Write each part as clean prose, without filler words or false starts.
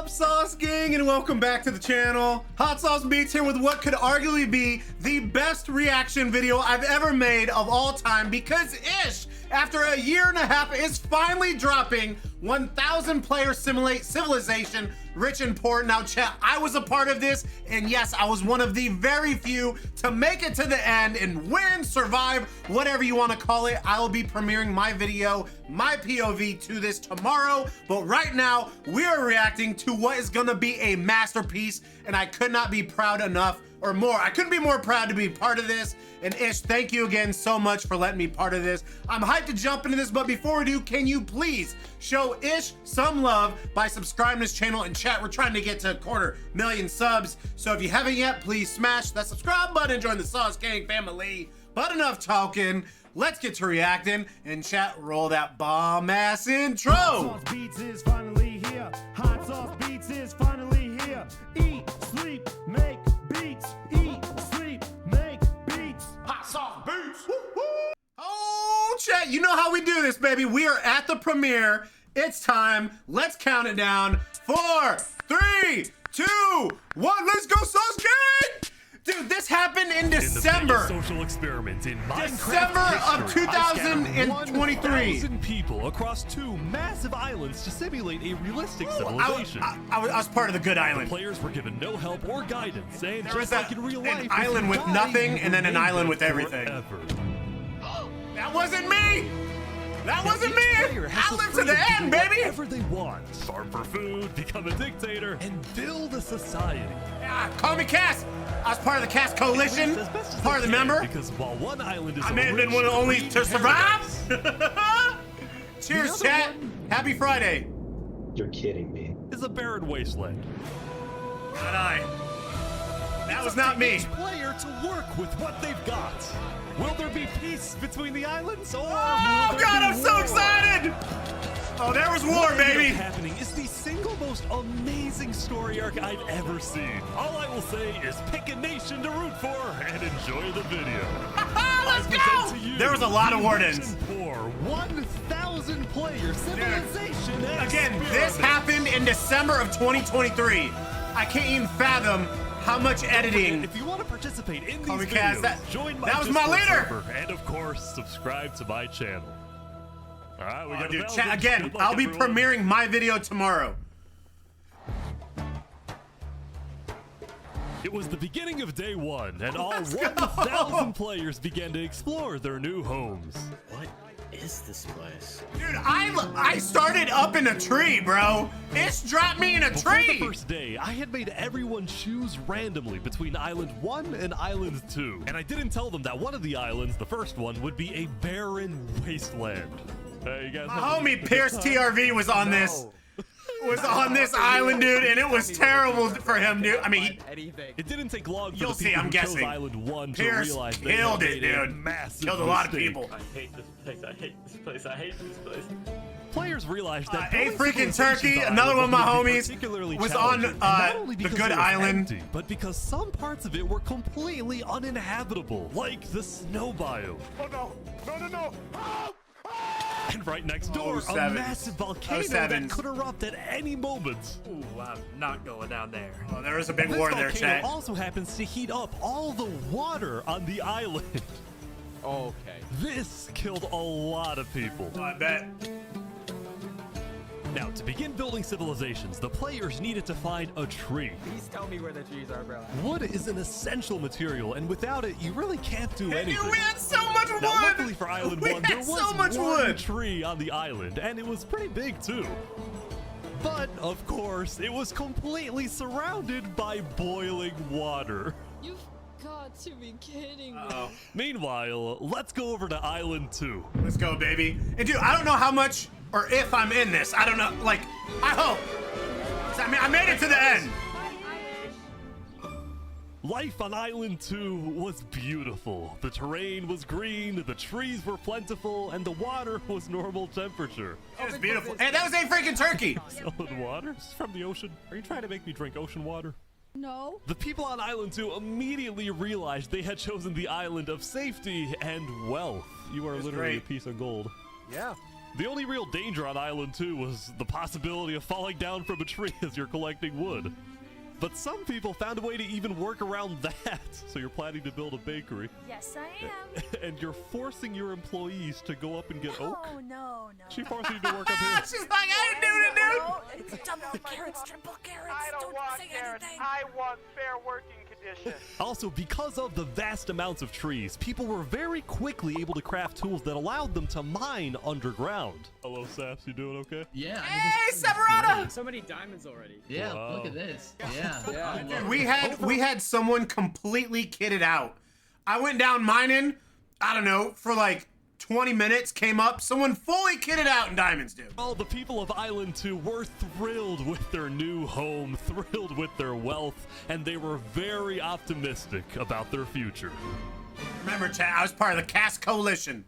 up, Sauce Gang, and welcome back to the channel. Hot Sauce Beats here with what could arguably be the best reaction video I've ever made of all time, because Ish, after a year and a half, is finally dropping 1,000 player simulate civilization, rich and poor. Now chat, I was a part of this, and yes, I was one of the very few to make it to the end and win, survive, whatever you want to call it. I will be premiering my video, my POV to this tomorrow, but right now we are reacting to what is gonna be a masterpiece, and I could not be proud enough or more. I couldn't be more proud to be part of this. And Ish, thank you again so much for letting me part of this. I'm hyped to jump into this, but before we do, can you please show Ish some love by subscribing to this channel? And chat, we're trying to get to 250,000 subs. So if you haven't yet, please smash that subscribe button, join the Sauce Gang family. But enough talking, let's get to reacting. And chat, roll that bomb ass intro. Hot Sauce Beats is finally here. Hot Sauce Beats is finally here. Eat, sleep, make beats. Eat, sleep, make beats. Hot Sauce Beats. Woo, woo. Oh, chat, you know how we do this, baby. We are at the premiere. It's time. Let's count it down. 4, 3, 2, 1. Let's go, Sauce Gang! Dude, this happened in December. Social experiment in December of 2023. 1,000 people across 2 massive islands to simulate a realistic civilization. I was part of the good island. The players were given no help or guidance, and There was just like in real life, an island with nothing and then an island with everything. Forever. That wasn't me! That wasn't me! I lived to the end, baby! Whatever they want. Farm for food, become a dictator, and build a society. Yeah, call me Cass. I was part of the Cass Coalition, As best as part of the they can, member. Because while one island is I may have been one of the only to survive. Cheers, chat. Happy Friday. You're kidding me. Is a barren wasteland. Not I. That was not me. Each player to work with what they've got. Will there be peace between the islands, or Oh God, I'm so excited! Oh, there was war, baby. What's happening is the single most amazing story arc I've ever seen. All I will say is pick a nation to root for and enjoy the video. Let's go! There was a lot of Wardens. For 1,000 player civilization. Again, this happened in December of 2023. I can't even fathom how much editing. If you want to participate in these Cass, videos, join my that was my Discord leader. server, and of course, subscribe to my channel. All right, we got Dude, 1,000. chat, again, Good luck, I'll be everyone. premiering my video tomorrow. It was the beginning of day 1, and all 1,000 players began to explore their new homes. What is this place? Dude, I started up in a tree, bro. It's dropped me in a Before the tree. first day, I had made everyone choose randomly between Island 1 and Island 2. And I didn't tell them that one of the islands, the first one, would be a barren wasteland. You guys My have homie Pierce TRV was on this. Was on this island, dude, and it was terrible for him, dude. I mean, It didn't take long for You'll the see, people I'm who chose guessing. Island 1 to Pierce realize they killed had it, made a dude. massive Killed a lot of mistake. people. I hate this place. I hate this place. I hate this place. Players realized that A building freaking civilizations turkey, on another one of my Island would be homies, particularly was challenging, on, not only the because good it was island. empty, but because some parts of it were completely uninhabitable, like the snow biome. Oh no! No, no, no! Oh! And right next door, a 07. massive volcano 07. that could erupt at any moment. Ooh, I'm not going down there. Oh, there was a big This war there, volcano chat. also happens to heat up all the water on the island. Okay. This killed a lot of people. Oh, I bet. Now, to begin building civilizations, the players needed to find a tree. Please tell me where the trees are, bro. Wood is an essential material, and without it, you really can't do Hey, anything. dude, we had so much wood. Now, luckily for Island We 1, had there was so much one wood. tree on the island, and it was pretty big too. But, of course, it was completely surrounded by boiling water. You've got to be kidding me. Oh, Meanwhile, let's go over to Island 2. let's go, baby. And dude, I don't know how much or if I'm in this. I don't know. Like, I hope. 'Cause I mean, I made it to the end. Life on Island 2 was beautiful. The terrain was green, the trees were plentiful, and the water was normal temperature. It was beautiful. Hey, that was a freaking turkey. Solid water? This is from the ocean. Are you trying to make me drink ocean water? No. The people on Island 2 immediately realized they had chosen the island of safety and wealth. You are That's literally great. a piece of gold. Yeah. The only real danger on Island 2 was the possibility of falling down from a tree as you're collecting wood. But some people found a way to even work around that. So you're planning to build a bakery. Yes, I am. And you're forcing your employees to go up and get oak? Oh, no. She forced you to work up here. She's like, I ain't doing it, dude. No, it's double carrots, triple carrots. I don't want say carrots. anything. I want fair working conditions. Also, because of the vast amounts of trees, people were very quickly able to craft tools that allowed them to mine underground. Hello, Saps, you doing okay? Yeah. Hey, Severata! So many diamonds already. Yeah, Wow. look at this. Yeah. Yeah. We had someone completely kitted out. I went down mining, I don't know, for like 20 minutes, came up, someone fully kitted out in diamonds, dude. All the people of Island 2 were thrilled with their new home, thrilled with their wealth, and they were very optimistic about their future. Remember, chat, I was part of the Cast Coalition.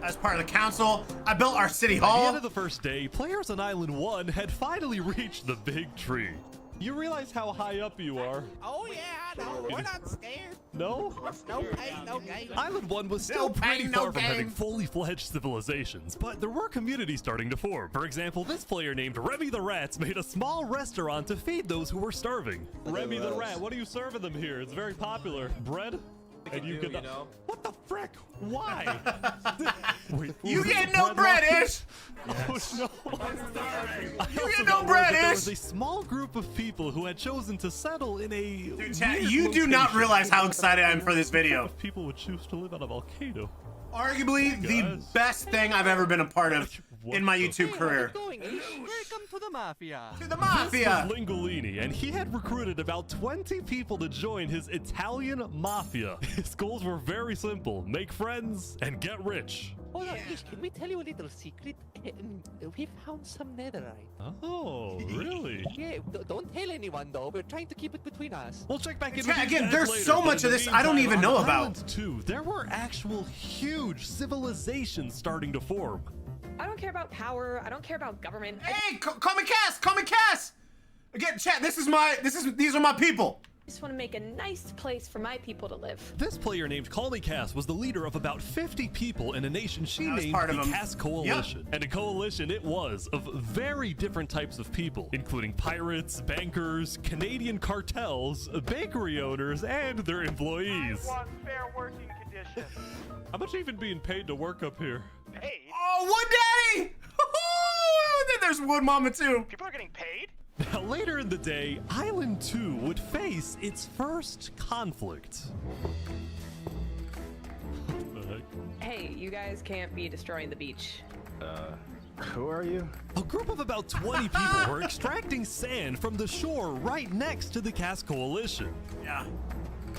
I was part of the council. I built our city At the hall. end of the first day, players on Island 1 had finally reached the big tree. You realize how high up you are? Oh yeah, no, we're not scared. No? No pain, no gain. Island 1 was still No pretty pain, far no from gain. having fully fledged civilizations, but there were communities starting to form. For example, this player named Remy the Rats made a small restaurant to feed those who were starving. Remy the Rat, what are you serving them here? It's very popular. Bread? And you could know? What the frick? Why? Wait, You was it get the no bread, line? Ish. Oh no. I You also get no got word bread, that there was Ish. a small group of people who had chosen to settle in a Dude, chat, weird you do not location. realize how excited I am for this video. If people would choose to live on a volcano. Arguably the Guys. best thing I've ever been a part of in my YouTube career. Welcome to the mafia. To the This mafia. was Lingolini, and he had recruited about 20 people to join his Italian mafia. His goals were very simple: make friends and get rich. Hold on, Ish, can we tell you a little secret? We found some netherite. Oh, really? Yeah, don't tell anyone though. We're trying to keep it between us. We'll check back in. Chat, with you again, guys there's later, so but much in of the this I don't meantime, even know on about. Island 2, there were actual huge civilizations starting to form. I don't care about power. I don't care about government. Hey, call me Cass. Call me Cass. Again, chat. These are my people. I just want to make a nice place for my people to live. This player named Call Me Cass was the leader of about 50 people in a nation she I was named part of the them. Cass Coalition. And a coalition it was of very different types of people, including pirates, bankers, Canadian cartels, bakery owners, and their employees. I want fair working conditions. How much even being paid to work up here? Paid? Oh, Wood Daddy. Then there's Wood Mama too. People are getting paid? Now, later in the day, Island 2 would face its first conflict. What the heck? Hey, you guys can't be destroying the beach. Who are you? A group of about 20 people were extracting sand from the shore right next to the Cass Coalition. Yeah.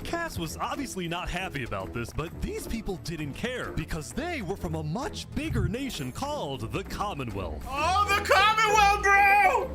Cass was obviously not happy about this, but these people didn't care because they were from a much bigger nation called the Commonwealth. Oh, the Commonwealth, bro.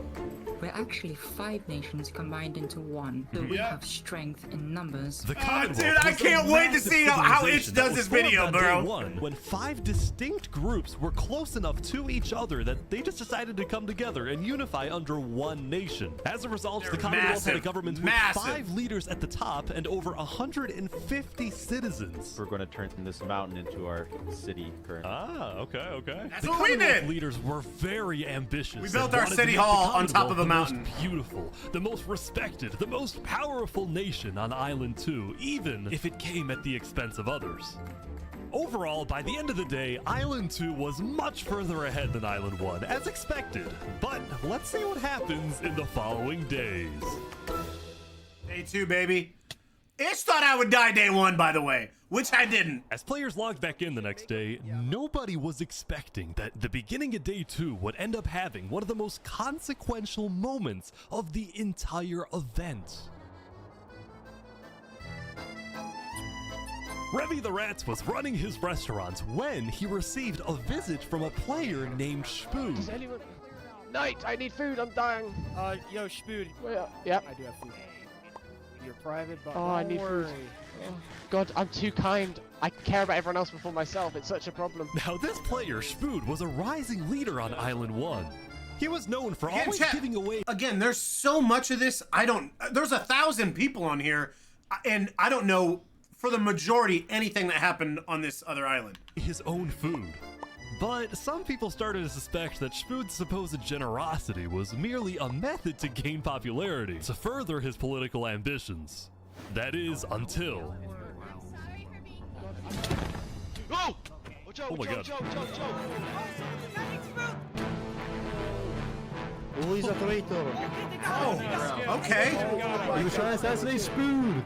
We're actually 5 nations combined into one, so we have strength in numbers. The Commonwealth dude, I was a can't wait to massive see how civilization Itch that does was this formed video, on bro. Day 1, when 5 distinct groups were close enough to each other that they just decided to come together and unify under one nation. As a result, the Commonwealth had a government with 5 leaders at the top and over 150 citizens. We're going to turn this mountain into our city currently. Ah, okay. That's The what we Commonwealth did. leaders were very ambitious. We built and our wanted to city make the hall on top of a Commonwealth mountain. The most beautiful, the most respected, the most powerful nation on Island 2, even if it came at the expense of others. Overall, by the end of the day, Island 2 was much further ahead than Island 1, as expected. But let's see what happens in the following days. Day 2, baby. Ish thought I would die day 1, by the way, which I didn't. As players logged back in the next day, nobody was expecting that the beginning of day 2 would end up having one of the most consequential moments of the entire event. Remy the Rats was running his restaurant when he received a visit from a player named Shpood. Anyone? Knight, I need food, I'm dying. Yo, Shpood. Yeah. I do have food. You're private, but Oh, I need food. Oh, God, I'm too kind. I care about everyone else before myself. It's such a problem. Now, this player, Shpood, was a rising leader on Island 1. He was known for Again, always chat, giving away. Again, there's so much of this. There's 1,000 people on here, and I don't know, for the majority, anything that happened on this other island. His own food. But some people started to suspect that Shpood's supposed generosity was merely a method to gain popularity, to further his political ambitions. That is, until... Oh! Watch out, Oh my God. Oh, he's a traitor. Oh, okay. He was trying to assassinate Shpood.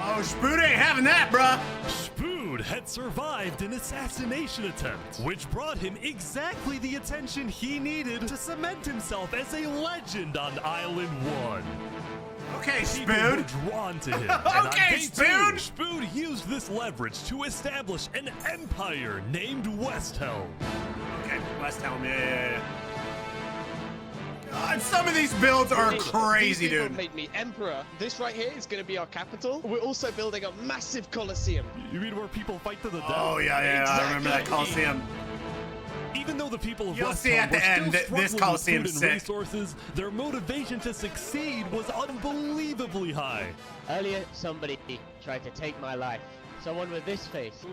Oh, Shpood ain't having that, bruh. Shpood had survived an assassination attempt, which brought him exactly the attention he needed to cement himself as a legend on Island 1. Okay, People were Shpood. drawn to him. Okay, and on day Shpood. 2, Shpood used this leverage to establish an empire named West Helm. Okay, West Helm, yeah. God, some of these builds are crazy, These people dude. made me emperor. This right here is going to be our capital. We're also building a massive Coliseum. You mean where people fight to the death? Oh, yeah, I remember that Coliseum. Even though the people of You'll West see Helm at the were end still that this struggling with Coliseum's food and sick. resources, their motivation to succeed was unbelievably high. Earlier, somebody tried to take my life. Someone with this face.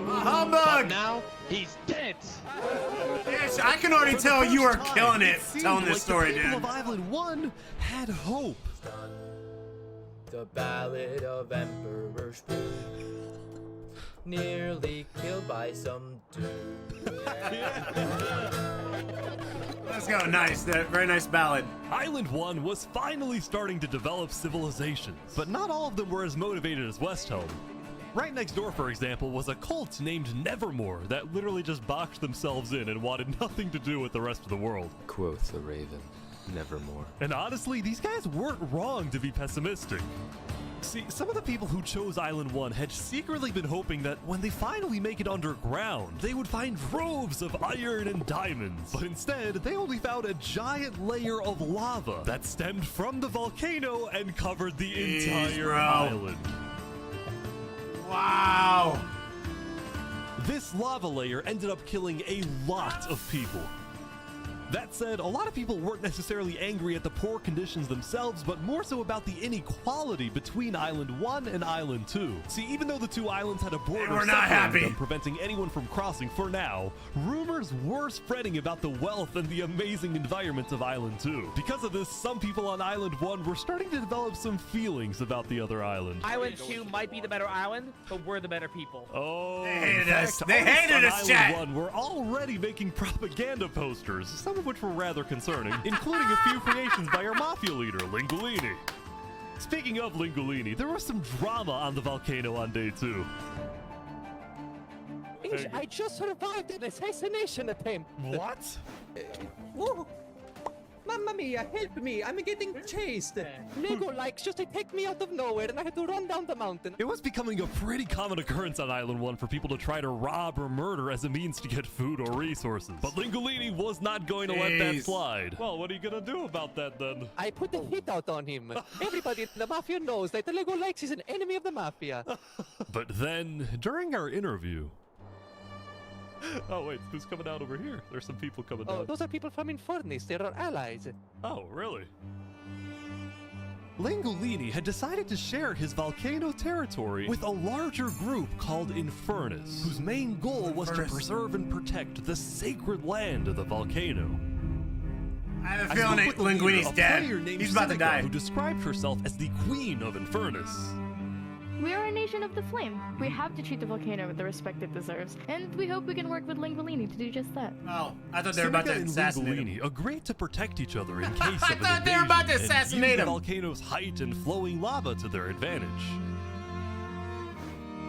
Humbug! But now, he's dead. Bitch, I can already tell you are killing it seemed telling like this story, the people dude. of Island 1 had hope. The Ballad of Emperor Shpood. Nearly killed by some dude. Let's go, nice. Very nice ballad. Island 1 was finally starting to develop civilizations, but not all of them were as motivated as West Helm. Right next door, for example, was a cult named Nevermore that literally just boxed themselves in and wanted nothing to do with the rest of the world. Quoth the raven, nevermore. And honestly, these guys weren't wrong to be pessimistic. See, some of the people who chose Island 1 had secretly been hoping that when they finally make it underground, they would find troves of iron and diamonds. But instead, they only found a giant layer of lava that stemmed from the volcano and covered the entire bro. island. Wow. This lava layer ended up killing a lot of people. That said, a lot of people weren't necessarily angry at the poor conditions themselves, but more so about the inequality between Island 1 and Island 2. See, even though the two islands had a border were not separating happy. them, preventing anyone from crossing for now, rumors were spreading about the wealth and the amazing environment of Island 2. Because of this, some people on Island 1 were starting to develop some feelings about the other island. Island 2 might be the better island, but we're the better people. Oh, They hated in us. fact, They artists hated on us, Island chat. 1 were already making propaganda posters, some of which were rather concerning, including a few creations by our mafia leader, Lingolini. Speaking of Lingolini, there was some drama on the volcano on day 2. I just survived an assassination attempt. What? Whoa. Mamma mia, help me! I'm getting chased! Lego likes just attacked me out of nowhere and I had to run down the mountain. It was becoming a pretty common occurrence on Island 1 for people to try to rob or murder as a means to get food or resources. But Lingolini was not going to let that Jeez. slide. Well, what are you gonna do about that then? I put a hit out on him. Everybody in the mafia knows that the Lego likes is an enemy of the mafia. But then, during our interview... Oh wait, who's coming out over here? There's some people coming Oh, down. those are people from Infernus. They're our allies. Oh, really? Lingolini had decided to share his volcano territory with a larger group called Infernus, whose main goal was to preserve and protect the sacred land of the volcano. I have a I feeling spoke with the leader, Lingolini's a dead. player named He's about to Seneca, die. who described herself as the Queen of Infernus. We are a nation of the flame. We have to treat the volcano with the respect it deserves, and we hope we can work with Lingolini to do just that. Oh, I thought they were about to Seneca and assassinate him. Lingolini agreed to protect each other in case I of an thought they were about to invasion, and assassinate use the him. volcano's height and flowing lava to their advantage.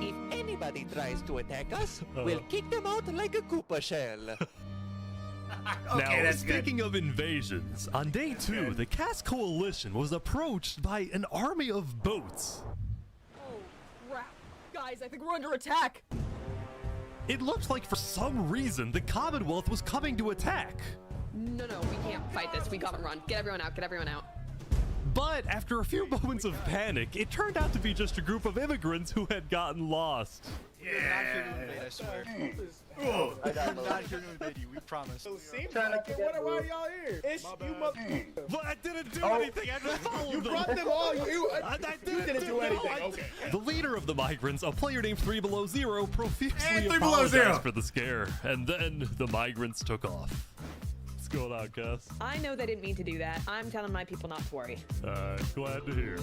If anybody tries to attack us, we'll kick them out like a Koopa shell. Okay, Now, that's good. speaking of invasions, on day 2, the Cass Coalition was approached by an army of boats. Crap. Guys, I think we're under attack. It looked like for some reason the Commonwealth was coming to attack. No, we can't fight this. We gotta run. Get everyone out. Get everyone out. But after a few moments of panic, it turned out to be just a group of immigrants who had gotten lost. I swear. Oh. I'm not here to invade you, we promise. Why are y'all here? Ish, you mother. But I didn't do anything. I just followed You them. brought them all. You didn't do anything. Okay. The leader of the migrants, a player named 3Below0, profusely Hey, 3Below0. apologized for the scare, and then the migrants took off. What's going on, Cass? I know they didn't mean to do that. I'm telling my people not to worry. Glad to hear.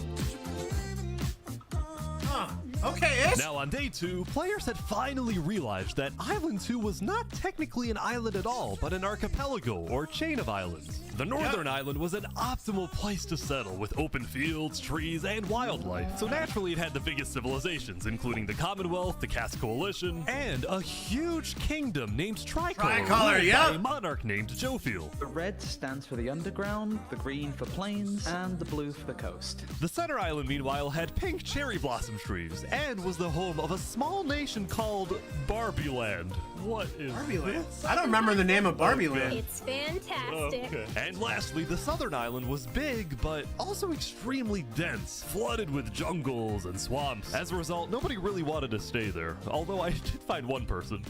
Okay, Ish. Now on day 2, players had finally realized that Island 2 was not technically an island at all, but an archipelago or chain of islands. The northern island was an optimal place to settle with open fields, trees, and wildlife. So naturally it had the biggest civilizations, including the Commonwealth, the Cass Coalition, and a huge kingdom named Tricolor, ruled by a monarch named Jophiel. The red stands for the underground, the green for plains, and the blue for the coast. The center island, meanwhile, had pink cherry blossom trees and was the home of a small nation called Barbieland. What is Barbieland? this? I don't remember the name of Barbieland. It's fantastic. Okay. And lastly, the southern island was big, but also extremely dense, flooded with jungles and swamps. As a result, nobody really wanted to stay there, although I did find one person.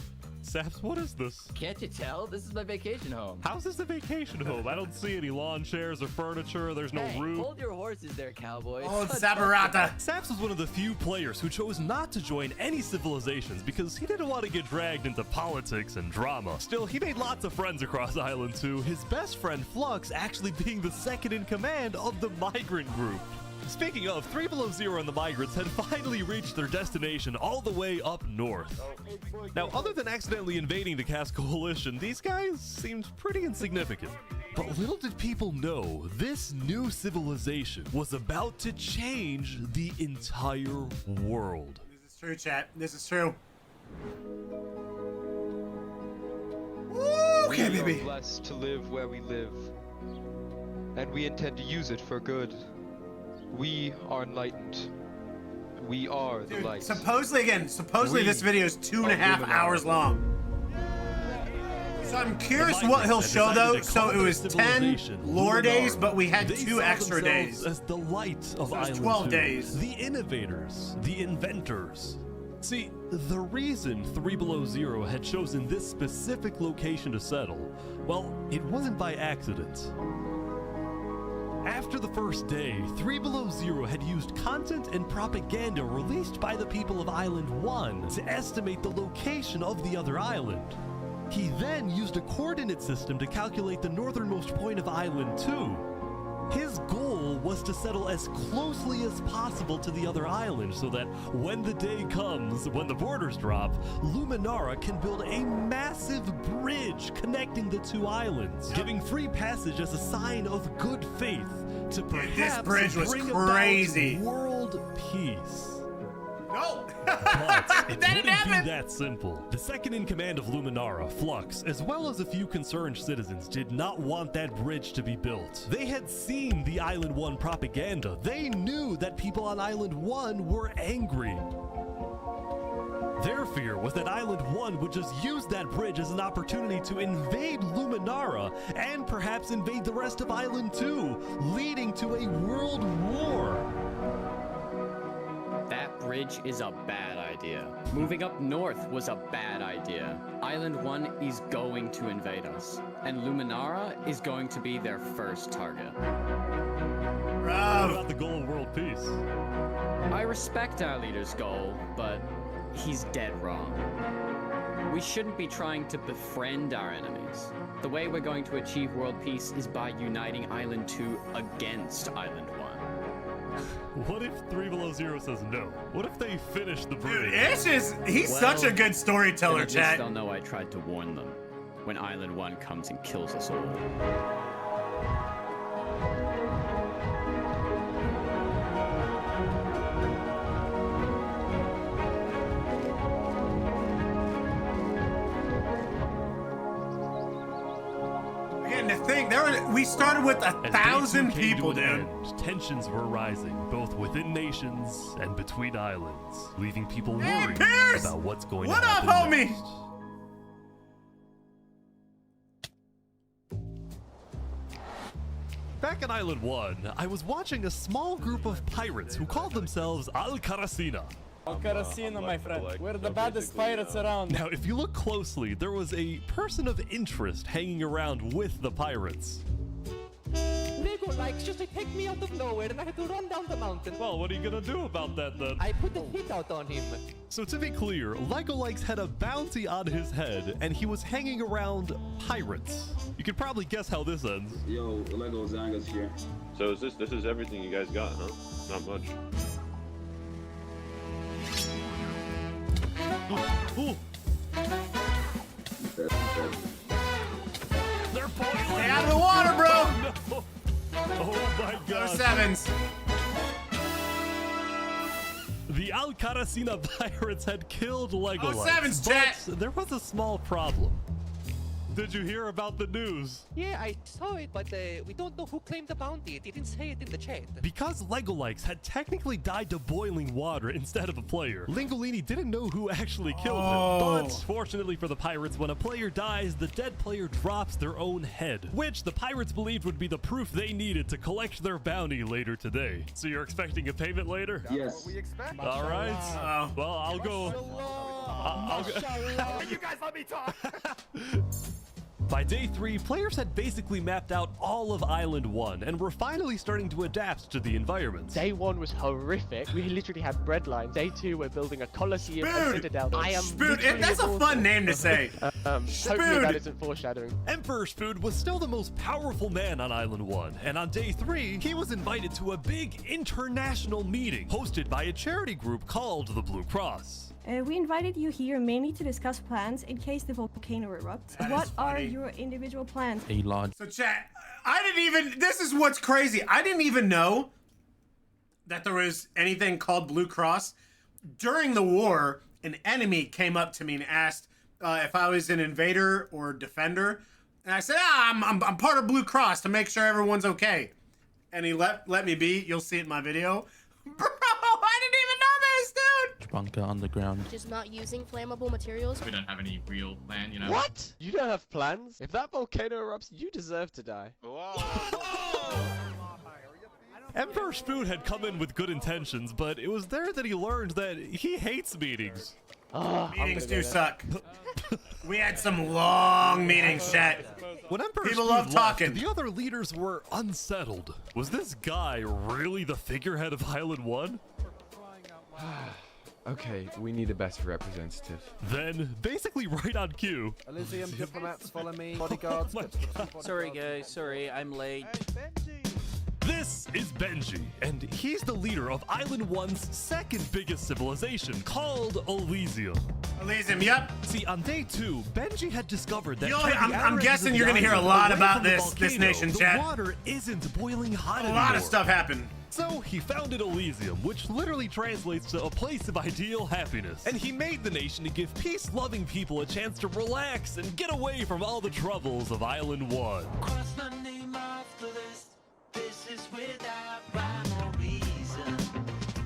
Saps, what is this? Can't you tell? This is my vacation home. How's this a vacation home? I don't see any lawn chairs or furniture. There's no Hey, roof. hold your horses there, cowboy. Oh, Sabarata. Saps was one of the few players who chose not to join any civilizations because he didn't want to get dragged into politics and drama. Still, he made lots of friends across Island 2, his best friend Flux actually being the second in command of the migrant group. Speaking of, 3Below0 and the migrants had finally reached their destination all the way up north. Now, other than accidentally invading the Cass Coalition, these guys seemed pretty insignificant. But little did people know, this new civilization was about to change the entire world. This is true, chat. This is true. Okay, we baby. are blessed to live where we live, and we intend to use it for good. We are enlightened. We are the light. Supposedly this video is 2.5 hours long. So I'm curious what he'll show though. So it was 10 lore days, but we had 2 extra days. As the light of Island 12 2, days. The innovators, the inventors. See, the reason 3Below0 had chosen this specific location to settle, well, it wasn't by accident. After the first day, 3Below0 had used content and propaganda released by the people of Island 1 to estimate the location of the other island. He then used a coordinate system to calculate the northernmost point of Island 2. His goal was to settle as closely as possible to the other island so that when the day comes, when the borders drop, Luminara can build a massive bridge connecting the 2 islands, giving free passage as a sign of good faith to perhaps this bridge was bring crazy. about world peace. No! But it wouldn't be that simple. The second in command of Luminara, Flux, as well as a few concerned citizens, did not want that bridge to be built. They had seen the Island 1 propaganda. They knew that people on Island 1 were angry. Their fear was that Island 1 would just use that bridge as an opportunity to invade Luminara and perhaps invade the rest of Island 2, leading to a world war. That bridge is a bad idea. Moving up north was a bad idea. Island 1 is going to invade us, and Luminara is going to be their first target. What about the goal of world peace? I respect our leader's goal, but he's dead wrong. We shouldn't be trying to befriend our enemies. The way we're going to achieve world peace is by uniting Island 2 against Island 1. What if 3Below0 says no? What if they finish the bridge? Dude, he's such a good storyteller, at least chat. they'll know I tried to warn them when Island 1 comes and kills us all. Again, to think, we started with 1,000 people, dude. Tensions were rising, both within nations and between islands, leaving people Hey, worried Pierce! about what's going What to up, happen homie? next. Back on Island 1, I was watching a small group of pirates who called themselves Al-Karasina. Coliseum, my friend. We're the baddest pirates around. Now, if you look closely, there was a person of interest hanging around with the pirates. Lego likes just to take me out of nowhere and I had to run down the mountain. Well, what are you gonna do about that then? I put the hit out on him. So to be clear, Lego Likes had a bounty on his head, and he was hanging around pirates. You could probably guess how this ends. Yo, Lego Zanga's here. So is this is everything you guys got, huh? Not much. Ooh. They're boiling. Stay out of the water, bro. Oh, no. Oh my God. Go sevens. The Alcaracina pirates had killed Legolas. Oh, sevens, chat. There was a small problem. Did you hear about the news? Yeah, I saw it, but we don't know who claimed the bounty. It didn't say it in the chat. Because Legolikes had technically died to boiling water instead of a player, Lingolini didn't know who actually killed him. But fortunately for the pirates, when a player dies, the dead player drops their own head, which the pirates believed would be the proof they needed to collect their bounty later today. So you're expecting a payment later? Yes. All right. Well, I'll go. I'll go. You guys let me talk. By day 3, players had basically mapped out all of Island 1 and were finally starting to adapt to the environment. Day 1 was horrific. We literally had bread lines. Day 2, we're building a Coliseum and Citadel. I am Shpood. That's a fun name to say. Hopefully that isn't foreshadowing. Emperor Shpood was still the most powerful man on Island 1, and on day 3, he was invited to a big international meeting hosted by a charity group called the Blue Cross. We invited you here mainly to discuss plans in case the volcano erupts. What are your individual plans? So chat, this is what's crazy. I didn't even know that there was anything called Blue Cross. During the war, an enemy came up to me and asked if I was an invader or defender. And I said, I'm part of Blue Cross to make sure everyone's okay. And he let me be. You'll see it in my video. Bro, I didn't even know this, dude. Bunker underground. Just not using flammable materials. We don't have any real plan, you know. What? You don't have plans? If that volcano erupts, you deserve to die. Emperor Shpood had come in with good intentions, but it was there that he learned that he hates meetings. Meetings do suck. We had some long meetings, chat. When Emperor People Shpood love left, talking. The other leaders were unsettled. Was this guy really the figurehead of Island 1? Okay, we need a better representative. Then, basically right on cue. Allesium diplomats follow me. Bodyguards. Sorry guys, sorry, I'm late. This is Benji, and he's the leader of Island 1's second biggest civilization, called Allesium. Elysium, yep. See, on day 2, Benji had discovered that I'm guessing you're gonna hear a lot about this nation, chat. The water isn't boiling hot anymore. A lot of stuff happened. So he founded Elysium, which literally translates to a place of ideal happiness. And he made the nation to give peace-loving people a chance to relax and get away from all the troubles of Island 1. Cross my name off the list. This is without rhyme or reason.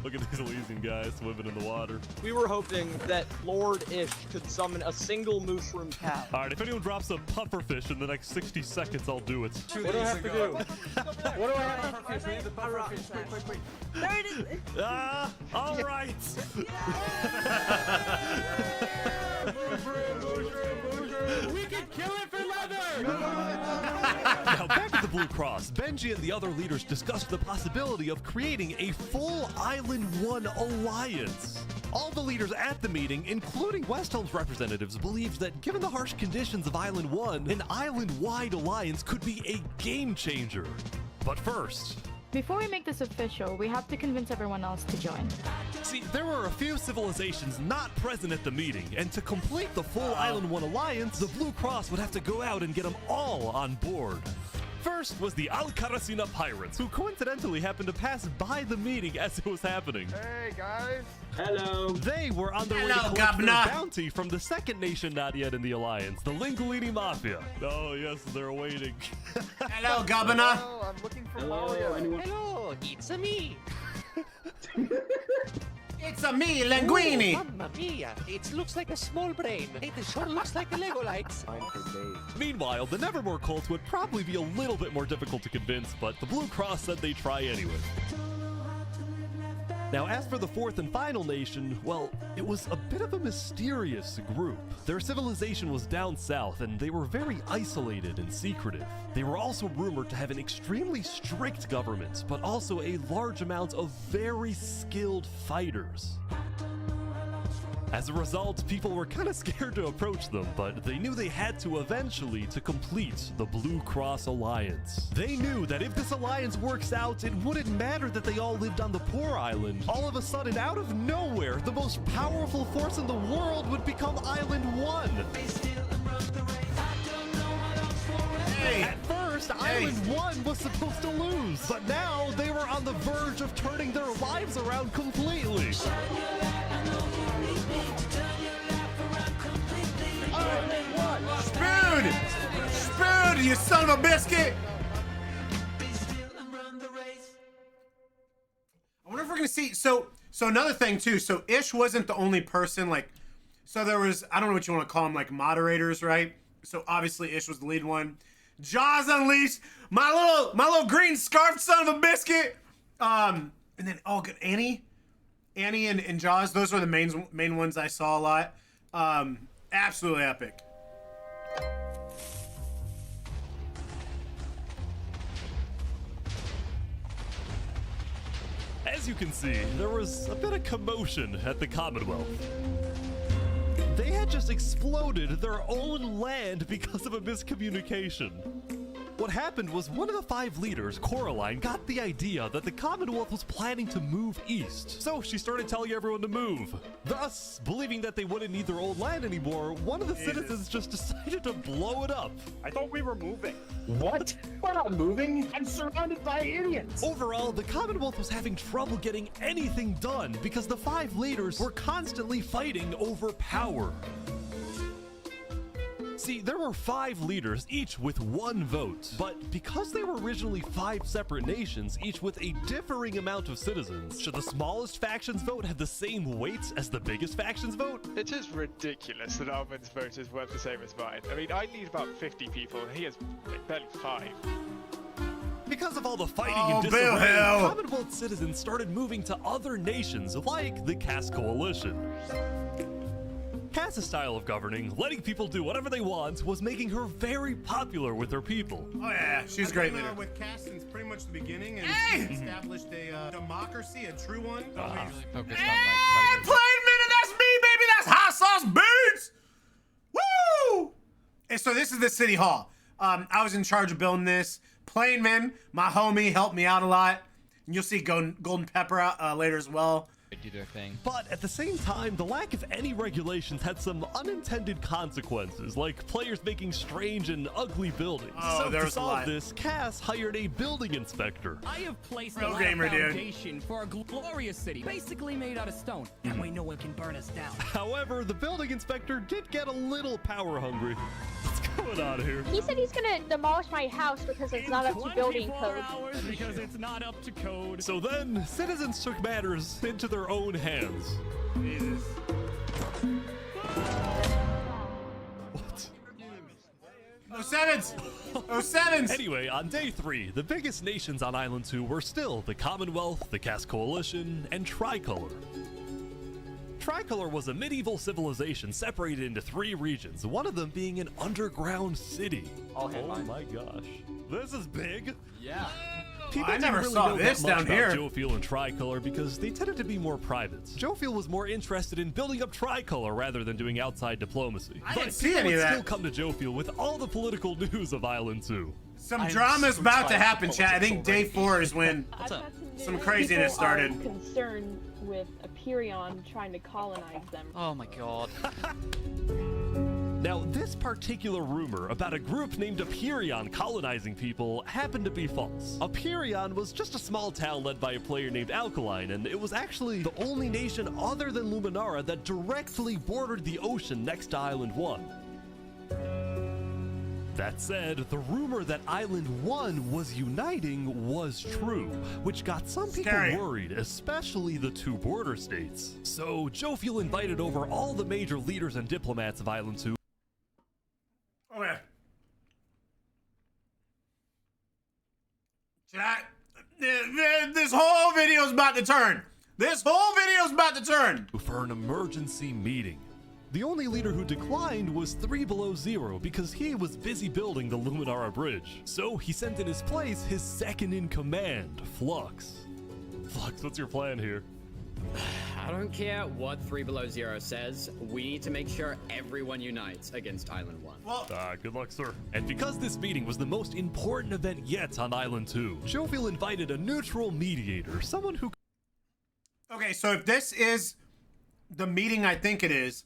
Look at these Elysium guys swimming in the water. We were hoping that Lord Ish could summon a single mushroom cow. Alright, if anyone drops a pufferfish in the next 60 seconds, I'll do it. What do I have to do? What do I have to do? The pufferfish. Wait. There it is. Alright. We can kill it for leather. Now back at the Blue Cross, Benji and the other leaders discussed the possibility of creating a full Island 1 alliance. All the leaders at the meeting, including Westhelm's representatives, believed that given the harsh conditions of Island 1, an island-wide alliance could be a game changer. But first... Before we make this official, we have to convince everyone else to join. See, there were a few civilizations not present at the meeting, and to complete the full Island 1 alliance, the Blue Cross would have to go out and get them all on board. First was the Alcaracina pirates, who coincidentally happened to pass by the meeting as it was happening. Hey guys. Hello. They were on their way to collect their bounty from the second nation not yet in the alliance, the Lingolini Mafia. Oh yes, they're waiting. Hello, Governor. Hello, I'm looking for Mario. Hello, it's a me. It's a me, Linguini. Oh, mamma mia, it looks like a small brain. It sure looks like a Lego lights. Meanwhile, the Nevermore cults would probably be a little bit more difficult to convince, but the Blue Cross said they'd try anyway. Now, as for the fourth and final nation, well, it was a bit of a mysterious group. Their civilization was down south, and they were very isolated and secretive. They were also rumored to have an extremely strict government, but also a large amount of very skilled fighters. As a result, people were kind of scared to approach them, but they knew they had to eventually to complete the Blue Cross Alliance. They knew that if this alliance works out, it wouldn't matter that they all lived on the poor island. All of a sudden, out of nowhere, the most powerful force in the world would become Island 1. Hey. At first, Island 1 was supposed to lose, but now they were on the verge of turning their lives around completely. Shpood! Shpood, you son of a biscuit! I wonder if we're gonna see, so another thing too, so Ish wasn't the only person, like, so there was, I don't know what you want to call them, like moderators, right? So obviously Ish was the lead one. Jaws Unleashed, my little green scarf son of a biscuit. And then, oh good, Annie and Jaws, those were the main ones I saw a lot. Absolutely epic. As you can see, there was a bit of commotion at the Commonwealth. They had just exploded their own land because of a miscommunication. What happened was one of the 5 leaders, Coraline, got the idea that the Commonwealth was planning to move east. So she started telling everyone to move. Thus, believing that they wouldn't need their old land anymore, one of the citizens just decided to blow it up. I thought we were moving. What? We're not moving. I'm surrounded by idiots. Overall, the Commonwealth was having trouble getting anything done because the 5 leaders were constantly fighting over power. See, there were 5 leaders, each with 1 vote, but because they were originally 5 separate nations, each with a differing amount of citizens, should the smallest faction's vote have the same weight as the biggest faction's vote? It is ridiculous that Armin's vote is worth the same as mine. I mean, I need about 50 people, and he has like, barely 5. Because of all the fighting and disarray, Commonwealth citizens started moving to other nations like the Cass Coalition. Cass's style of governing, letting people do whatever they want, was making her very popular with her people. Oh yeah, she's a great leader. With Cass since pretty much the beginning, and established a democracy, a true one. Focused Hey, Plainman, and that's me, baby. That's Hot Sauce Beats. Woo! And so this is the city hall. I was in charge of building this. Plainman, my homie, helped me out a lot. And you'll see Golden Pepper later as well. Do their thing. But at the same time, the lack of any regulations had some unintended consequences, like players making strange and ugly buildings. Oh, so to solve this, Cass hired a building inspector. I have placed Real a gamer, dude. foundation for a glorious city, basically made out of stone. That way no one can burn us down. However, the building inspector did get a little power hungry. What's going on here? He said he's gonna demolish my house because it's not up to building code. Because it's not up to code. So then, citizens took matters into their own hands. Jesus. What? No sevens! No sevens! Anyway, on day 3, the biggest nations on Island 2 were still the Commonwealth, the Cass Coalition, and Tricolor. Tricolor was a medieval civilization separated into 3 regions, one of them being an underground city. Oh my gosh. This is big. Yeah. People I never didn't really saw know this that much down about here. Jophiel and Tricolor because they tended to be more private. Jophiel was more interested in building up Tricolor rather than doing outside diplomacy. I but didn't see people any would of that. still come to Jophiel with all the political news of Island 2. Some drama's about to happen, chat. I think day 4 is when some craziness started. Concerned with Aperion trying to colonize them. Oh my god. Now, this particular rumor about a group named Aperion colonizing people happened to be false. Aperion was just a small town led by a player named Alkaline, and it was actually the only nation other than Luminara that directly bordered the ocean next to Island 1. That said, the rumor that Island 1 was uniting was true, which got some people worried, especially the 2 border states. So Jophiel invited over all the major leaders and diplomats of Island 2. Okay. Chat, this whole video is about to turn. This whole video's about to turn. For an emergency meeting. The only leader who declined was 3 Below Zero because he was busy building the Luminara Bridge. So he sent in his place his second in command, Flux. Flux, what's your plan here? I don't care what 3 Below Zero says. We need to make sure everyone unites against Island 1. Well, good luck, sir. And because this meeting was the most important event yet on Island 2, Jophiel invited a neutral mediator, someone who... Okay, so if this is the meeting I think it is,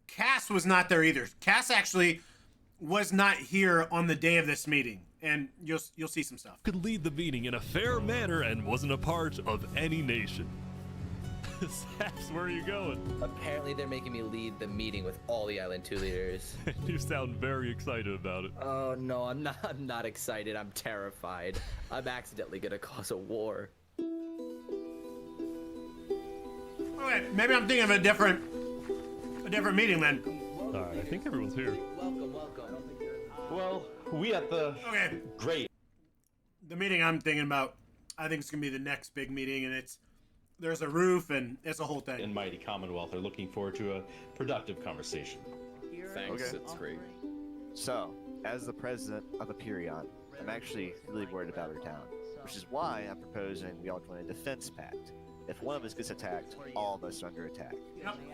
Cass was not there either. Cass actually was not here on the day of this meeting, and you'll see some stuff. Could lead the meeting in a fair manner and wasn't a part of any nation. Saps, where are you going? Apparently they're making me lead the meeting with all the Island 2 leaders. You sound very excited about it. Oh no, I'm not excited. I'm terrified. I'm accidentally gonna cause a war. Okay, maybe I'm thinking of a different meeting then. Alright, I think everyone's here. Welcome. Well, we at the great. The meeting I'm thinking about, I think it's gonna be the next big meeting, and there's a roof and it's a whole thing. And mighty Commonwealth are looking forward to a productive conversation. Thanks, it's great. So, as the president of Aperion, I'm actually really worried about our town, which is why I'm proposing we all join a defense pact. If one of us gets attacked, all of us are under attack.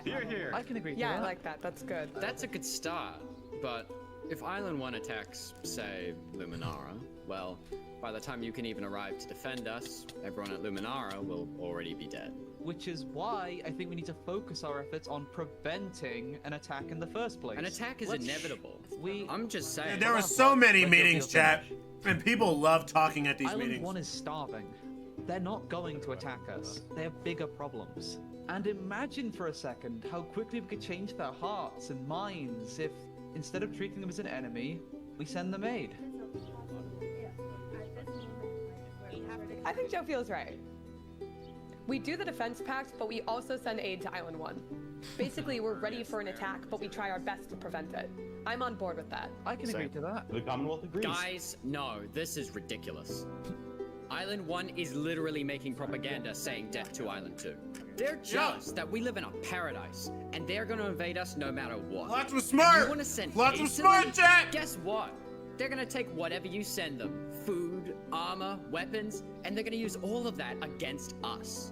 Here. I can agree to Yeah, that. I like that. That's good. That's a good start, but if Island 1 attacks, say, Luminara, well, by the time you can even arrive to defend us, everyone at Luminara will already be dead. Which is why I think we need to focus our efforts on preventing an attack in the first place. An attack is inevitable. I'm just saying. There were so many meetings, chat, and people love talking at these Island meetings. 1 is starving. They're not going to attack us. They have bigger problems. And imagine for a second how quickly we could change their hearts and minds if, instead of treating them as an enemy, we send them aid. I think Jophiel's right. We do the defense pact, but we also send aid to Island 1. Basically, we're ready for an attack, but we try our best to prevent it. I'm on board with that. I can agree to that. The Commonwealth agrees. Guys, no, this is ridiculous. Island 1 is literally making propaganda saying death to Island 2. They're jealous that we live in a paradise, and they're gonna invade us no matter what. Flux was smart! You wanna send Flux aid was to smart, them? Jack! Guess what? They're gonna take whatever you send them. Food, armor, weapons, and they're gonna use all of that against us.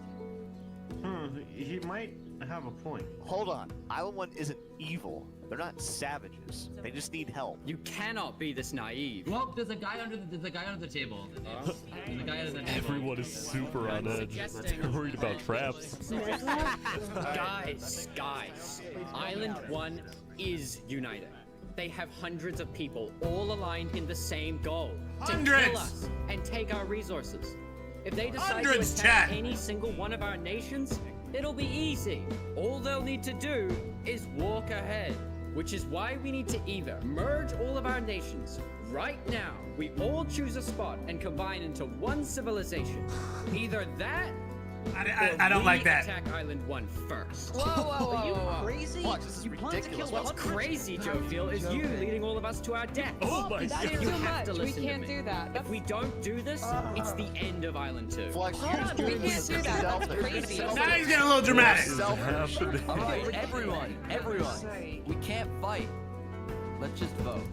He might have a point. Hold on. Island 1 isn't evil. They're not savages. They just need help. You cannot be this naive. Well, there's a guy under the table. There's a guy under the table. Everyone is super on edge. They're worried about traps. Guys. Island 1 is united. They have hundreds of people all aligned in the same goal. To kill us and take our resources. If they decide to attack any single one of our nations, it'll be easy. All they'll need to do is walk ahead. Which is why we need to either merge all of our nations right now. We all choose a spot and combine into one civilization. Either that, I don't like that. Attack Island 1 first. Whoa. Are you crazy? Watch, this is ridiculous. What's crazy, Jophiel, is you leading all of us to our death. Oh my That's god. too much. We can't do that. If we don't do this, it's the end of Island 2. Flux, We can't do that. That's crazy. Now he's getting a little dramatic. Alright, everyone. We can't fight. Let's just vote.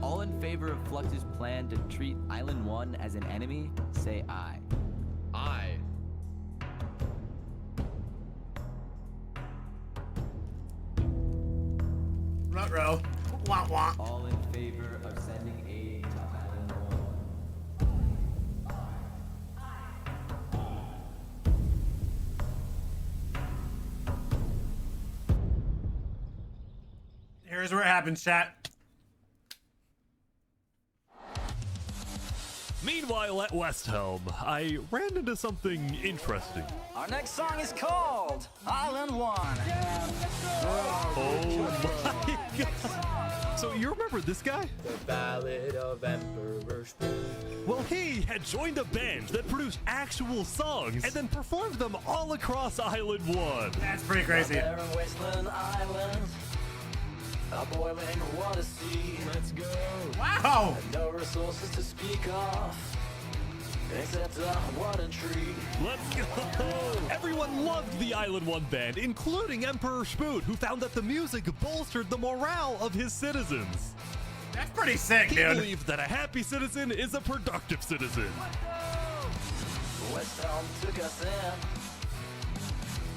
All in favor of Flux's plan to treat Island 1 as an enemy, say aye. Aye. Ruh-roh. Wah wah. All in favor of sending aid to Island 1. Here's where it happens, chat. Meanwhile, at West Helm, I ran into something interesting. Our next song is called Island 1. Oh my god! So you remember this guy? The Ballad of Emperor Shpood. Well, he had joined a band that produced actual songs and then performed them all across Island 1. That's pretty crazy. Wasteland Island. A boiling water sea. Let's go. Wow! And no resources to speak of. Except a Warden tree. Let's go! Everyone loved the Island 1 band, including Emperor Shpood, who found that the music bolstered the morale of his citizens. That's pretty sick, He dude. believed that a happy citizen is a productive citizen. West Helm took us in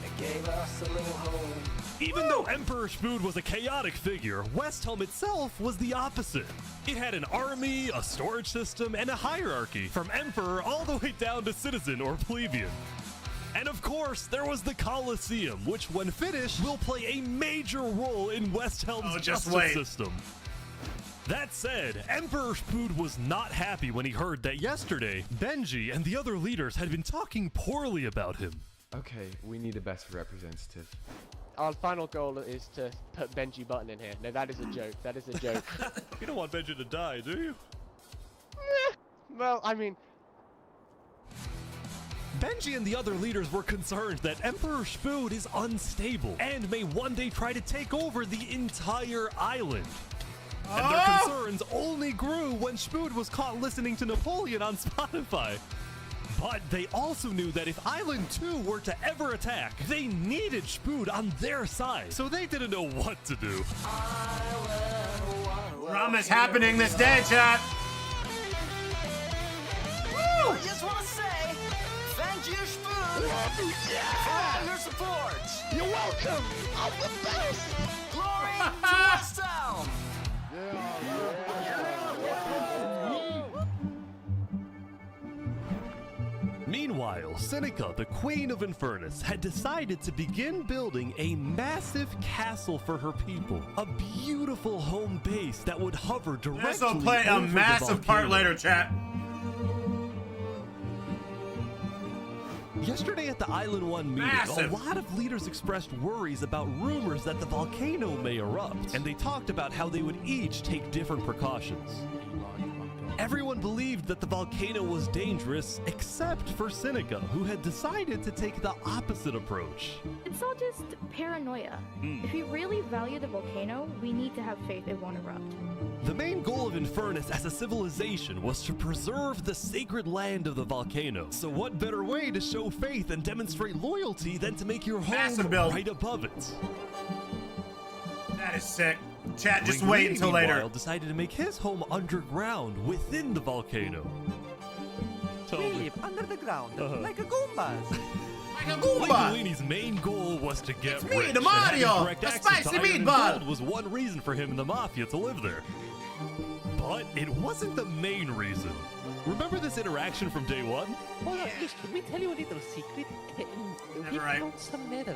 and gave us a little home. Even though Emperor Shpood was a chaotic figure, West Helm itself was the opposite. It had an army, a storage system, and a hierarchy, from Emperor all the way down to citizen or plebeian. And of course, there was the Coliseum, which when finished, will play a major role in West Helm's justice system. That said, Emperor Shpood was not happy when he heard that yesterday, Benji and the other leaders had been talking poorly about him. Okay, we need a best representative. Our final goal is to put Benji Button in here. No, that is a joke. That is a joke. You don't want Benji to die, do you? Well, I mean... Benji and the other leaders were concerned that Emperor Shpood is unstable and may one day try to take over the entire island. And their concerns only grew when Shpood was caught listening to Napoleon on Spotify. But they also knew that if Island 2 were to ever attack, they needed Shpood on their side, so they didn't know what to do. Drama's happening this day, chat. Woo! I just want to say, thank you, Shpood, for all your support. You're welcome. I'm the best. Glory to West Helm. Meanwhile, Seneca, the Queen of Infernus, had decided to begin building a massive castle for her people. A beautiful home base that would hover directly This will play a over the massive part volcano. later, chat. Yesterday at the Island 1 meeting, Massive. a lot of leaders expressed worries about rumors that the volcano may erupt, and they talked about how they would each take different precautions. Everyone believed that the volcano was dangerous, except for Seneca, who had decided to take the opposite approach. It's all just paranoia. If we really value the volcano, we need to have faith it won't erupt. The main goal of Infernus as a civilization was to preserve the sacred land of the volcano. So what better way to show faith and demonstrate loyalty than to make your home right above it? That is sick. Chat, just Linguini, wait until later. meanwhile, decided to make his home underground within the volcano. We live under the ground, like a Goombas. Like a Goomba. Linguini's main goal was to get It's me, rich, the and having Mario, direct the access spicy to iron and meatball. gold was one reason for him and the Mafia to live there. But it wasn't the main reason. Remember this interaction from day one? Hold on, let me tell you a little secret. We Netherite. found some netherite.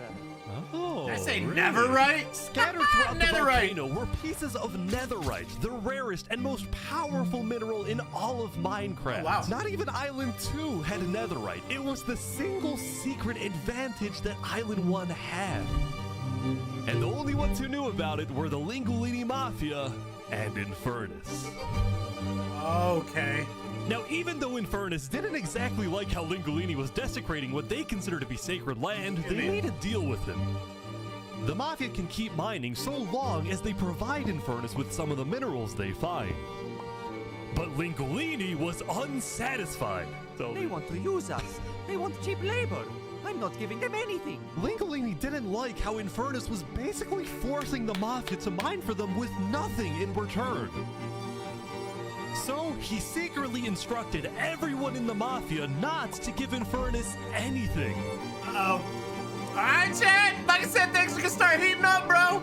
Oh, Did I say really? Netherite? Scattered throughout the Netherite. volcano were pieces of Netherite, the rarest and most powerful mineral in all of Minecraft. Oh, wow. Not even Island 2 had Netherite. It was the single secret advantage that Island 1 had. And the only ones who knew about it were the Linguini Mafia and Infernus. Okay. Now, even though Infernus didn't exactly like how Linguini was desecrating what they consider to be sacred land, they made a deal with him. The Mafia can keep mining so long as they provide Infernus with some of the minerals they find. But Linguini was unsatisfied. They want to use us. They want cheap labor. I'm not giving them anything. Linguini didn't like how Infernus was basically forcing the Mafia to mine for them with nothing in return. So he secretly instructed everyone in the Mafia not to give Infernus anything. Uh-oh. Alright, chat. Like I said, things are gonna start heating up, bro.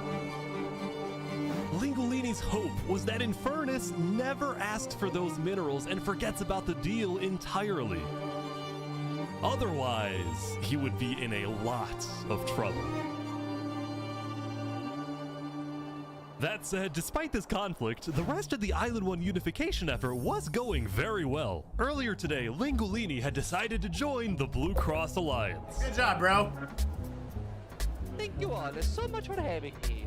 Linguini's hope was that Infernus never asked for those minerals and forgets about the deal entirely. Otherwise, he would be in a lot of trouble. That said, despite this conflict, the rest of the Island 1 unification effort was going very well. Earlier today, Linguini had decided to join the Blue Cross Alliance. Good job, bro. Thank you all so much for having me.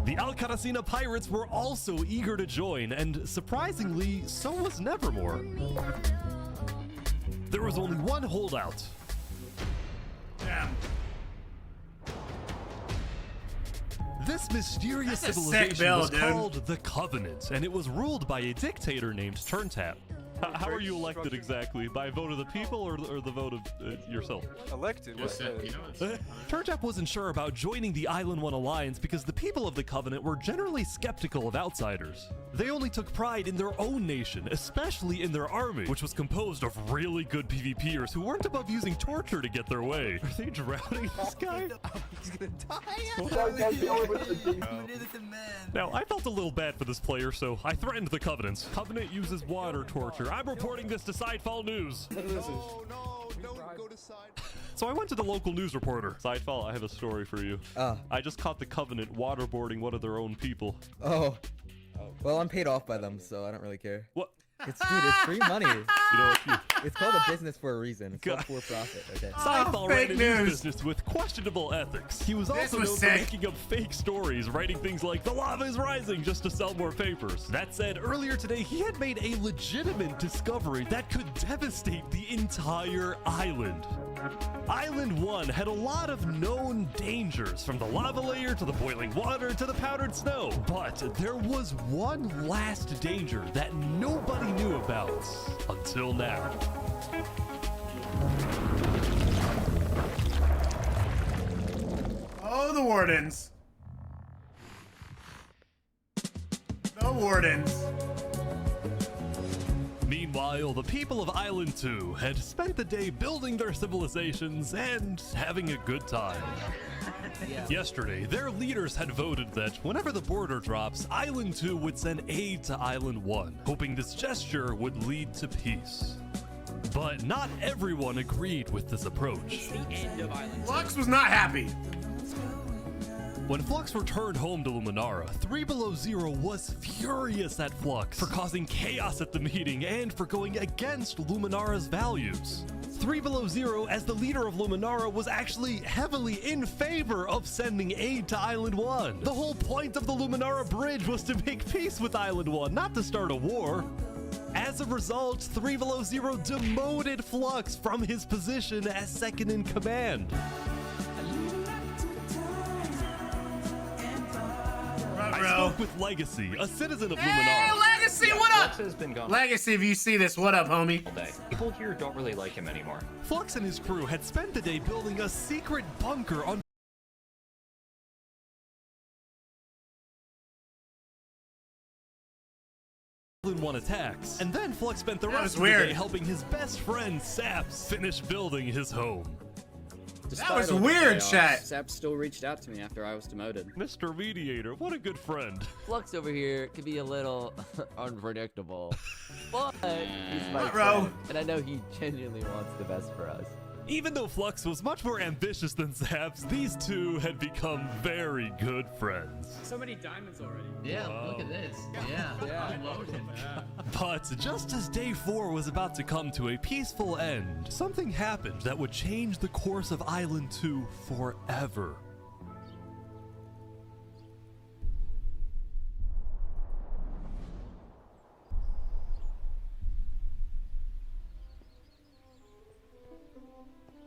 The Alcaracina pirates were also eager to join, and surprisingly, so was Nevermore. There was only one holdout. Damn. This mysterious That's a sick civilization build, was dude. called the Covenant, and it was ruled by a dictator named Turntap. How are you elected exactly? By vote of the people or the vote of yourself? Elected? Turntap wasn't sure about joining the Island 1 alliance because the people of the Covenant were generally skeptical of outsiders. They only took pride in their own nation, especially in their army, which was composed of really good PvPers who weren't above using torture to get their way. Are they drowning this guy? He's gonna die. Now, I felt a little bad for this player, so I threatened the Covenants. Covenant uses water torture. I'm reporting this to Sidefall News. No, don't go to side. So I went to the local news reporter. Sidefall, I have a story for you. I just caught the Covenant waterboarding one of their own people. Oh. Well, I'm paid off by them, so I don't really care. What? Dude, it's free money. You know what? It's called a business for a reason. It's called for profit. Okay. Sidefall ran a news business with questionable ethics. He was also known for sick. making up fake stories, writing things like, "The lava is rising," just to sell more papers. That said, earlier today, he had made a legitimate discovery that could devastate the entire island. Island 1 had a lot of known dangers, from the lava layer to the boiling water to the powdered snow. But there was one last danger that nobody knew about until now. Oh, the Wardens. The Wardens. Meanwhile, the people of Island 2 had spent the day building their civilizations and having a good time. Yesterday, their leaders had voted that whenever the border drops, Island 2 would send aid to Island 1, hoping this gesture would lead to peace. But not everyone agreed with this approach. Flux was not happy. When Flux returned home to Luminara, 3 Below Zero was furious at Flux for causing chaos at the meeting and for going against Luminara's values. 3 Below Zero, as the leader of Luminara, was actually heavily in favor of sending aid to Island 1. The whole point of the Luminara Bridge was to make peace with Island 1, not to start a war. As a result, 3 Below Zero demoted Flux from his position as second in command. I spoke with Legacy, a citizen of Luminara. Hey, Legacy, what up? Flux has been gone Legacy, if you see this, what up, homie? all day. People here don't really like him anymore. Flux and his crew had spent the day building a secret bunker on Island 1 attacks, and then Flux spent the rest of the day helping his best friend Saps finish building his home. That was weird, chat. Saps still reached out to me after I was demoted. Mr. Mediator, what a good friend. Flux over here could be a little unpredictable, but he's my bro? friend, and I know he genuinely wants the best for us. Even though Flux was much more ambitious than Saps, these two had become very good friends. So many diamonds already. Yeah, Wow. look at this. Yeah. Loaded. But just as day 4 was about to come to a peaceful end, something happened that would change the course of Island 2 forever.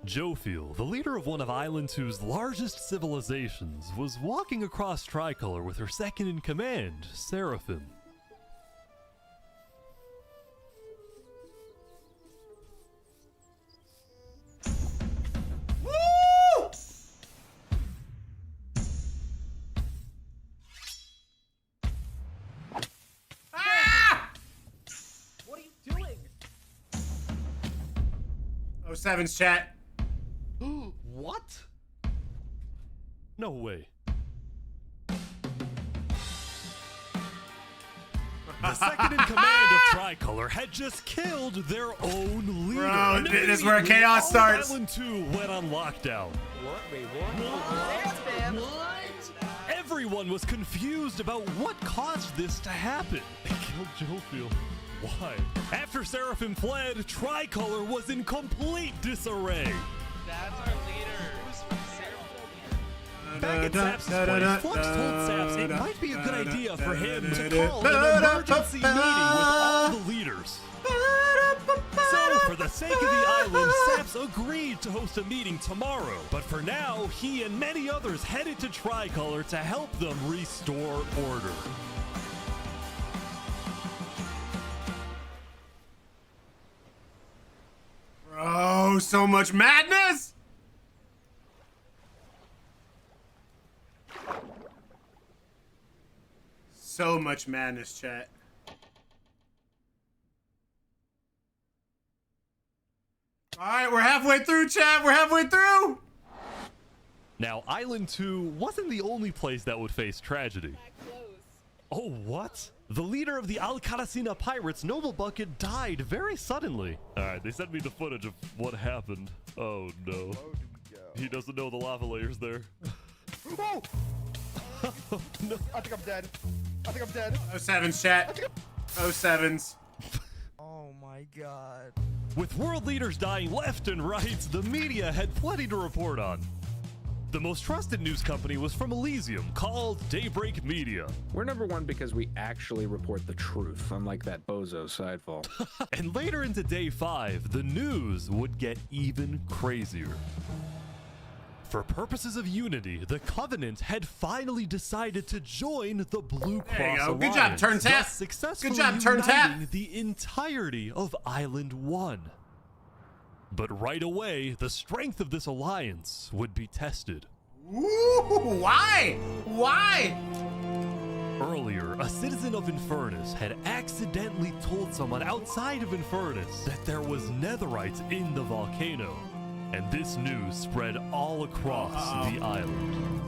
Jophiel, the leader of one of Island 2's largest civilizations, was walking across Tricolor with her second in command, Seraphim. Woo! Ah! What are you doing? Oh, Seven's chat. What? No way. The second in command of Tricolor had just killed their own leader. Bro, And this is where immediately, chaos all of starts. Island 2 went on lockdown. What? Wait, what? Everyone was confused about what caused this to happen. They killed Jophiel. Why? After Seraphim fled, Tricolor was in complete disarray. That's our leader. Back at Saps' place, Flux told Saps it might be a good idea for him to call an emergency meeting with all the leaders. So, for the sake of the island, Saps agreed to host a meeting tomorrow. But for now, he and many others headed to Tricolor to help them restore order. so much madness! So much madness, chat. All right, we're halfway through, chat. We're halfway through. Now, Island 2 wasn't the only place that would face tragedy. Oh, what? The leader of the Alcaracina pirates, Noble Bucket, died very suddenly. All right, they sent me the footage of what happened. Oh, no. He doesn't know the lava layer's there. Oh! No. I think I'm dead. I think I'm dead. 07's, chat. 07's. Oh my god. With world leaders dying left and right, the media had plenty to report on. The most trusted news company was from Allesium, called Daybreak Media. We're #1 because we actually report the truth, unlike that bozo Sidefall. And later into day 5, the news would get even crazier. For purposes of unity, the Covenant had finally decided to join the Blue Cross There you go. Alliance, Good job, Turn Tap. thus successfully Good job, Turn Tap. uniting the entirety of Island 1. But right away, the strength of this alliance would be tested. Ooh, why? Why? Earlier, a citizen of Infernus had accidentally told someone outside of Infernus that there was Netherite in the volcano, and this news spread all across the island.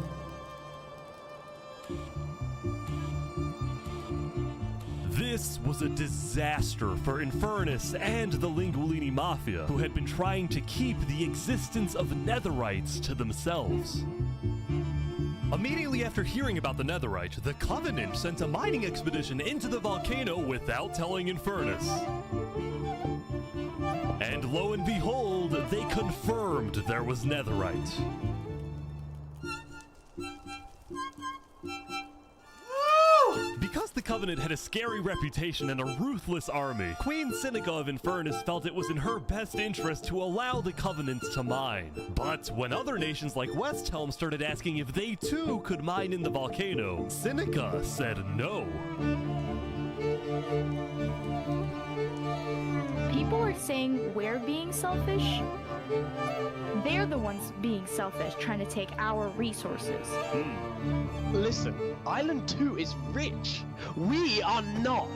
This was a disaster for Infernus and the Lingualini Mafia, who had been trying to keep the existence of Netherites to themselves. Immediately after hearing about the Netherite, the Covenant sent a mining expedition into the volcano without telling Infernus. And lo and behold, they confirmed there was Netherite. Because the Covenant had a scary reputation and a ruthless army, Queen Seneca of Infernus felt it was in her best interest to allow the Covenant to mine. But when other nations like West Helm started asking if they too could mine in the volcano, Seneca said no. People are saying we're being selfish. They're the ones being selfish, trying to take our resources. Listen, Island 2 is rich. We are not.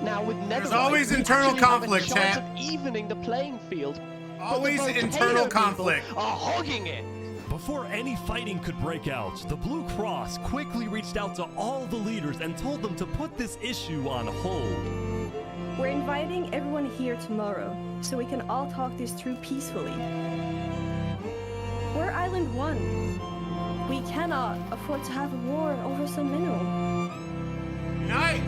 Now with Netherite, There's always we internal actually have a conflict, chance chat. of evening the playing field. Always But the internal volcano conflict. people are hogging it. Before any fighting could break out, the Blue Cross quickly reached out to all the leaders and told them to put this issue on hold. We're inviting everyone here tomorrow, so we can all talk this through peacefully. We're Island 1. We cannot afford to have a war over some mineral. Unite!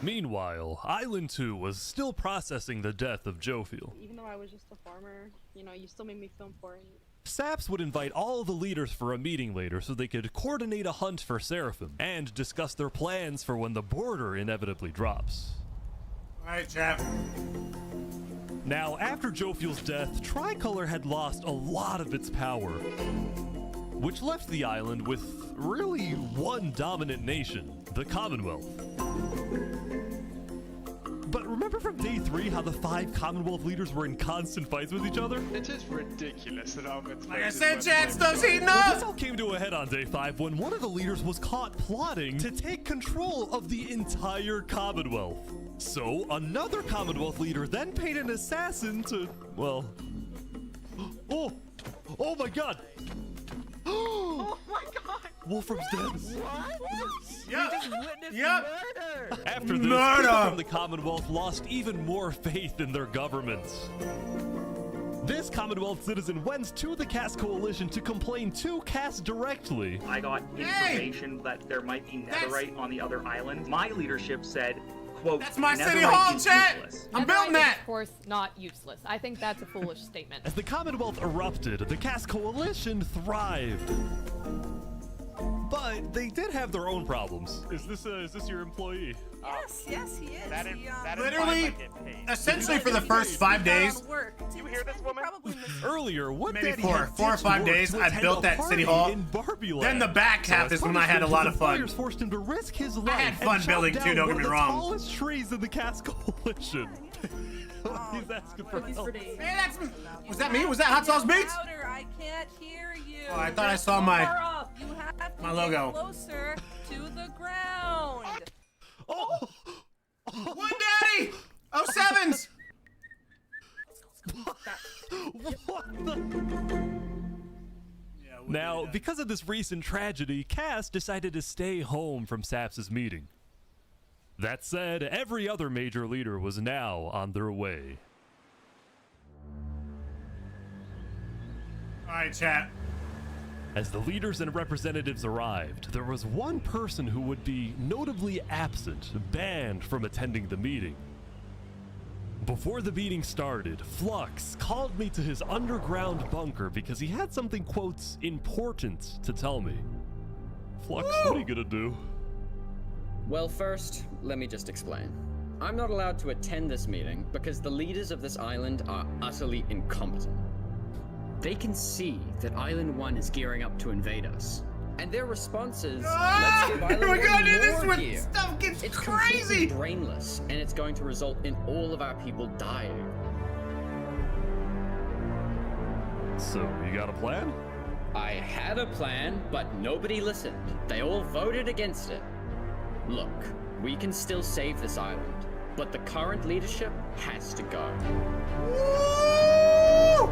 Meanwhile, Island 2 was still processing the death of Jophiel. Even though I was just a farmer, you know, you still made me feel important. Saps would invite all the leaders for a meeting later so they could coordinate a hunt for Seraphim and discuss their plans for when the border inevitably drops. Alright, chap. Now, after Jophiel's death, Tricolor had lost a lot of its power, which left the island with really one dominant nation, the Commonwealth. But remember from day 3 how the 5 Commonwealth leaders were in constant fights with each other? It is ridiculous that Alvin's Like I said, chat, stuff's heating up! This all came to a head on day 5 when one of the leaders was caught plotting to take control of the entire Commonwealth. So another Commonwealth leader then paid an assassin to, well... Oh my god! Oh my god! Wolfram's dead. What? Yep. After this, Murder! people from the Commonwealth lost even more faith in their governments. This Commonwealth citizen went to the Caste Coalition to complain to Caste directly. I got information that there might be Netherite on the other island. My leadership said, quote, That's my Netherite city hall, is chat! useless. I'm building that! Of course, not useless. I think that's a foolish statement. As the Commonwealth erupted, the Caste Coalition thrived. But they did have their own problems. Is this your employee? Yes, yes, he is. That is, that is Literally, fine, I get paid. essentially for the first 5 days, You hear this woman? Earlier, what maybe Daddy 4 had or ditched 5 work days, to I attend built a that city party hall. in Barbie Then the Land. back half as is when I had a punishment, lot the of fun. fires forced him to risk his life. I had fun and building chop too, down don't one get me of the wrong. tallest trees in the Cast Coalition. He's asking for help. Man, was that me? Was that Hot Sauce Beats? Louder, I can't hear you. Oh, I thought I saw You're my- far off. You have to my get logo. closer to the ground. Oh! One daddy! 07s! What the? Now, because of this recent tragedy, Cass decided to stay home from Saps' meeting. That said, every other major leader was now on their way. Alright, chat. As the leaders and representatives arrived, there was one person who would be notably absent, banned from attending the meeting. Before the meeting started, Flux called me to his underground bunker because he had something, quotes, important to tell me. Flux, what are you gonna do? Well, first, let me just explain. I'm not allowed to attend this meeting because the leaders of this island are utterly incompetent. They can see that Island 1 is gearing up to invade us. And their response is, let's give Island We're 1 gonna do this more when gear. stuff gets It's crazy! completely brainless, and it's going to result in all of our people dying. So, you got a plan? I had a plan, but nobody listened. They all voted against it. Look, we can still save this island, but the current leadership has to go. Woo!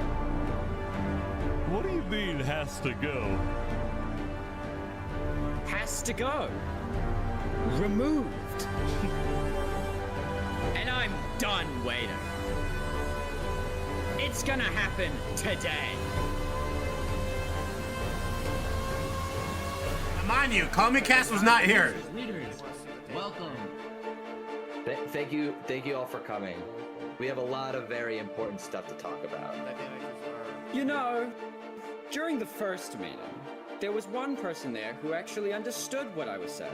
What do you mean, has to go? Has to go. Removed. And I'm done waiting. It's gonna happen today. Now, mind you, Comcast was not here. Leaders, welcome. Thank you all for coming. We have a lot of very important stuff to talk about. You know, during the first meeting, there was one person there who actually understood what I was saying.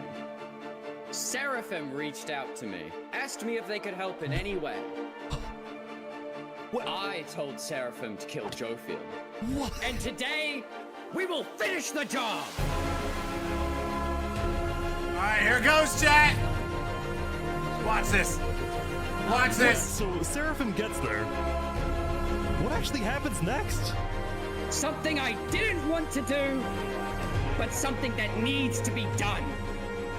Seraphim reached out to me, asked me if they could help in any way. I told Seraphim to kill Jophiel. And today, we will finish the job! Alright, here goes, chat! Watch this. Watch this. So, Seraphim gets there. What actually happens next? Something I didn't want to do, but something that needs to be done.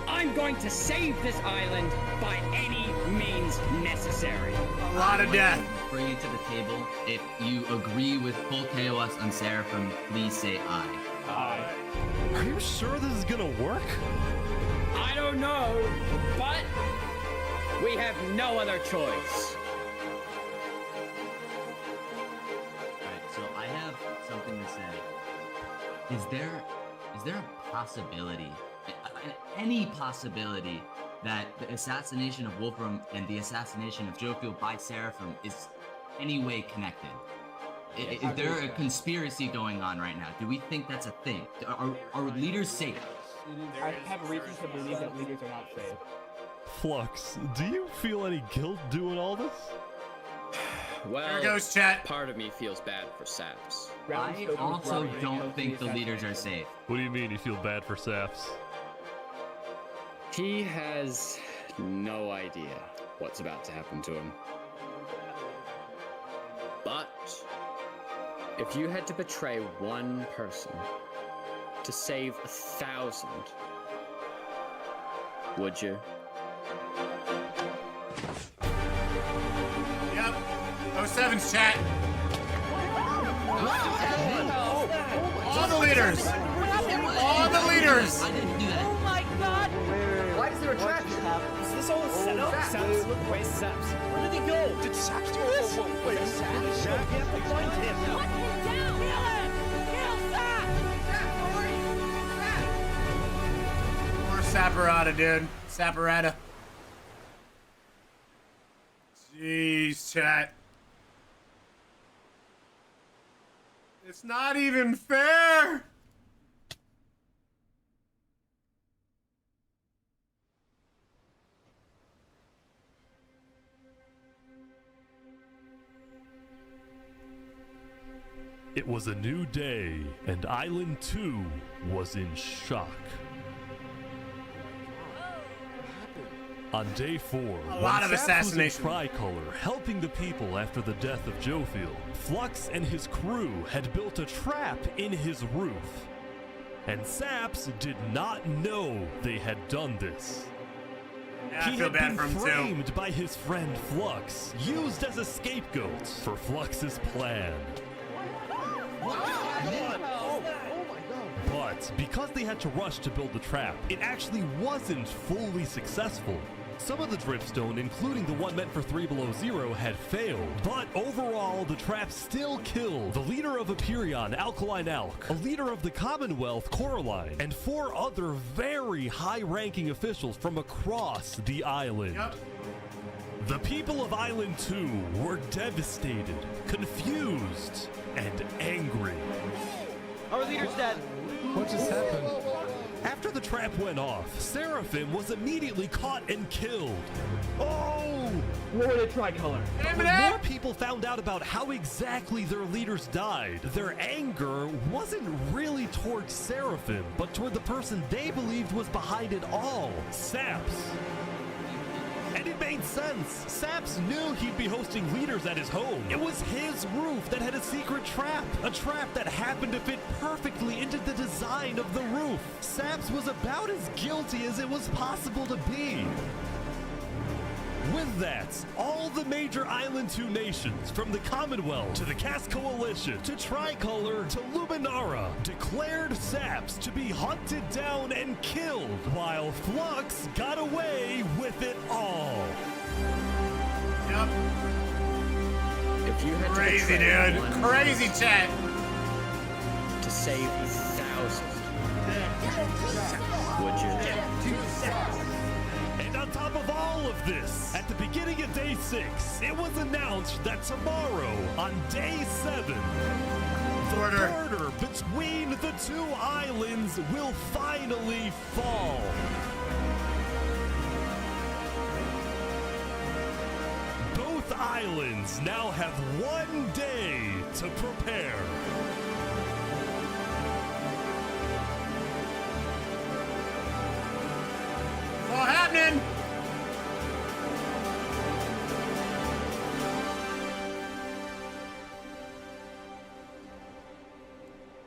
I'm going to save this island by any means necessary. A lot of death. Bring it to the table. If you agree with full chaos on Seraphim, please say aye. Aye. Are you sure this is gonna work? I don't know, but we have no other choice. Alright, so I have something to say. Is there a possibility, any possibility, that the assassination of Wolfram and the assassination of Jophiel by Seraphim is any way connected? Is there a conspiracy going on right now? Do we think that's a thing? Are leaders safe? I have reason to believe that leaders are not safe. Flux, do you feel any guilt doing all this? Well, There goes chat. Part of me feels bad for Saps. I also don't think the leaders are safe. What do you mean you feel bad for Saps? He has no idea what's about to happen to him. But if you had to betray one person to save 1,000, would you? Yep. 07's chat. All the leaders. All the leaders. I didn't do that. Oh my god! Why is there a trap? Is this all a setup? Saps, look, where's Saps? Where did he go? Did Saps do this? Wait, Saps? You have to find him. Hunt him down! Kill him! Kill Saps! More Saparata, dude. Saparata. Jeez, chat. It's not even fair. It was a new day, and Island 2 was in shock. On day 4, a lot of assassination. Tricolor helping the people after the death of Jophiel, Flux and his crew had built a trap in his roof. And Saps did not know they had done this. Yeah, I he feel had bad been for him framed too. by his friend Flux, used as a scapegoat for Flux's plan. But because they had to rush to build the trap, it actually wasn't fully successful. Some of the dripstone, including the one meant for 3 Below Zero, had failed. But overall, the trap still killed the leader of Empyrean, Alkaline Alk, a leader of the Commonwealth, Coraline, and 4 other very high-ranking officials from across the island. Yep. The people of Island 2 were devastated, confused, and angry. Our leader's dead. What just happened? After the trap went off, Seraphim was immediately caught and killed. Oh! Warden of Tricolor. But when more people found out about how exactly their leaders died, their anger wasn't really towards Seraphim, but toward the person they believed was behind it all, Saps. And it made sense. Saps knew he'd be hosting leaders at his home. It was his roof that had a secret trap. A trap that happened to fit perfectly into the design of the roof. Saps was about as guilty as it was possible to be. With that, all the major Island 2 nations, from the Commonwealth to the Cast Coalition to Tricolor to Luminara, declared Saps to be hunted down and killed, while Flux got away with it all. Yep. If you had Crazy, to dude. Crazy chat. to save thousands, would you? And on top of all of this, at the beginning of day 6, it was announced that tomorrow, on day 7, the border between the 2 islands will finally fall. Both islands now have 1 day to prepare. It's all happening.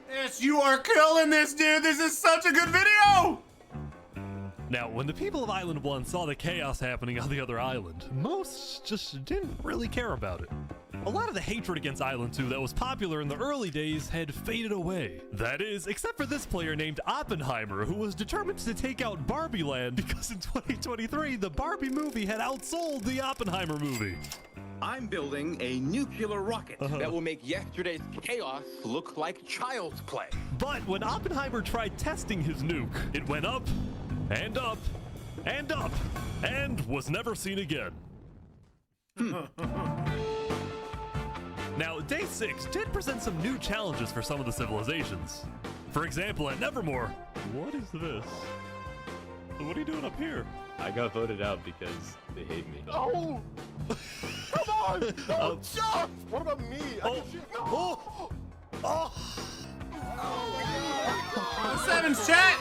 Yes, you are killing this, dude. This is such a good video. Now, when the people of Island 1 saw the chaos happening on the other island, most just didn't really care about it. A lot of the hatred against Island 2 that was popular in the early days had faded away. That is, except for this player named Oppenheimer, who was determined to take out Barbie Land because in 2023, the Barbie movie had outsold the Oppenheimer movie. I'm building a nuclear rocket that will make yesterday's chaos look like child's play. But when Oppenheimer tried testing his nuke, it went up, and up, and up, and was never seen again. Now, day 6 did present some new challenges for some of the civilizations. For example, at Nevermore, what is this? What are you doing up here? I got voted out because they hate me. Oh! Come on! No, jump! What about me? Seven's chat.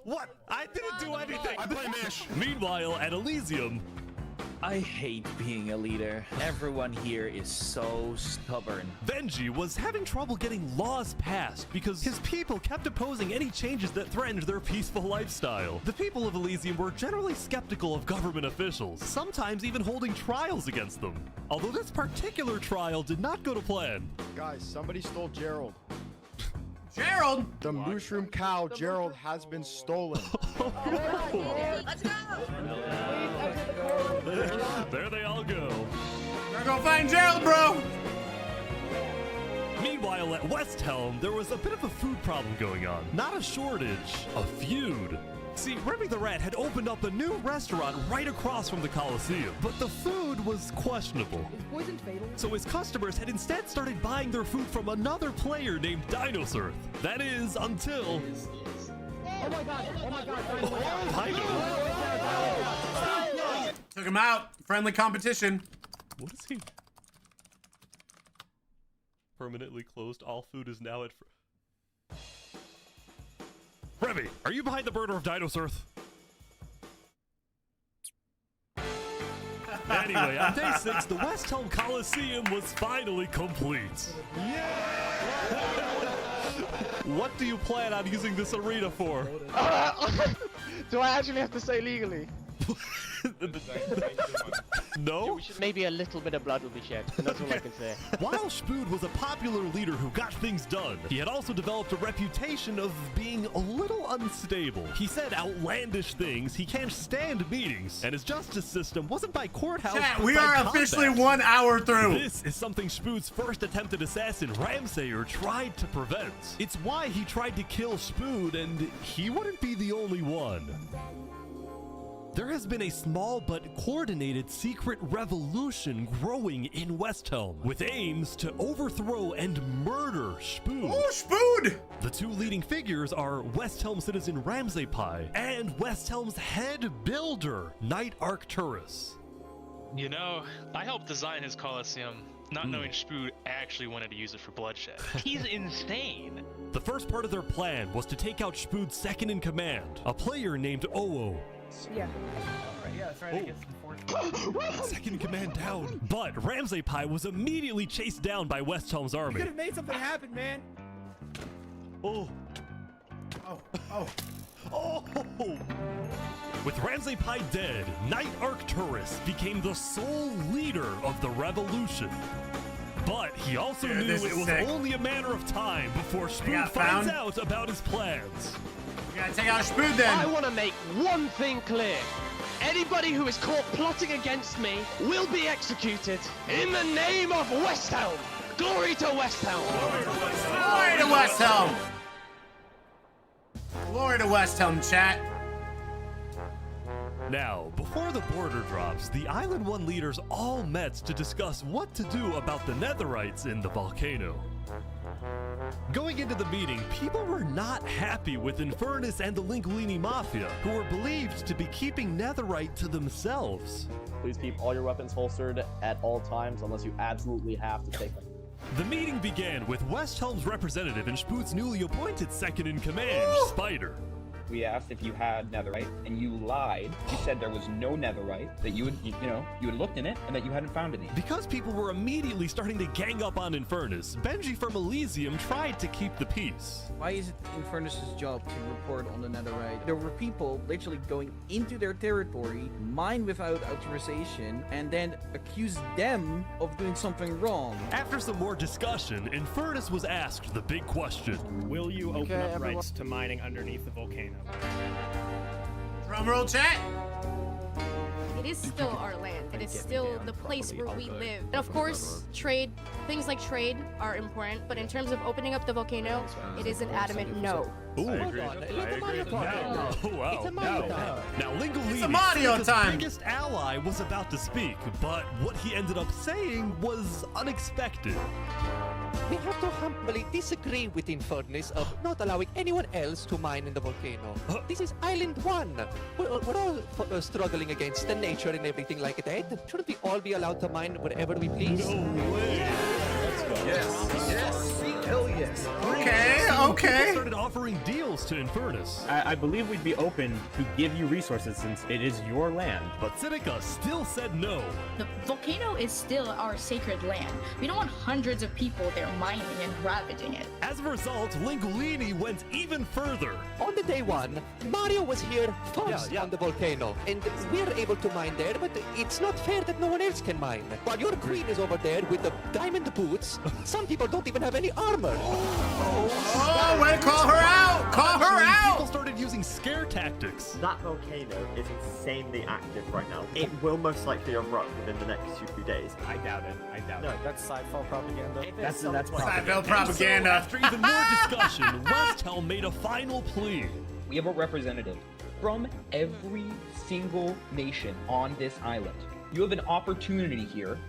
What? I didn't do anything. I blame Ish. Meanwhile, at Allesium, I hate being a leader. Everyone here is so stubborn. Benji was having trouble getting laws passed because his people kept opposing any changes that threatened their peaceful lifestyle. The people of Elysium were generally skeptical of government officials, sometimes even holding trials against them. Although this particular trial did not go to plan. Guys, somebody stole Gerald. Gerald? The mushroom cow, Gerald, has been stolen. Let's go! There they all go. We're gonna find Gerald, bro. Meanwhile, at West Helm, there was a bit of a food problem going on. Not a shortage, a feud. See, Remy the Rat had opened up a new restaurant right across from the Coliseum, but the food was questionable. Is poison fatal? So his customers had instead started buying their food from another player named Dinosaur. That is, until... Oh my god! Oh my god! Took him out. Friendly competition. What is he? Permanently closed. All food is now at... Revy, are you behind the murder of Dinos Earth? Anyway, on day 6, the West Helm Coliseum was finally complete. Yeah! What do you plan on using this arena for? Do I actually have to say legally? No? Maybe a little bit of blood will be shed, and that's all I can say. While Shpood was a popular leader who got things done, he had also developed a reputation of being a little unstable. He said outlandish things, he can't stand meetings, and his justice system wasn't by courthouse. Chat, but we by are combat. officially 1 hour through. This is something Shpood's first attempted assassin, Ramsayer, tried to prevent. It's why he tried to kill Shpood, and he wouldn't be the only one. There has been a small but coordinated secret revolution growing in West Helm, with aims to overthrow and murder Shpood. Oh, Shpood! The two leading figures are West Helm citizen Ramsaypai and West Helm's head builder, Knight Arcturus. You know, I helped design his Coliseum, not knowing Shpood actually wanted to use it for bloodshed. He's insane. The first part of their plan was to take out Shpood's second in command, a player named Oo. Yeah. Alright, yeah, that's right. I guess the fourth. Second in command down. But Ramsaypai was immediately chased down by West Helm's army. You could have made something happen, man. Oh. Oh. Oh. Oh! With Ramsaypai dead, Knight Arcturus became the sole leader of the revolution. But he also knew it was only a matter of time before Shpood finds out about his plans. We gotta take out Shpood then. I want to make one thing clear. Anybody who is caught plotting against me will be executed in the name of West Helm. Glory to West Helm. Glory to West Helm. Glory to West Helm, chat. Now, before the border drops, the Island 1 leaders all met to discuss what to do about the Netherites in the Volcano. Going into the meeting, people were not happy with Infernus and the Linguini Mafia, who were believed to be keeping Netherite to themselves. Please keep all your weapons holstered at all times unless you absolutely have to take them. The meeting began with West Helm's representative and Shpood's newly appointed second-in-command, Spider. We asked if you had netherite, and you lied. You said there was no netherite, that you had looked in it, and that you hadn't found any. Because people were immediately starting to gang up on Infernus, Benji from Allesium tried to keep the peace. Why is it Infernus' job to report on the netherite? There were people literally going into their territory, mine without authorization, and then accuse them of doing something wrong. After some more discussion, Infernus was asked the big question. Will you open up rights to mining underneath the volcano? Drumroll, chat. It is still our land. It is still the place where we live. And of course, trade, things like trade are important, but in terms of opening up the volcano, it is an adamant no. Ooh. I agree. Oh, wow. It's a Mario time. Now, Linguini, It's a Mario time. His biggest ally, was about to speak, but what he ended up saying was unexpected. We have to humbly disagree with Infernus of not allowing anyone else to mine in the volcano. This is Island 1. We're all struggling against the nature and everything like that. Shouldn't we all be allowed to mine wherever we please? No way. Let's go. Yes. Hell yes. Okay. People started offering deals to Infernus. I believe we'd be open to give you resources since it is your land. But Seneca still said no. The volcano is still our sacred land. We don't want hundreds of people there mining and ravaging it. As a result, Linguini went even further. On the day 1, Mario was here first on the volcano, and we're able to mine there, but it's not fair that no one else can mine. While your queen is over there with the diamond boots, some people don't even have any armor. Oh, wait, call her out! Call her out! People started using scare tactics. That volcano is insanely active right now. It will most likely erupt within the next few days. I doubt it. I doubt it. That's sci-fi propaganda. That's Sci-fi propaganda. So, after even more discussion, West Helm made a final plea. We have a representative from every single nation on this island. You have an opportunity here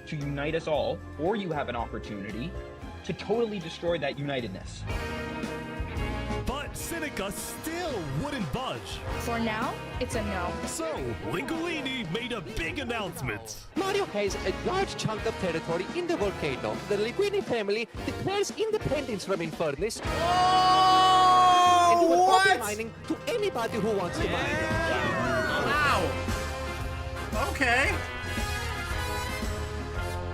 to unite us all, or you have an opportunity to totally destroy that unitedness. But Seneca still wouldn't budge. For now, it's a no. So, Lingolini made a big announcement. Mario has a large chunk of territory in the volcano. The Linguini family declares independence from Infernus. And you will open mining to anybody who wants to mine. Wow. Okay.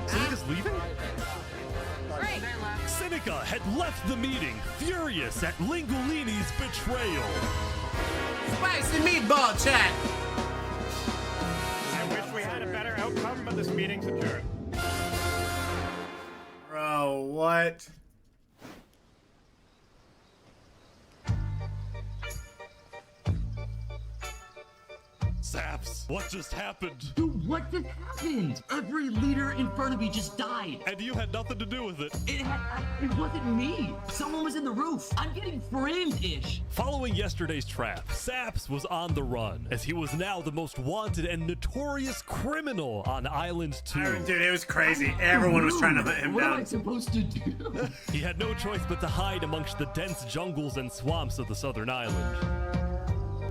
Seneca's leaving? Seneca had left the meeting, furious at Lingolini's betrayal. Spicy meatball chat. I wish we had a better outcome, but this meeting's adjourned. Bro, what? Saps, what just happened? Dude, what just happened? Every leader in front of me just died. And you had nothing to do with it. It wasn't me. Someone was in the roof. I'm getting framed-ish. Following yesterday's trap, Saps was on the run, as he was now the most wanted and notorious criminal on Island 2. Dude, it was crazy. Everyone was trying to hunt him What down. am I supposed to do? He had no choice but to hide amongst the dense jungles and swamps of the southern island.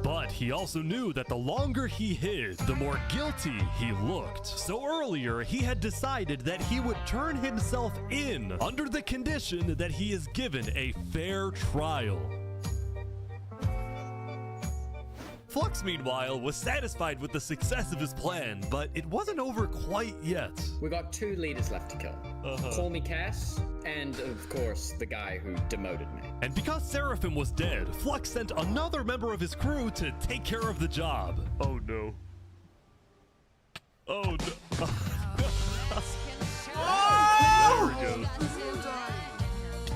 But he also knew that the longer he hid, the more guilty he looked. So earlier, he had decided that he would turn himself in under the condition that he is given a fair trial. Flux, meanwhile, was satisfied with the success of his plan, but it wasn't over quite yet. We got 2 leaders left to kill. Call me Cass, and of course, the guy who demoted me. And because Seraphim was dead, Flux sent another member of his crew to take care of the job. Oh no. Oh no. Oh! There we go.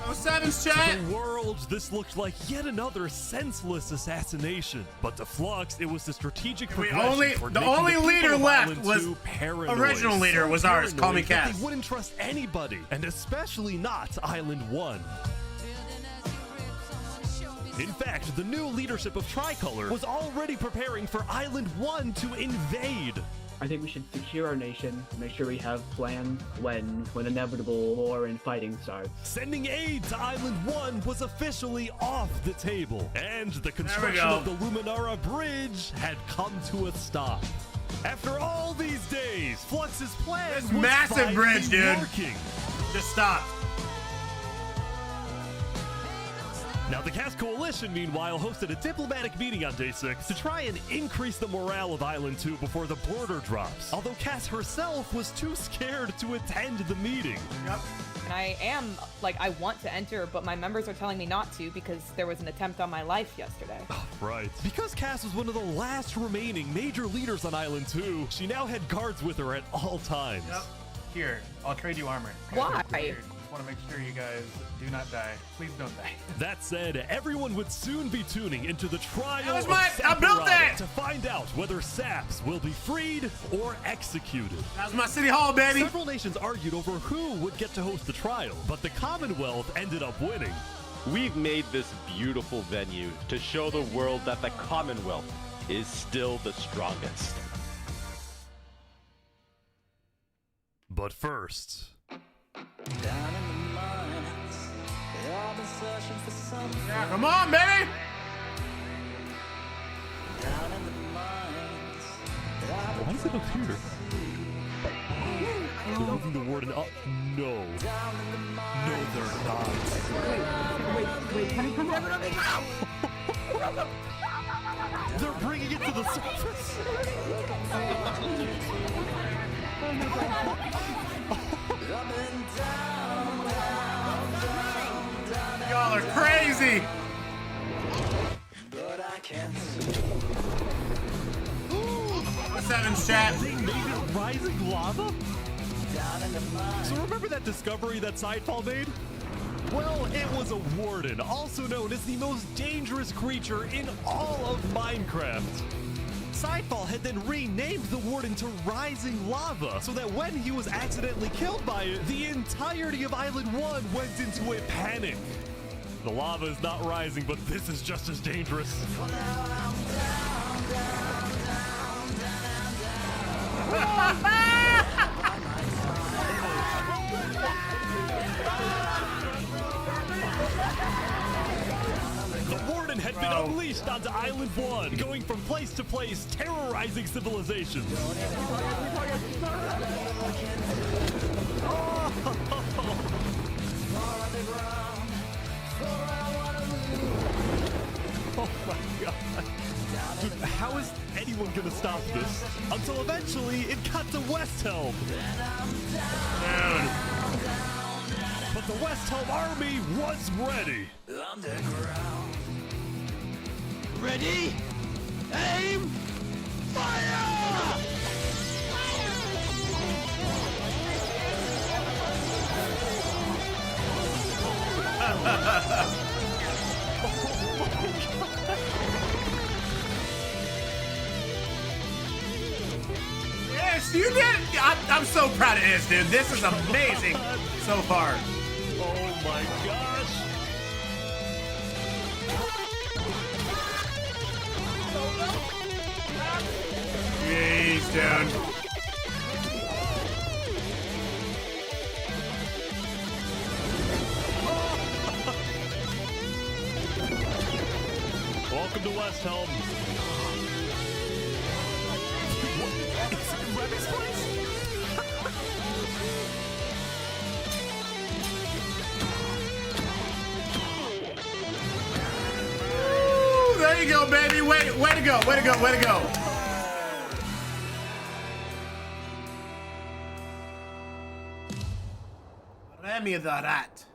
Oh, Seven's chat. To the world, this looked like yet another senseless assassination. But to Flux, it was the strategic progression for the making only people leader of left Island was 2 paranoid. original leader So was ours. Call me paranoid that Cass. They wouldn't trust anybody, and especially not Island 1. In fact, the new leadership of Tricolor was already preparing for Island 1 to invade. I think we should secure our nation, make sure we have plans when inevitable war and fighting starts. Sending aid to Island 1 was officially off the table, and the construction of the Luminara Bridge had come to a stop. After all these days, Flux's plan was massive bridge, dude. working. Just stop. Now, the Cass Coalition, meanwhile, hosted a diplomatic meeting on Day 6 to try and increase the morale of Island 2 before the border drops, although Cass herself was too scared to attend the meeting. Yep. And I want to enter, but my members are telling me not to because there was an attempt on my life yesterday. Oh, right. Because Cass was one of the last remaining major leaders on Island 2, she now had guards with her at all times. Yep. Here, I'll trade you armor. Why? Want to make sure you guys do not die. Please don't die. That said, everyone would soon be tuning into the trial That was of I built Sakurada that! to find out whether Saps will be freed or executed. That was my city hall, baby. Several nations argued over who would get to host the trial, but the Commonwealth ended up winning. We've made this beautiful venue to show the world that the Commonwealth is still the strongest. But first... Yeah, come on, baby! Why is it up here? They're moving the Warden up. No. No, they're not. Wait, can you come on? They're bringing it to the surface. Y'all are crazy! Seven's chat. They made it rising lava? So remember that discovery that Sidefall made? Well, it was a Warden, also known as the most dangerous creature in all of Minecraft. Sidefall had then renamed the Warden to Rising Lava, so that when he was accidentally killed by it, the entirety of Island 1 went into a panic. The lava is not rising, but this is just as dangerous. The Warden unleashed onto Island 1, going from place to place, terrorizing civilizations. Oh my god. Dude, how is anyone gonna stop this? Until eventually it got to West Helm. Dude. But the West Helm army was ready. Ready? Aim! Fire! Ish, you did. I'm so proud of Ish, dude. This is amazing so far. Oh my gosh. Jeez, dude. Welcome to West Helm. It's Revy's place? Ooh, there you go, baby. Way to go. Way to go. Way to go. Remy the rat.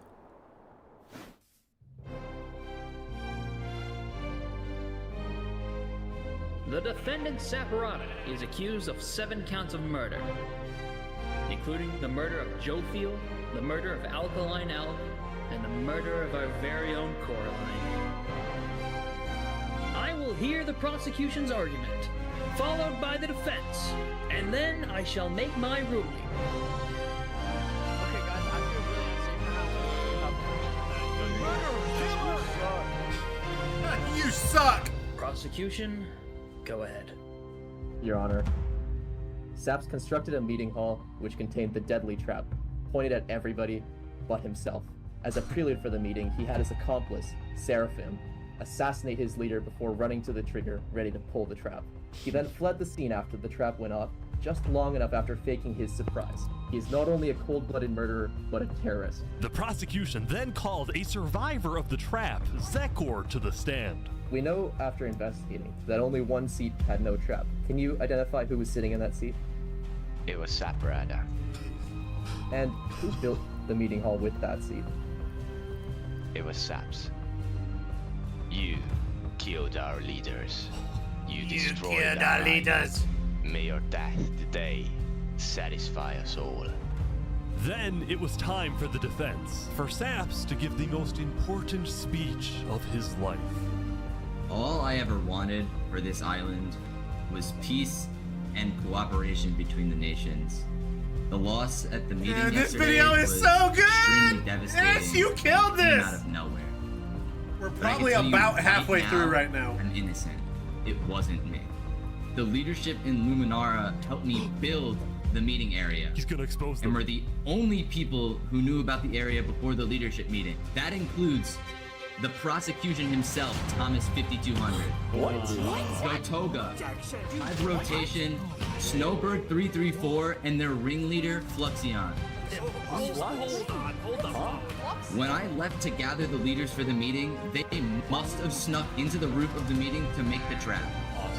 The defendant Saparata is accused of 7 counts of murder, including the murder of Jophiel, the murder of Alkaline Elk, and the murder of our very own Coraline. I will hear the prosecution's argument, followed by the defense, and then I shall make my ruling. Okay, guys, I feel really unsafe for You suck. Prosecution, go ahead. Your Honor, Saps constructed a meeting hall which contained the deadly trap, pointed at everybody but himself. As a prelude for the meeting, he had his accomplice, Seraphim, assassinate his leader before running to the trigger, ready to pull the trap. He then fled the scene after the trap went off, just long enough after faking his surprise. He is not only a cold-blooded murderer, but a terrorist. The prosecution then called a survivor of the trap, Zekor, to the stand. We know after investigating that only one seat had no trap. Can you identify who was sitting in that seat? It was Saparata. And who built the meeting hall with that seat? It was Saps. You killed our leaders. You destroyed our leaders. May your death today satisfy us all. Then it was time for the defense, for Saps to give the most important speech of his life. All I ever wanted for this island was peace and cooperation between the nations. The loss at the meeting Dude, this yesterday video is was so good! extremely devastating. Yes, you killed Came this! out of nowhere. We're But I can probably tell you about halfway through right now. I'm innocent. It wasn't me. The leadership in Luminara helped me build the meeting area. He's gonna expose them. And we're the only people who knew about the area before the leadership meeting. That includes the prosecution himself, Thomas 5200. What? Gotoga, Hive Rotation, Snowbird 334, and their ringleader, Fluxion. Hold on. When I left to gather the leaders for the meeting, they must have snuck into the roof of the meeting to make the trap.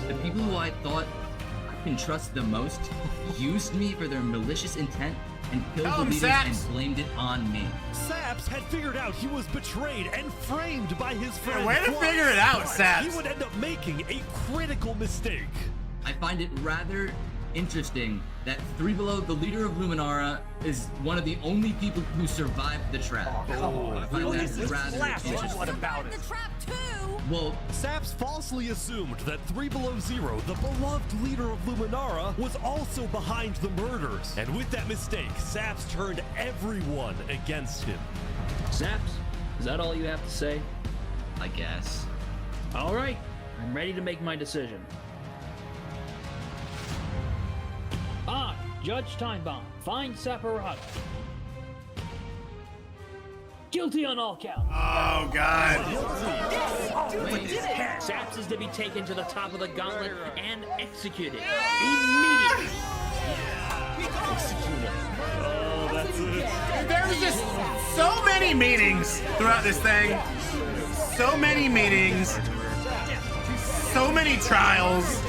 The people who I thought I can trust the most used me for their malicious intent and killed the leaders and blamed it on me. Saps had figured out he was betrayed and framed by his friend. way to figure it out, Saps. He would end up making a critical mistake. I find it rather interesting that 3 Below, the leader of Luminara, is one of the only people who survived the trap. I find that rather interesting. What about it? Well, Saps falsely assumed that 3 Below Zero, the beloved leader of Luminara, was also behind the murders. And with that mistake, Saps turned everyone against him. Saps, is that all you have to say? I guess. All right, I'm ready to make my decision. Judge Timebomb, find Saparata. Guilty on all counts. Oh, God. Saps is to be taken to the top of the gauntlet and executed immediately. Oh, that's it. There was just so many meetings throughout this thing. So many meetings. So many trials.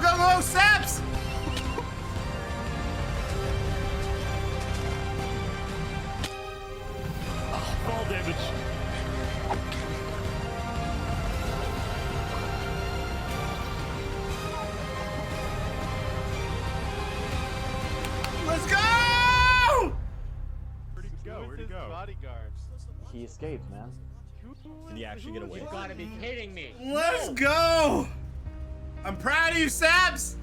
Go, Saps! Fall damage. Let's go! Where'd he go? Where'd he go? Bodyguards. He escaped, man. Did he actually get away? You gotta be kidding me. Let's go! I'm proud of you, Saps!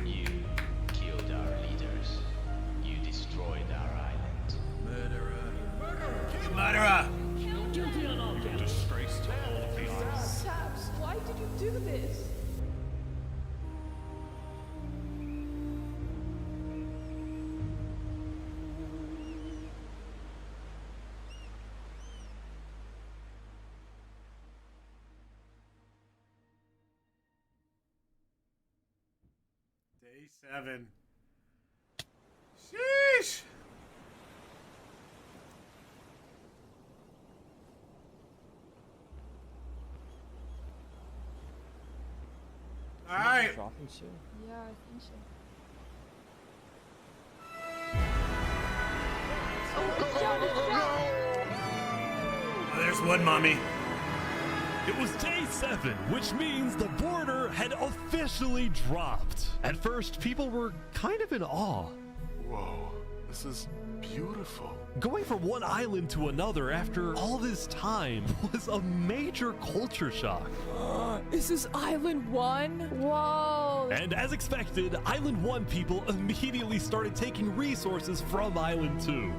You killed our leaders. You destroyed our island. Murderer! Guilty on all counts. Disgrace to all of the island. Saps, why did you do this? Day 7. Sheesh! Alright. Dropping soon. Yeah, I think so. Oh, there's one, mommy. It was day 7, which means the border had officially dropped. At first, people were kind of in awe. Whoa, this is beautiful. Going from one island to another after all this time was a major culture shock. Is this Island 1? Whoa. And as expected, Island 1 people immediately started taking resources from Island 2.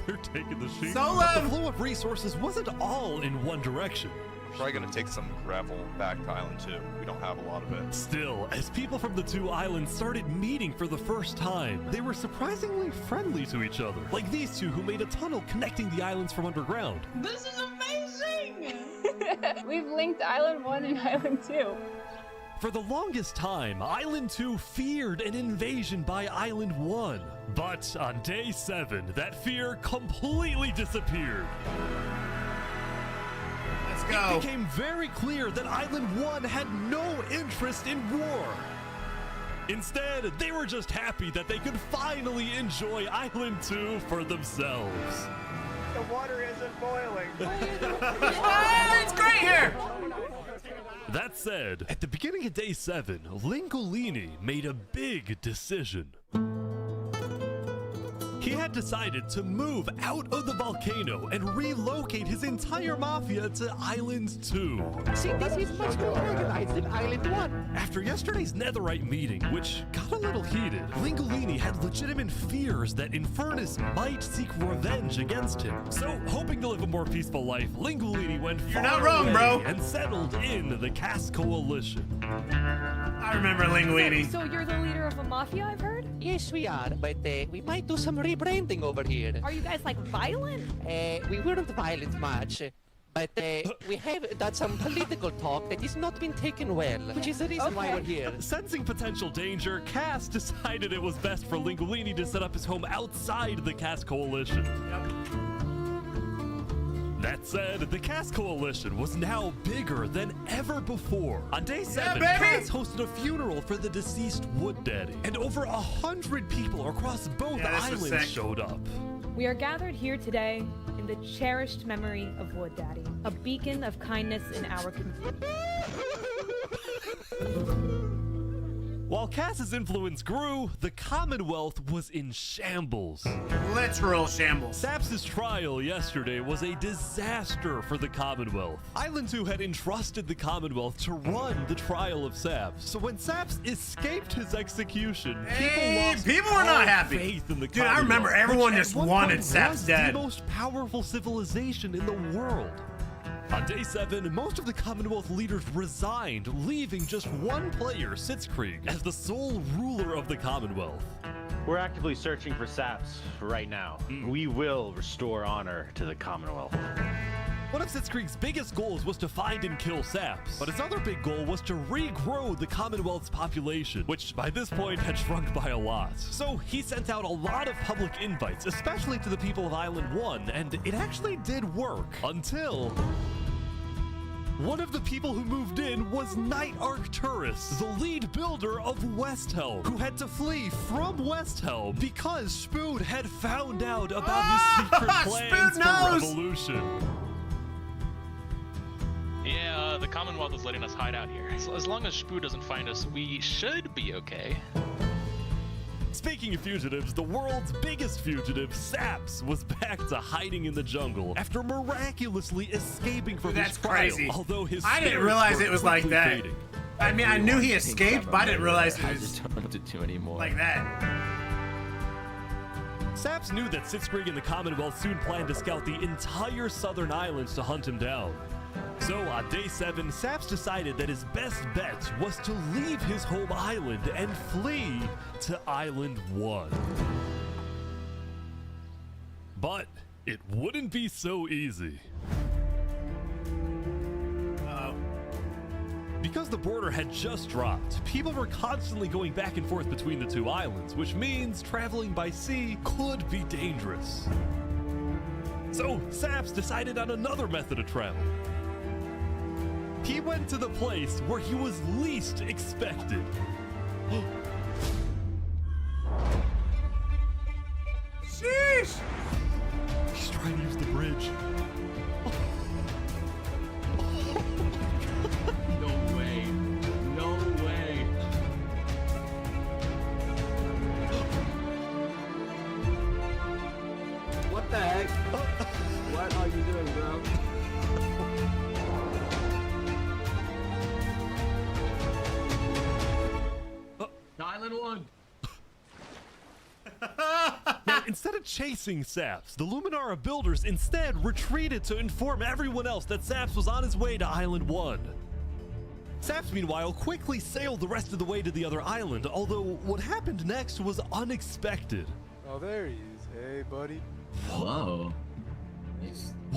They're taking the sheep. But the flow of resources wasn't all in one direction. We're probably gonna take some gravel back to Island 2. We don't have a lot of it. Still, as people from the two islands started meeting for the first time, they were surprisingly friendly to each other. Like these two who made a tunnel connecting the islands from underground. This is amazing! We've linked Island 1 and Island 2. For the longest time, Island 2 feared an invasion by Island 1. But on day 7, that fear completely disappeared. Let's go. It became very clear that Island 1 had no interest in war. Instead, they were just happy that they could finally enjoy Island 2 for themselves. The water isn't boiling. It's great here! That said, at the beginning of day 7, Lingolini made a big decision. He had decided to move out of the volcano and relocate his entire mafia to Island 2. See, this is much more organized than Island 1. After yesterday's Netherite meeting, which got a little heated, Lingolini had legitimate fears that Infernus might seek revenge against him. So, hoping to live a more peaceful life, Lingolini went You're far not wrong, away bro. and settled in the Cass Coalition. I remember Linguini. So you're the leader of a mafia, I've heard? Yes, we are, but we might do some rebranding over here. Are you guys like violent? We weren't violent much, but we have done some political talk that has not been taken well, which is the reason why we're here. Sensing potential danger, Cass decided it was best for Lingolini to set up his home outside the Cass Coalition. That said, the Cass Coalition was now bigger than ever before. On day 7, Cass hosted a funeral for the deceased Wood Daddy, and over 100 people across both islands showed up. We are gathered here today in in the cherished memory of Wood Daddy, a beacon of kindness in our community. While Cass's influence grew, the Commonwealth was in shambles. Literal shambles. Saps' trial yesterday was a disaster for the Commonwealth. Island 2 had entrusted the Commonwealth to run the trial of Saps. So when Saps escaped his execution, people were not happy. Faith in the Dude, I remember everyone just wanted Saps dead. The most powerful civilization in the world. On day 7, most of the Commonwealth leaders resigned, leaving just one player, Sitzkrieg, as the sole ruler of the Commonwealth. We're actively searching for Saps right now. We will restore honor to the Commonwealth. One of Sitzkrieg's biggest goals was to find and kill Saps, but his other big goal was to regrow the Commonwealth's population, which by this point had shrunk by a lot. So he sent out a lot of public invites, especially to the people of Island 1, and it actually did work, until one of the people who moved in was Knight Arcturus, the lead builder of Westhelm, who had to flee from Westhelm because Shpood had found out about his secret plans for revolution. Yeah, the Commonwealth is letting us hide out here. So as long as Shpood doesn't find us, we should be okay. Speaking of fugitives, the world's biggest fugitive, Saps, was back to hiding in the jungle after miraculously escaping from his trial. Crazy. Although his I didn't realize it was like that. fading. I mean, I knew he escaped, but I didn't realize it I was just don't know what to do anymore. like that. Saps knew that Sitzkrieg and the Commonwealth soon planned to scout the entire southern islands to hunt him down. So on day 7, Saps decided that his best bet was to leave his home island and flee to Island 1. But it wouldn't be so easy. Because the border had just dropped, people were constantly going back and forth between the two islands, which means traveling by sea could be dangerous. So Saps decided on another method of travel. He went to the place where he was least expected. Sheesh! He's trying to use the bridge. No way. No way. What the heck? What are you doing, bro? Island 1. Now, instead of chasing Saps, the Luminara builders instead retreated to inform everyone else that Saps was on his way to Island 1. Saps, meanwhile, quickly sailed the rest of the way to the other island, although what happened next was unexpected. Oh, there he is. Hey, buddy. Whoa. You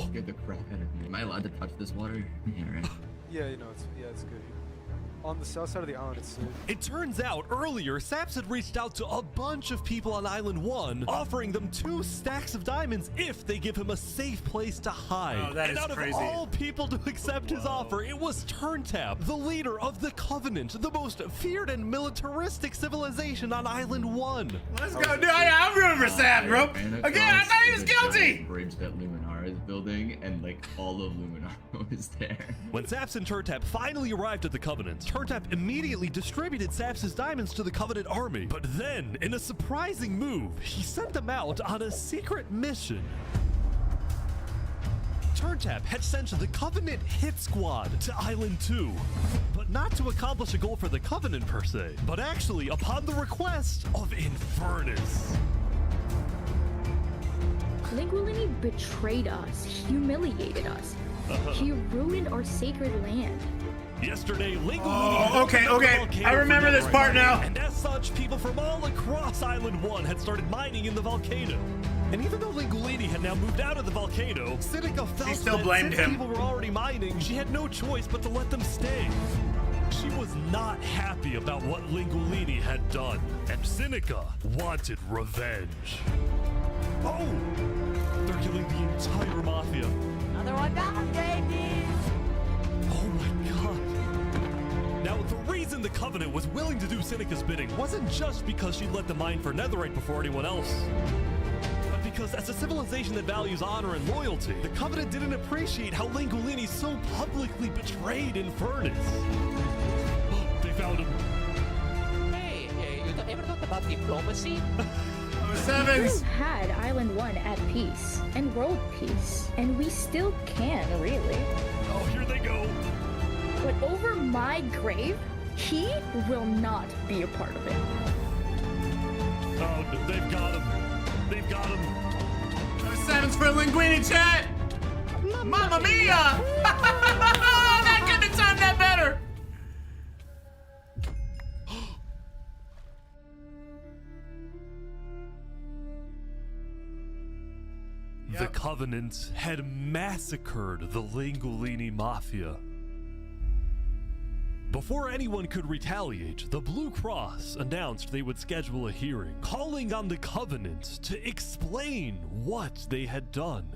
scared the crap out of me. Am I allowed to touch this water? Yeah, right. Yeah, you know, it's good. On the south side of the island, it's safe. It turns out earlier, Saps had reached out to a bunch of people on Island 1, offering them 2 stacks of diamonds if they give him a safe place to hide. Oh, that and is out crazy. of all people to accept his offer, it was Turntap, the leader of the Covenant, the most feared and militaristic civilization on Island 1. Let's go, dude. I'm rooting for Saps, bro. Again, I thought he was guilty. Bridge that Luminara is building, and like all of Luminara is there. When Saps and Turntap finally arrived at the Covenant, Turntap immediately distributed Saps' diamonds to the Covenant army. But then, in a surprising move, he sent them out on a secret mission. Turntap had sent the Covenant hit squad to Island 2, but not to accomplish a goal for the Covenant per se, but actually upon the request of Infernus. Linguini betrayed us, humiliated us. He ruined our sacred land. Yesterday, Linguini I remember this part now. And as such, people from all across Island 1 had started mining in the volcano. And even though Linguini had now moved out of the volcano, Seneca felt still that blamed since him. people were already mining, she had no choice but to let them stay. She was not happy about what Linguini had done, and Seneca wanted revenge. Oh! They're killing the entire mafia. Another one down, baby! Oh my god. Now, the reason the Covenant was willing to do Seneca's bidding wasn't just because she let them mine for Netherite before anyone else, but because as a civilization that values honor and loyalty, the Covenant didn't appreciate how Lingolini so publicly betrayed Infernus. They found him. Hey, you ever thought about diplomacy? We've had Island 1 at peace and world peace, and we still can, really. Oh, here they go. But over my grave, he will not be a part of it. Oh, they've got him. They've got him. 7's for Linguini chat. Mamma mia! That couldn't have timed that better. The Covenant had massacred the Lingolini Mafia. Before anyone could retaliate, the Blue Cross announced they would schedule a hearing, calling on the Covenant to explain what they had done.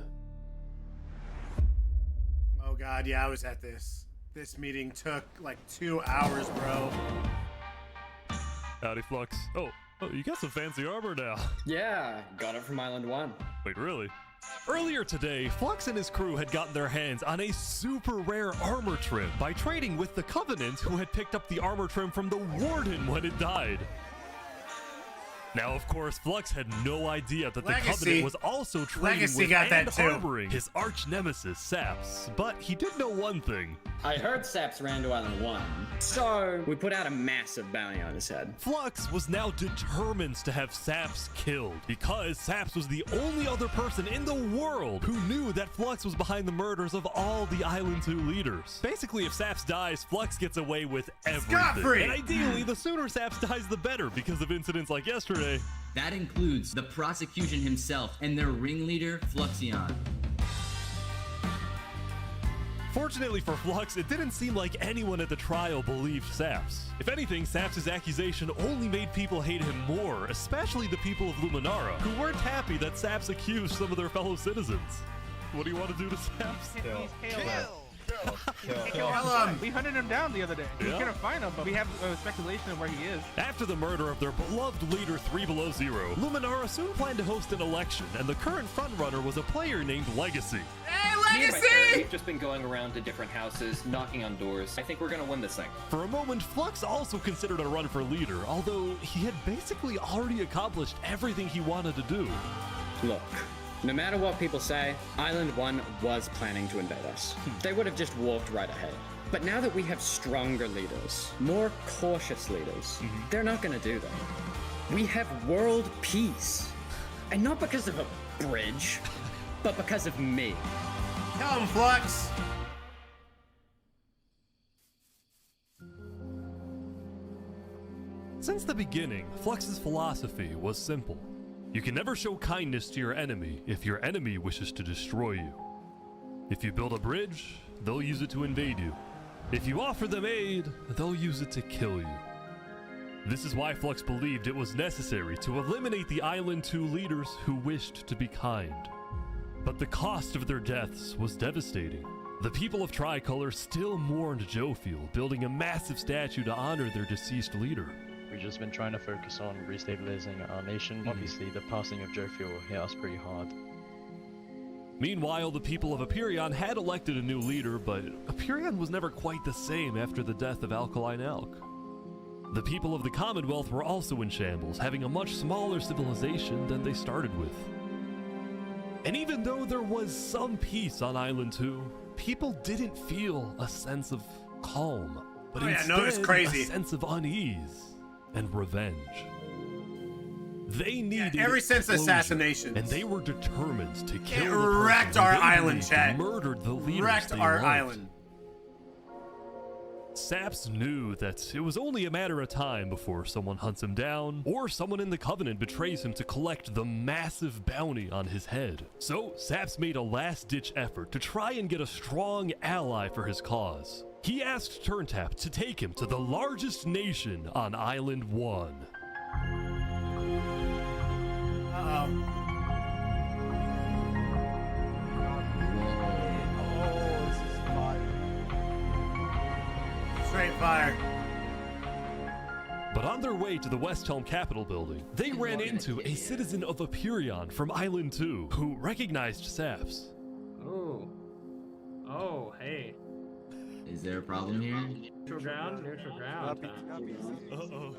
Oh god, yeah, I was at this. This meeting took like 2 hours, bro. Howdy, Flux. Oh, you got some fancy armor now. Yeah, got it from Island 1. Wait, really? Earlier today, Flux and his crew had gotten their hands on a super rare armor trim by trading with the Covenant, who had picked up the armor trim from the Warden when it died. Now, of course, Flux had no idea that the Covenant was also trading with and harboring his arch nemesis, Saps. But he did know one thing. I heard Saps ran to Island 1, so we put out a massive bounty on his head. Flux was now determined to have Saps killed, because Saps was the only other person in the world who knew that Flux was behind the murders of all the Island 2 leaders. Basically, if Saps dies, Flux gets away with everything. Scot-free. And ideally, the sooner Saps dies, the better, because of incidents like yesterday. That includes the prosecution himself and their ringleader, Fluxion. Fortunately for Flux, it didn't seem like anyone at the trial believed Saps. If anything, Saps' accusation only made people hate him more, especially the people of Luminara, who weren't happy that Saps accused some of their fellow citizens. What do you want to do to Saps? We hunted him down the other day. We couldn't find him, but we have speculation of where he is. After the murder of their beloved leader 3 Below Zero, Luminara soon planned to host an election, and the current frontrunner was a player named Legacy. Hey, Me and my Legacy! friend, we've just been going around to different houses, knocking on doors. I think we're gonna win this thing. For a moment, Flux also considered a run for leader, although he had basically already accomplished everything he wanted to do. Look, no matter what people say, Island 1 was planning to invade us. They would have just walked right ahead. But now that we have stronger leaders, more cautious leaders, they're not gonna do that. We have world peace. And not because of a bridge, but because of me. Tell him, Flux. Since the beginning, Flux's philosophy was simple. You can never show kindness to your enemy if your enemy wishes to destroy you. If you build a bridge, they'll use it to invade you. If you offer them aid, they'll use it to kill you. This is why Flux believed it was necessary to eliminate the Island 2 leaders who wished to be kind. But the cost of their deaths was devastating. The people of Tricolor still mourned Jophiel, building a massive statue to honor their deceased leader. We've just been trying to focus on restabilizing our nation. Obviously, the passing of Jophiel hit us pretty hard. Meanwhile, the people of Aperion had elected a new leader, but Aperion was never quite the same after the death of Alkaline Elk. The people of the Commonwealth were also in shambles, having a much smaller civilization than they started with. And even though there was some peace on Island 2, people didn't feel a sense of calm, but instead a sense of unease and revenge. They needed ever since assassination, and they were determined to kill it the person wrecked our they island, believed Chad. murdered the leaders Wrecked they our loved. island. Saps knew that it was only a matter of time before someone hunts him down, or someone in the Covenant betrays him to collect the massive bounty on his head. So Saps made a last-ditch effort to try and get a strong ally for his cause. He asked Turntap to take him to the largest nation on Island 1. Straight fire. But on their way to the West Helm Capitol building, they ran into a citizen of Aperion from Island 2 who recognized Saps. Oh, hey. Is there a problem here? Neutral ground. Uh-oh.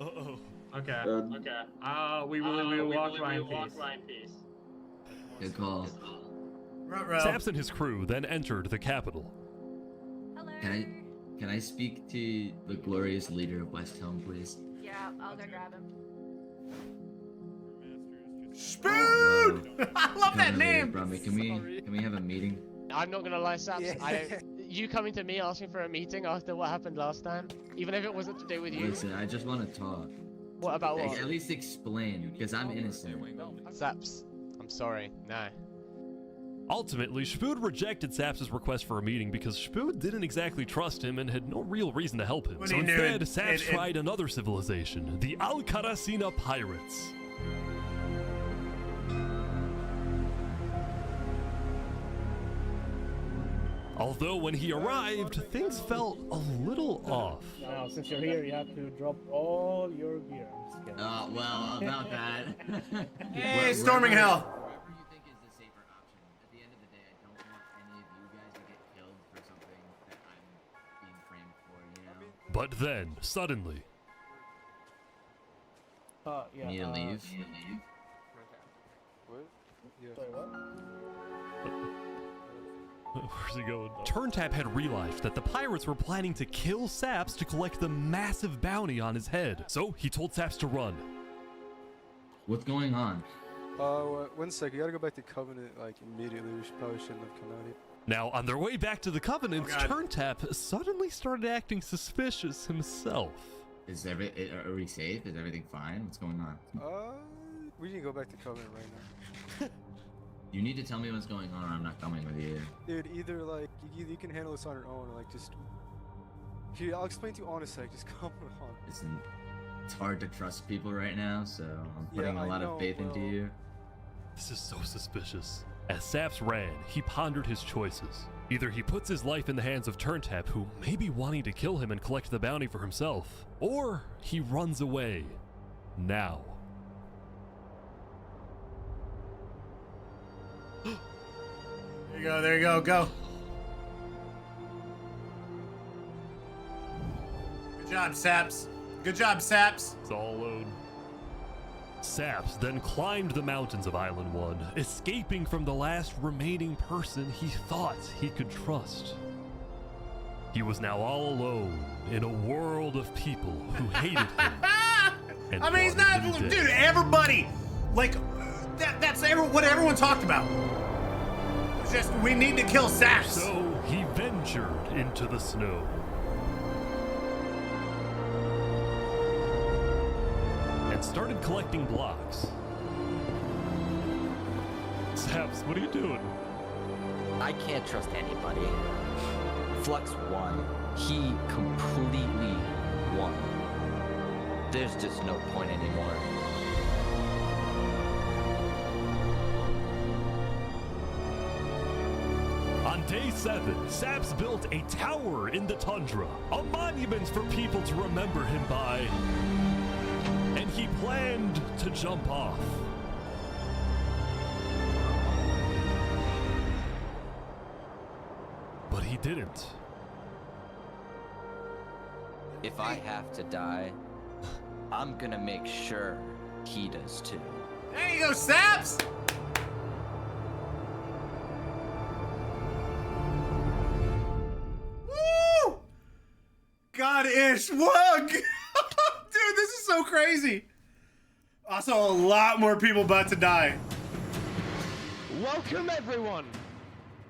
Uh-oh. Okay. We will walk by in peace. Good call. Saps and his crew then entered the capital. Can I speak to the glorious leader of West Helm, please? Yeah, I'll go grab him. Shpood! I love that name! Can we have a meeting? I'm not gonna lie, Saps. You coming to me asking for a meeting after what happened last time, even if it wasn't to do with you. Listen, I just want to talk. What about what? At least explain, because I'm innocent. Saps, I'm sorry. No. Ultimately, Shpood rejected Saps' request for a meeting because Shpood didn't exactly trust him and had no real reason to help him. So instead, Saps tried another civilization, the Alcaracina Pirates. Although when he arrived, things felt a little off. Now, since you're here, you have to drop all your gear. I'm just kidding. Well, about that. Hey, storming hell! Whatever you think is the safer option. At the end of the day, I don't want any of you guys to get killed for something that I'm being framed for, you know? But then, suddenly... Yeah. Need to leave? What? Yeah. Sorry, what? Where's he going? Turntap had realized that the pirates were planning to kill Saps to collect the massive bounty on his head. So he told Saps to run. What's going on? 1 sec. You gotta go back to Covenant like immediately. We probably shouldn't have come out here. Now, on their way back to the Covenant, Turntap suddenly started acting suspicious himself. Are we safe? Is everything fine? What's going on? We need to go back to Covenant right now. You need to tell me what's going on or I'm not coming with you. Dude, either like you can handle this on your own or like just here, I'll explain to you on a sec, just come on. Listen, it's hard to trust people right now, so I'm putting a lot of faith into you. This is so suspicious. As Saps ran, he pondered his choices. Either he puts his life in the hands of Turntap, who may be wanting to kill him and collect the bounty for himself, or he runs away. Now. There you go, go. Good job, Saps. Good job, Saps. It's all alone. Saps then climbed the mountains of Island 1, escaping from the last remaining person he thought he could trust. He was now all alone in a world of people who hated him. I mean, he's not, dude, everybody, like, that's what everyone talked about. It's just, we need to kill Saps. So he ventured into the snow. And started collecting blocks. Saps, what are you doing? I can't trust anybody. Flux won. He completely won. There's just no point anymore. On day 7, Saps built a tower in the tundra, a monument for people to remember him by. And he planned to jump off. But he didn't. If I have to die, I'm gonna make sure he does too. There you go, Saps! Woo! God-ish, wug! Dude, this is so crazy. Also, a lot more people about to die. Welcome, everyone.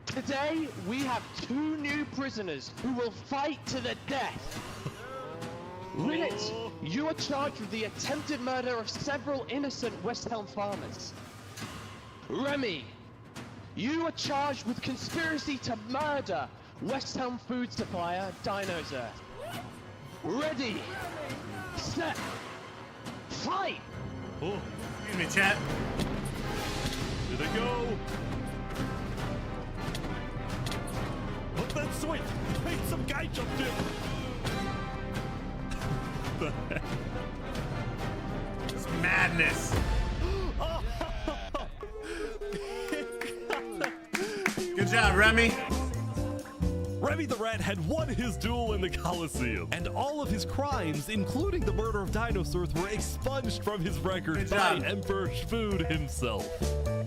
Today, we have 2 new prisoners who will fight to the death. Rinit, you are charged with the attempted murder of several innocent West Helm farmers. Remy, you are charged with conspiracy to murder West Helm food supplier Dino's Earth. Ready, set, fight! Oh, excuse me, chat. Here they go. Look, that's sweet. Wait, some guy jumped in. the heck? It's madness. Good job, Remy. Remy the Rat had won his duel in the Coliseum, and all of his crimes, including the murder of dinosaurs, were expunged from his record by Emperor Shpood himself.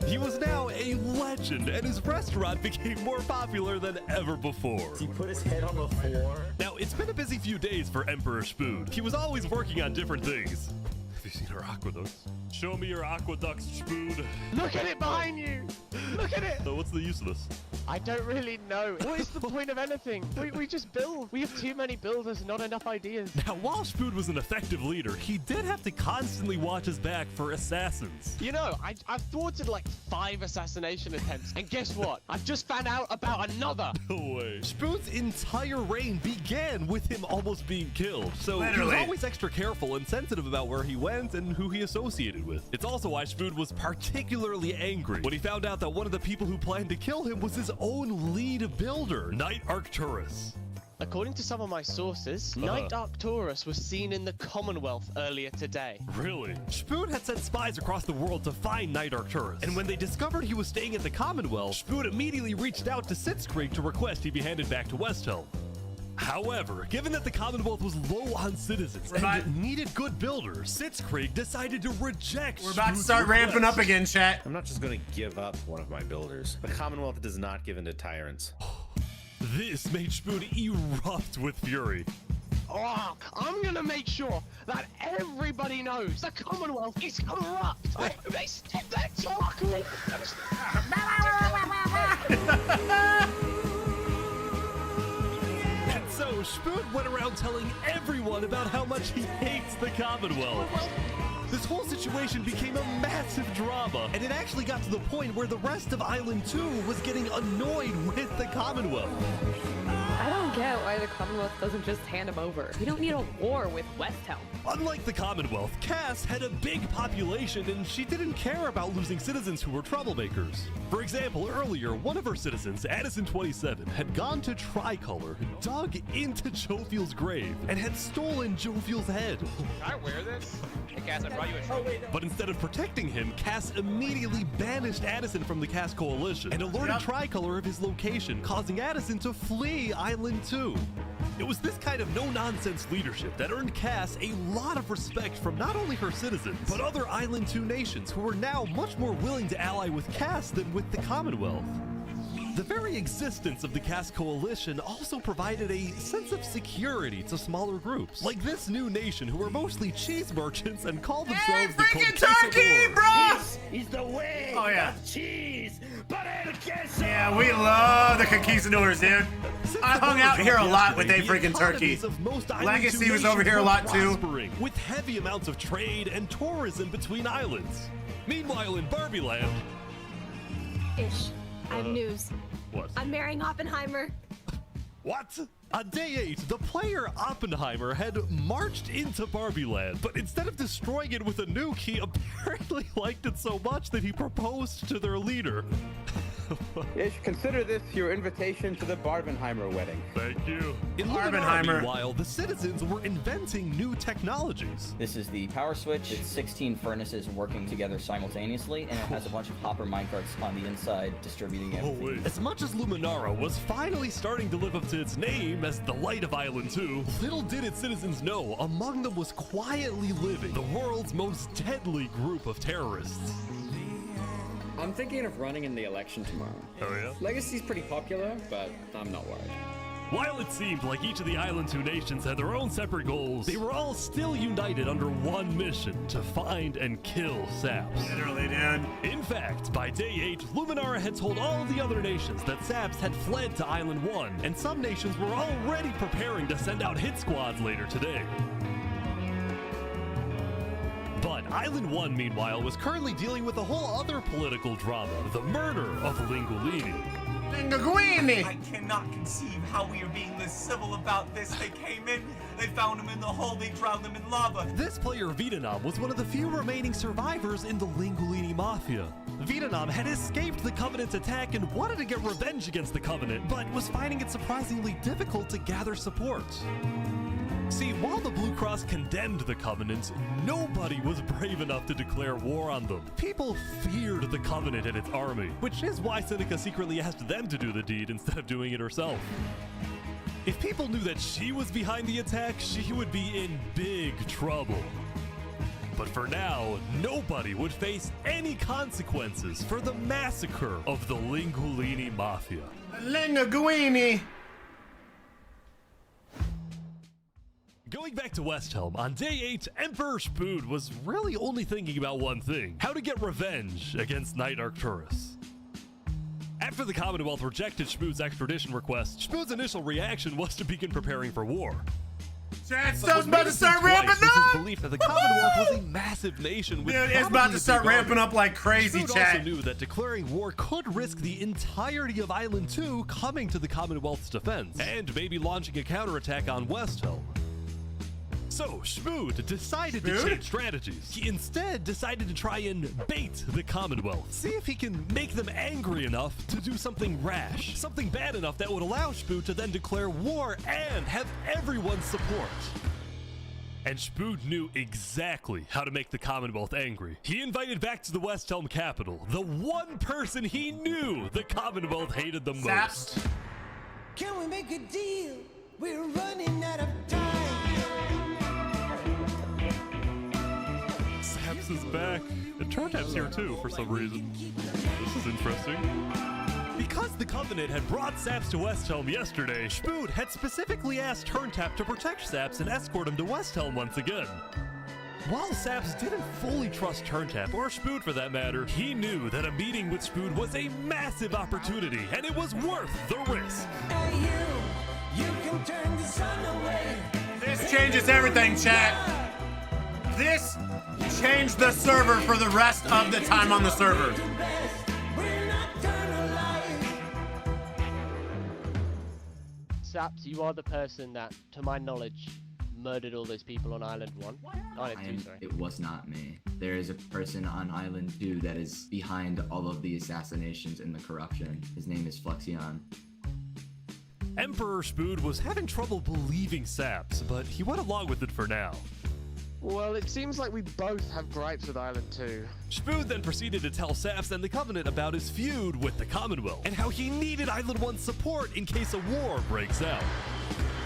He was now a legend, and his restaurant became more popular than ever before. He put his head on the floor. Now, it's been a busy few days for Emperor Shpood. He was always working on different things. Have you seen our aqueducts? Show me your aqueducts, Shpood. Look at it behind you! Look at it! So what's the use of this? I don't really know. What is the point of anything? We just build. We have too many builders, not enough ideas. Now, while Shpood was an effective leader, he did have to constantly watch his back for assassins. You know, I've thwarted like 5 assassination attempts, and guess what? I've just found out about another. No way. Shpood's entire reign began with him almost being killed, so he was Literally. always extra careful and sensitive about where he went and who he associated with. It's also why Shpood was particularly angry when he found out that one of the people who planned to kill him was his own lead builder, Knight Arcturus. According to some of my sources, Knight Arcturus was seen in the Commonwealth earlier today. Really? Shpood had sent spies across the world to find Knight Arcturus, and when they discovered he was staying at the Commonwealth, Shpood immediately reached out to Sitzkrieg to request he be handed back to Westhelm. However, given that the Commonwealth was low on citizens and needed good builders, Sitzkrieg decided to reject We're about to Shpood's start ramping request. up again, chat. I'm not just going to give up one of my builders. The Commonwealth does not give in to tyrants. This made Shpood erupt with fury. Oh, I'm gonna make sure that everybody knows the Commonwealth is corrupt. They stop that talking. And so Shpood went around telling everyone about how much he hates the Commonwealth. This whole situation became a massive drama, and it actually got to the point where the rest of Island 2 was getting annoyed with the Commonwealth. I don't get why the Commonwealth doesn't just hand him over. We don't need a war with Westhelm. Unlike the Commonwealth, Cass had a big population and she didn't care about losing citizens who were troublemakers. For example, earlier, one of her citizens, Addison27, had gone to Tricolor, dug into Jophiel's grave, and had stolen Jophiel's head. Can I wear this? Hey, Cass, I brought you a trophy. But instead of protecting him, Cass immediately banished Addison from the Cass Coalition and alerted Tricolor of his location, causing Addison to flee Island 2. It was this kind of no-nonsense leadership that earned Cass a lot of respect from not only her citizens, but other Island 2 nations who were now much more willing to ally with Cass than with the Commonwealth. The very existence of the Cass Coalition also provided a sense of security to smaller groups, like this new nation who were mostly cheese merchants and called themselves the Turkey, bro! He's the way of cheese. Yeah, we love the conquistadors, dude. I hung out here a lot with a freaking turkey. Legacy was over here a lot too. With heavy amounts of trade and tourism between islands. Meanwhile, in Barbie Land, Ish. I have news. What? I'm marrying Oppenheimer. What? On day 8, the player Oppenheimer had marched into Barbie Land, but instead of destroying it with a nuke, he apparently liked it so much that he proposed to their leader. Ish, consider this your invitation to the Barbenheimer wedding. Thank you. In Luminara, meanwhile, the citizens were inventing new technologies. This is the power switch. It's 16 furnaces working together simultaneously, and it has a bunch of hopper minecarts on the inside distributing everything. As much as Luminara was finally starting to live up to its name as the Light of Island 2, little did its citizens know among them was quietly living the world's most deadly group of terrorists. I'm thinking of running in the election tomorrow. Oh yeah? Legacy's pretty popular, but I'm not worried. While it seemed like each of the Island 2 nations had their own separate goals, they were all still united under one mission: to find and kill Saps. Literally, dude. In fact, by day 8, Luminara had told all the other nations that Saps had fled to Island 1, and some nations were already preparing to send out hit squads later today. But Island 1, meanwhile, was currently dealing with a whole other political drama: the murder of Linguini. Linguini! I cannot conceive how we are being this civil about this. They came in, they found him in the hole, they drowned him in lava. This player, Vietnam, was one of the few remaining survivors in the Linguini Mafia. Vietnam had escaped the Covenant's attack and wanted to get revenge against the Covenant, but was finding it surprisingly difficult to gather support. See, while the Blue Cross condemned the Covenant, nobody was brave enough to declare war on them. People feared the Covenant and its army, which is why Seneca secretly asked them to do the deed instead of doing it herself. If people knew that she was behind the attack, she would be in big trouble. But for now, nobody would face any consequences for the massacre of the Linguini Mafia. Linguini! Going back to West Helm, on day 8, Emperor Shpood was really only thinking about one thing: how to get revenge against Knight Arcturus. After the Commonwealth rejected Shpood's extradition request, Shpood's initial reaction was to begin preparing for war. Chat stuff's about to start ramping up! Was his belief that the Commonwealth was a massive nation with Dude, it's about to start ramping up like crazy, Shpood chat. also knew that declaring war could risk the entirety of Island 2 coming to the Commonwealth's defense, and maybe launching a counterattack on West Helm. So Shpood decided to change strategies. He instead decided to try and bait the Commonwealth. See if he can make them angry enough to do something rash. Something bad enough that would allow Shpood to then declare war and have everyone's support. And Shpood knew exactly how to make the Commonwealth angry. He invited back to the West Helm capital the one person he knew the Commonwealth hated the most. Saps. Can we make a deal? We're running out of time. Saps is back, and Turntap's here too for some reason. This is interesting. Because the Covenant had brought Saps to West Helm yesterday, Shpood had specifically asked Turntap to protect Saps and escort him to West Helm once again. While Saps didn't fully trust Turntap, or Shpood for that matter, he knew that a meeting with Shpood was a massive opportunity, and it was worth the risk. Hey, you can turn the sun away. This changes everything, chat. This changed the server for the rest of the time on the server. Saps, you are the person that, to my knowledge, murdered all those people on Island 1. Island 2, sorry. It was not me. There is a person on Island 2 that is behind all of the assassinations and the corruption. His name is Fluxion. Emperor Shpood was having trouble believing Saps, but he went along with it for now. Well, it seems like we both have gripes with Island 2. Shpood then proceeded to tell Saps and the Covenant about his feud with the Commonwealth, and how he needed Island 1's support in case a war breaks out.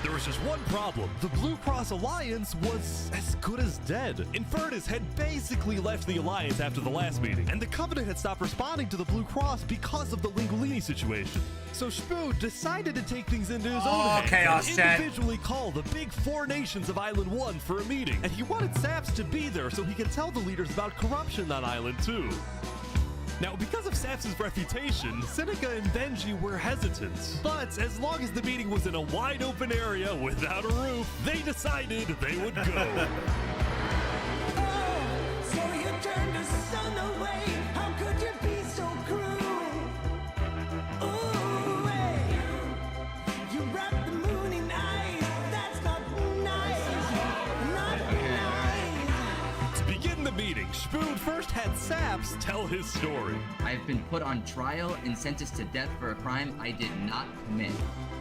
There was just one problem. The Blue Cross Alliance was as good as dead. Infernus had basically left the Alliance after the last meeting, and the Covenant had stopped responding to the Blue Cross because of the Linguini situation. So Shpood decided to take things into his own hands and individually call the big 4 nations of Island 1 for a meeting. And he wanted Saps to be there so he could tell the leaders about corruption on Island 2. Now, because of Saps' reputation, Seneca and Benji were hesitant. But as long as the meeting was in a wide open area without a roof, they decided they would go. So you turned the sun away. How could you be so cruel? Ooh, hey. You wrapped the moon in ice. That's not nice. Not nice. To begin the meeting, Shpood first had Saps tell his story. I have been put on trial and sentenced to death for a crime I did not commit.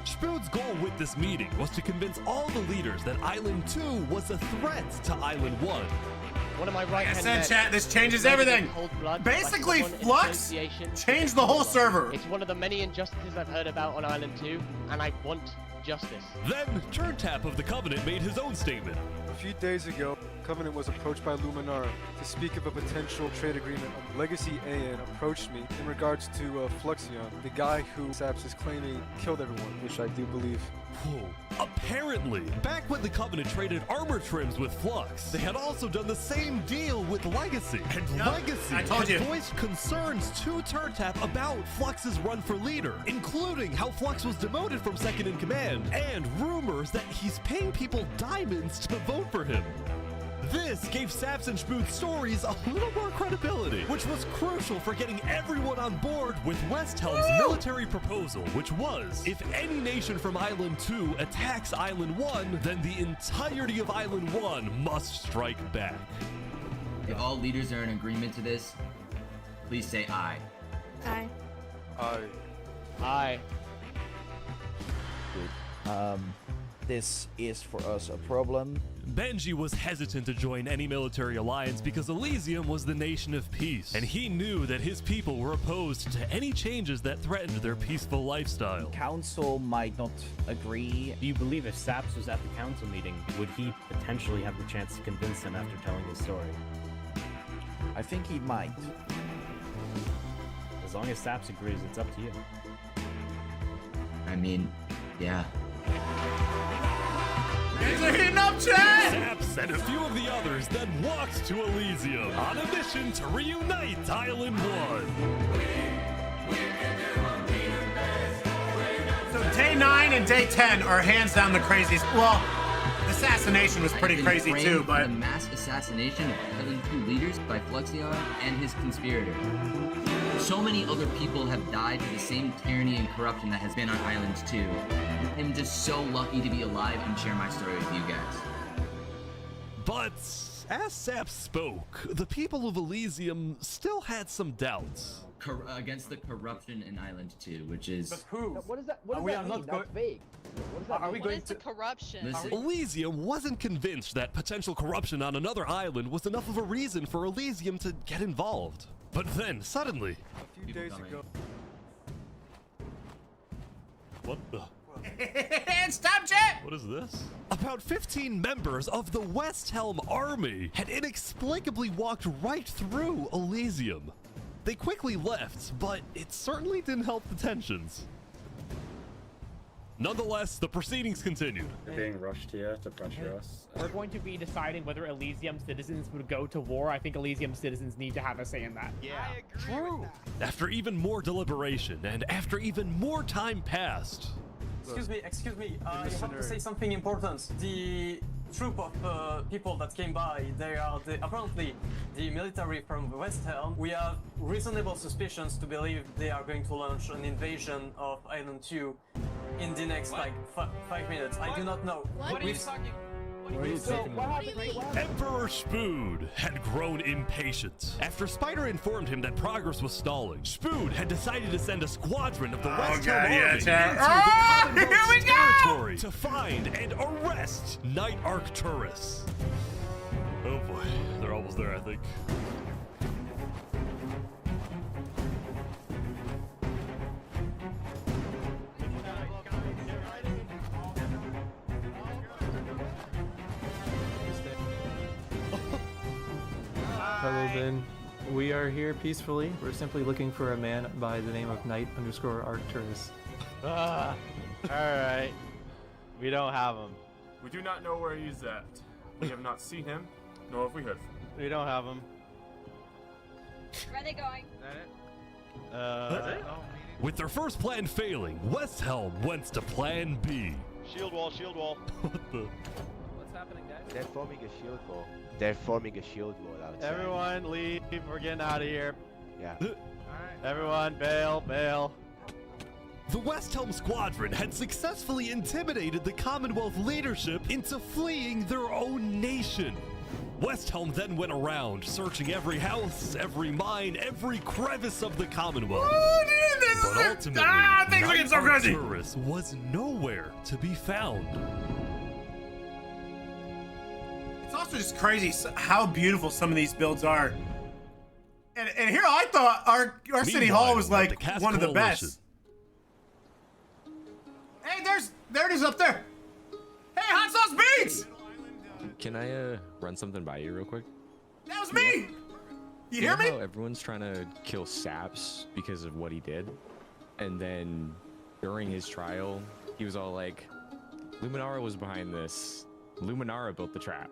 Shpood's goal with this meeting was to convince all the leaders that Island 2 was a threat to Island 1. One of my right-hand men, chat, this changes everything. Basically, Flux changed the whole server. It's one of the many injustices I've heard about on Island 2, and I want justice. Then, Turntap of the Covenant made his own statement. A few days ago, Covenant was approached by Luminara to speak of a potential trade agreement. Legacy AN approached me in regards to Fluxion, the guy who Saps is claiming killed everyone, which I do believe. Whoa. Apparently, back when the Covenant traded armor trims with Flux, they had also done the same deal with Legacy. And Legacy had voiced concerns to Turntap about Flux's run for leader, including how Flux was demoted from second in command, and rumors that he's paying people diamonds to vote for him. This gave Saps and Shpood's stories a little more credibility, which was crucial for getting everyone on board with West Helm's military proposal, which was, if any nation from Island 2 attacks Island 1, then the entirety of Island 1 must strike back. If all leaders are in agreement to this, please say aye. Aye. Aye. Aye. this is for us a problem. Benji was hesitant to join any military alliance because Elysium was the nation of peace, and he knew that his people were opposed to any changes that threatened their peaceful lifestyle. Council might not agree. Do you believe if Saps was at the council meeting, would he potentially have the chance to convince them after telling his story? I think he might. As long as Saps agrees, it's up to you. I mean, yeah. It's a heating up, chat! Saps and a few of the others then walked to Elysium on a mission to reunite Island 1. So day 9 and day 10 are hands down the craziest. Well, assassination was pretty crazy too, but the mass assassination of Island 2 leaders by Fluxion and his conspirator. So many other people have died to the same tyranny and corruption that has been on Island 2. I'm just so lucky to be alive and share my story with you guys. But as Saps spoke, the people of Elysium still had some doubts. Against the corruption in Island 2, which is... But who? What is that? What does that mean? That's vague. What does that Are we mean? going to corruption? Elysium wasn't convinced that potential corruption on another island was enough of a reason for Elysium to get involved. But then, suddenly... A few days ago... What the... Stop, chat! What is this? About 15 members of the West Helm army had inexplicably walked right through Elysium. They quickly left, but it certainly didn't help the tensions. Nonetheless, the proceedings continued. You're being rushed here to pressure us. We're going to be deciding whether Elysium citizens would go to war. I think Elysium citizens need to have a say in that. Yeah, True. After even more deliberation, and after even more time passed... Excuse me, I have to say something important. The troop of people that came by, they are apparently the military from West Helm. We have reasonable suspicions to believe they are going to launch an invasion of Island 2 in the next, like, 5 minutes. I do not know. What are you talking? Emperor Shpood had grown impatient. After Spider informed him that progress was stalling, Shpood had decided to send a squadron of the West Helm army into the Commonwealth's territory to find and arrest Night Arcturus. Oh boy, they're almost there, I think. Hello, Ben. We are here peacefully. We're simply looking for a man by the name of Knight_Arcturus. Alright. We don't have him. We do not know where he's at. We have not seen him, nor have we heard from him. We don't have him. Where are they going? With their first plan failing, West Helm went to plan B. Shield wall, shield wall. What the? What's happening, guys? They're forming a shield wall. They're forming a shield wall outside. Everyone leave. We're getting out of here. Yeah. Everyone bail, bail. The West Helm squadron had successfully intimidated the Commonwealth leadership into fleeing their own nation. West Helm then went around, searching every house, every mine, every crevice of the Commonwealth. But ultimately, things are getting so crazy. Arcturus was nowhere to be found. It's also just crazy how beautiful some of these builds are. And here I thought our city hall was like one of the best. Hey, there it is up there. Hey, Hot Sauce Beats! Can I run something by you real quick? That was me! You hear me? How everyone's trying to kill Saps because of what he did. And then during his trial, he was all like, Luminara was behind this. Luminara built the trap.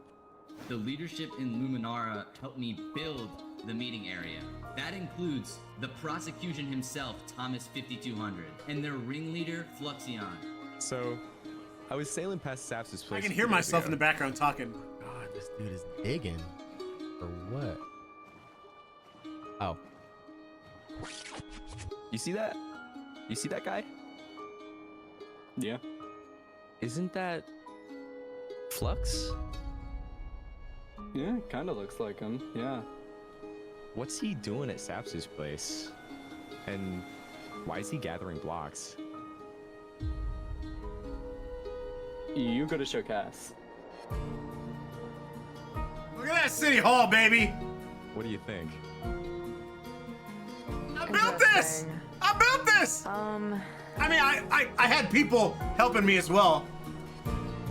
The leadership in Luminara helped me build the meeting area. That includes the prosecution himself, Thomas 5200, and their ringleader, Fluxion. So, I was sailing past Saps' place. I can hear myself in the background talking. God, this dude is digging. Or what? Oh. You see that? You see that guy? Yeah. Isn't that Flux? Yeah, kind of looks like him, yeah. What's he doing at Saps' place? And why is he gathering blocks? You gotta show Cass. Look at that city hall, baby. What do you think? I built this. I built this. I mean, I had people helping me as well.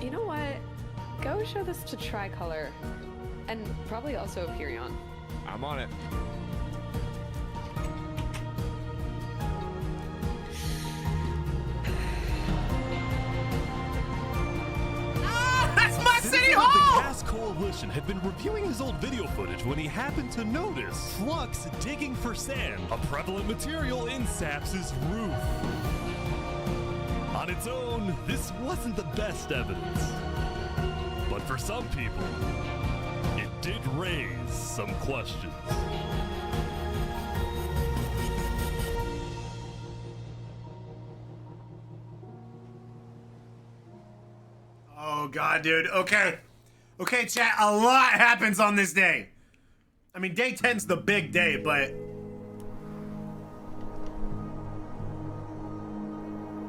You know what? Go show this to Tricolor. And probably also Furion. I'm on it. That's my city The hall! Gas Coalition had been reviewing his old video footage when he happened to notice Flux digging for sand, a prevalent material in Saps' roof. On its own, this wasn't the best evidence. But for some people, it did raise some questions. Oh god, dude. Okay. Okay, chat, a lot happens on this day. I mean, day 10's the big day, but...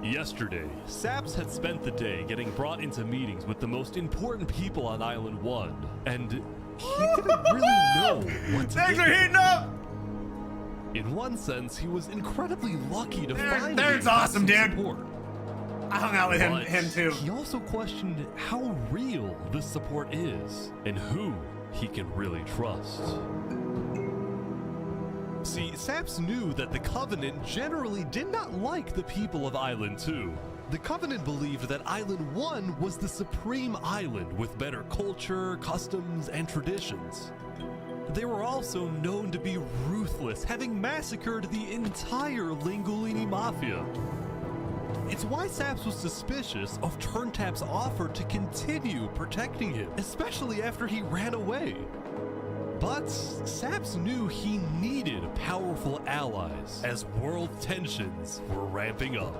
Yesterday, Saps had spent the day getting brought into meetings with the most important people on Island 1, and he didn't really know what to Things think. are heating up! In one sense, he was incredibly lucky to finally There's have awesome, some dude. support. I hung out with But him too. He also questioned how real this support is and who he can really trust. See, Saps knew that the Covenant generally did not like the people of Island 2. The Covenant believed that Island 1 was the supreme island with better culture, customs, and traditions. They were also known to be ruthless, having massacred the entire Lingolini Mafia. It's why Saps was suspicious of Turntap's offer to continue protecting him, especially after he ran away. But Saps knew he needed powerful allies as world tensions were ramping up.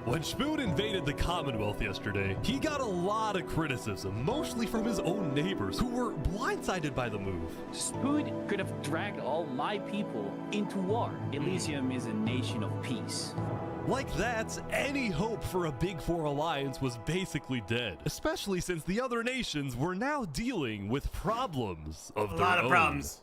When Shpood invaded the Commonwealth yesterday, he got a lot of criticism, mostly from his own neighbors who were blindsided by the move. Shpood could have dragged all my people into war. Elysium is a nation of peace. Like that, any hope for a Big Four alliance was basically dead, especially since the other nations were now dealing with problems of their own. A lot of problems.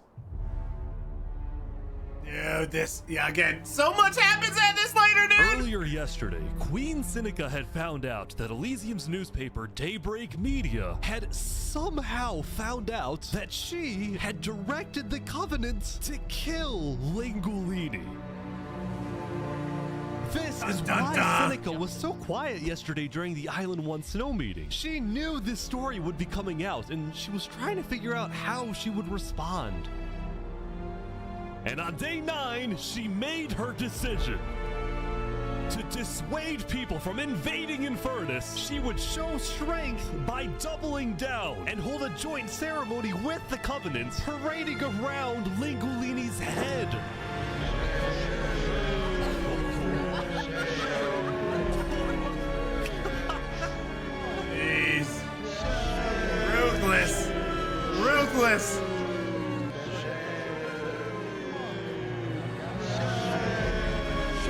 Dude, again, so much happens at this later, dude! Earlier yesterday, Queen Seneca had found out that Elysium's newspaper, Daybreak Media, had somehow found out that she had directed the Covenant to kill Lingolini. This is why Seneca was so quiet yesterday during the Island 1 snow meeting. She knew this story would be coming out, and she was trying to figure out how she would respond. And on day 9, she made her decision. To dissuade people from invading Infernus, she would show strength by doubling down and hold a joint ceremony with the Covenant, parading around Lingolini's head. Jeez. Ruthless. Ruthless.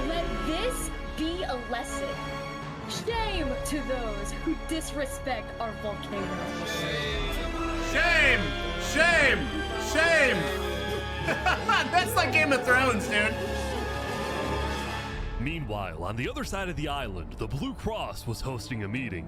Let this be a lesson. Shame to those who disrespect our volcano. Shame! Shame! Shame! That's like Game of Thrones, dude. Meanwhile, on the other side of the island, the Blue Cross was hosting a meeting.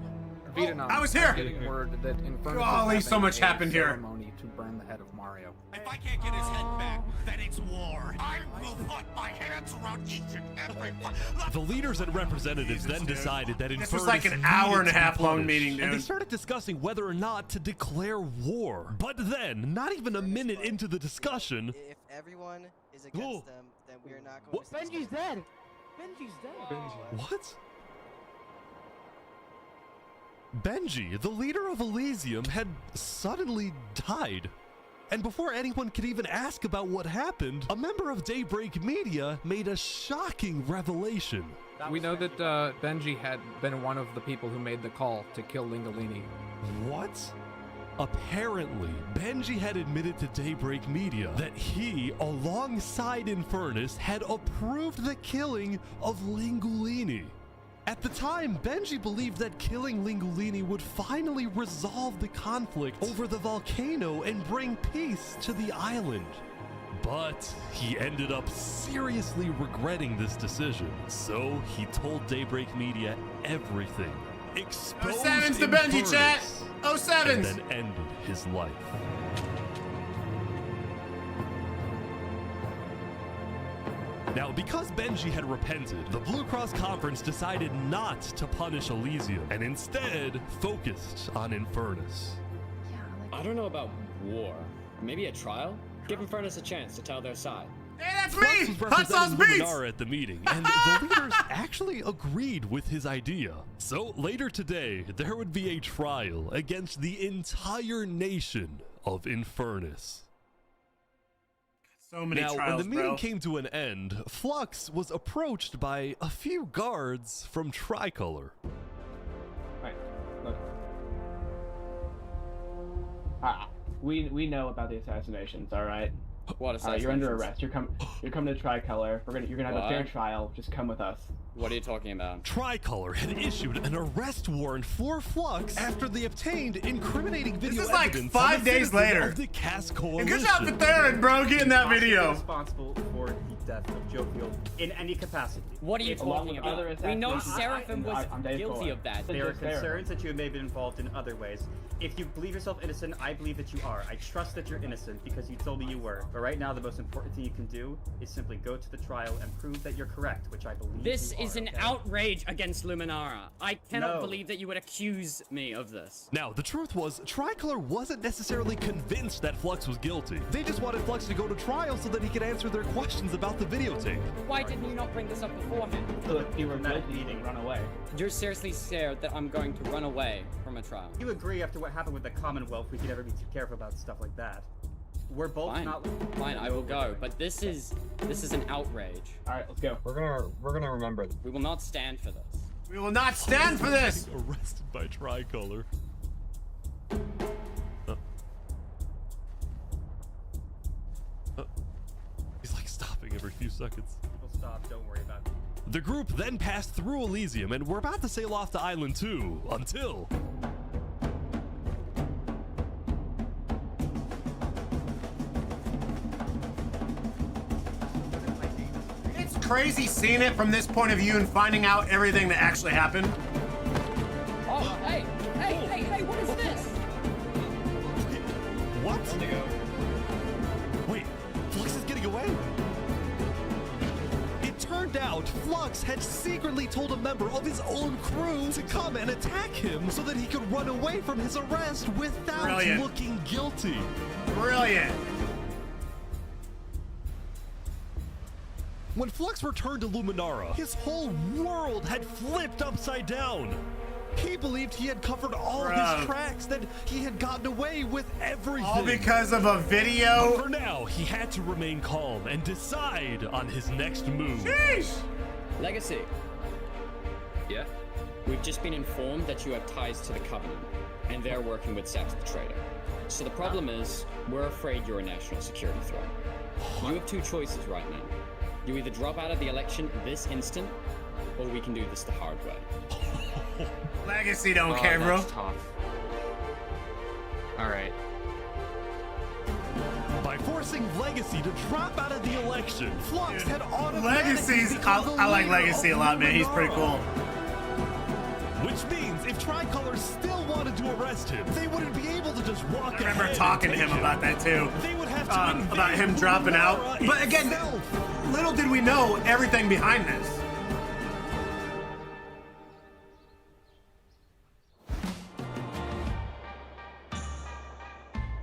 I was here! Getting word that Infernus Golly, is so much having a happened here. ceremony to burn the head of Mario. If I can't get his head back, then it's war. I will put my hands around each and every one. The leaders and representatives then decided that This Infernus was like an needed hour and a to be half long punished, meeting, and they dude. started discussing whether or not to declare war. But then, not even a minute into the discussion, If everyone is against them, then we are not going to. Benji's dead. Benji's dead. What? Benji, the leader of Allesium, had suddenly died. And before anyone could even ask about what happened, a member of Daybreak Media made a shocking revelation. We know that Benji had been one of the people who made the call to kill Lingolini. What? Apparently, Benji had admitted to Daybreak Media that he, alongside Infernus, had approved the killing of Lingolini. At the time, Benji believed that killing Lingulini would finally resolve the conflict over the volcano and bring peace to the island. But he ended up seriously regretting this decision, so he told Daybreak Media everything. Exposed 07's the Benji Infernus, chat. 07's. and then ended his life. Now, because Benji had repented, the Blue Cross Conference decided not to punish Allesium and instead focused on Infernus. I don't know about war. Maybe a trial? Give Infernus a chance to tell their side. Hey, that's Flux me! was Hot Sauce representing Beats! Luminara at the meeting, and the leaders actually agreed with his idea. So later today, there would be a trial against the entire nation of Infernus. So many now, trials, when the meeting bro. came to an end, Flux was approached by a few guards from Tricolor. Right, look. We know about the assassinations, all right? What assassinations? You're under arrest. You're coming to Tricolor. You're gonna have a fair What? trial. Just come with us. What are you talking about? Tricolor had issued an arrest warrant for Flux after they obtained incriminating video This is like evidence 5 on the days citizen later. of the Cass And Coalition. good job to Theron, bro, getting that video. Responsible for the death of Jophiel in any capacity. What are you talking about? We know Seraphim was I'm guilty of that. There are concerns that you may have been involved in other ways. If you believe yourself innocent, I believe that you are. I trust that you're innocent because you told me you were. But right now, the most important thing you can do is simply go to the trial and prove that you're correct, which I believe This you is are, an okay? outrage against Luminara. I cannot No. believe that you would accuse me of this. Now, the truth was, Tricolor wasn't necessarily convinced that Flux was guilty. They just wanted Flux to go to trial so that he could answer their questions about the videotape. Why didn't you not bring this up beforehand? Look, you were guilty. Run away. You're seriously scared that I'm going to run away from a trial. You agree after what happened with the Commonwealth, we could never be too careful about stuff like that. We're both Fine, not. fine, I will go. But this is an outrage. All right, let's go. We're gonna remember. We will not stand for this. We will not stand for this! Arrested by Tricolor. He's like stopping every few seconds. We'll stop. Don't worry about it. The group then passed through Elysium and were about to sail off to Island 2 until... It's crazy seeing it from this point of view and finding out everything that actually happened. Oh, hey, what is this? What? Wait, Flux is getting away? It turned out Flux had secretly told a member of his own crew to come and attack him so that he could run away from his arrest without Brilliant. looking guilty. Brilliant. When Flux returned to Luminara, his whole world had flipped upside down. He believed he had covered all Bruh. his tracks, that he had gotten away with everything. All because of a video? But for now, he had to remain calm and decide on his next move. Sheesh! Legacy. Yeah? We've just been informed that you have ties to the Covenant, and they're working with Saps the Traitor. So the problem is, we're afraid you're a national security threat. You have two choices right now. You either drop out of the election this instant, or we can do this the hard way. Legacy don't care, bro. That's tough. All right. By forcing Legacy to drop out of the election, Flux had automatically Legacy's, become the I like leader Legacy a of lot, man. He's pretty Luminara. cool. Which means if Tricolor still wanted to arrest him, they wouldn't be able to just walk I remember ahead talking to and him take about that too. They would have to invade about him dropping out. Luminara But again, itself. little did we know everything behind this.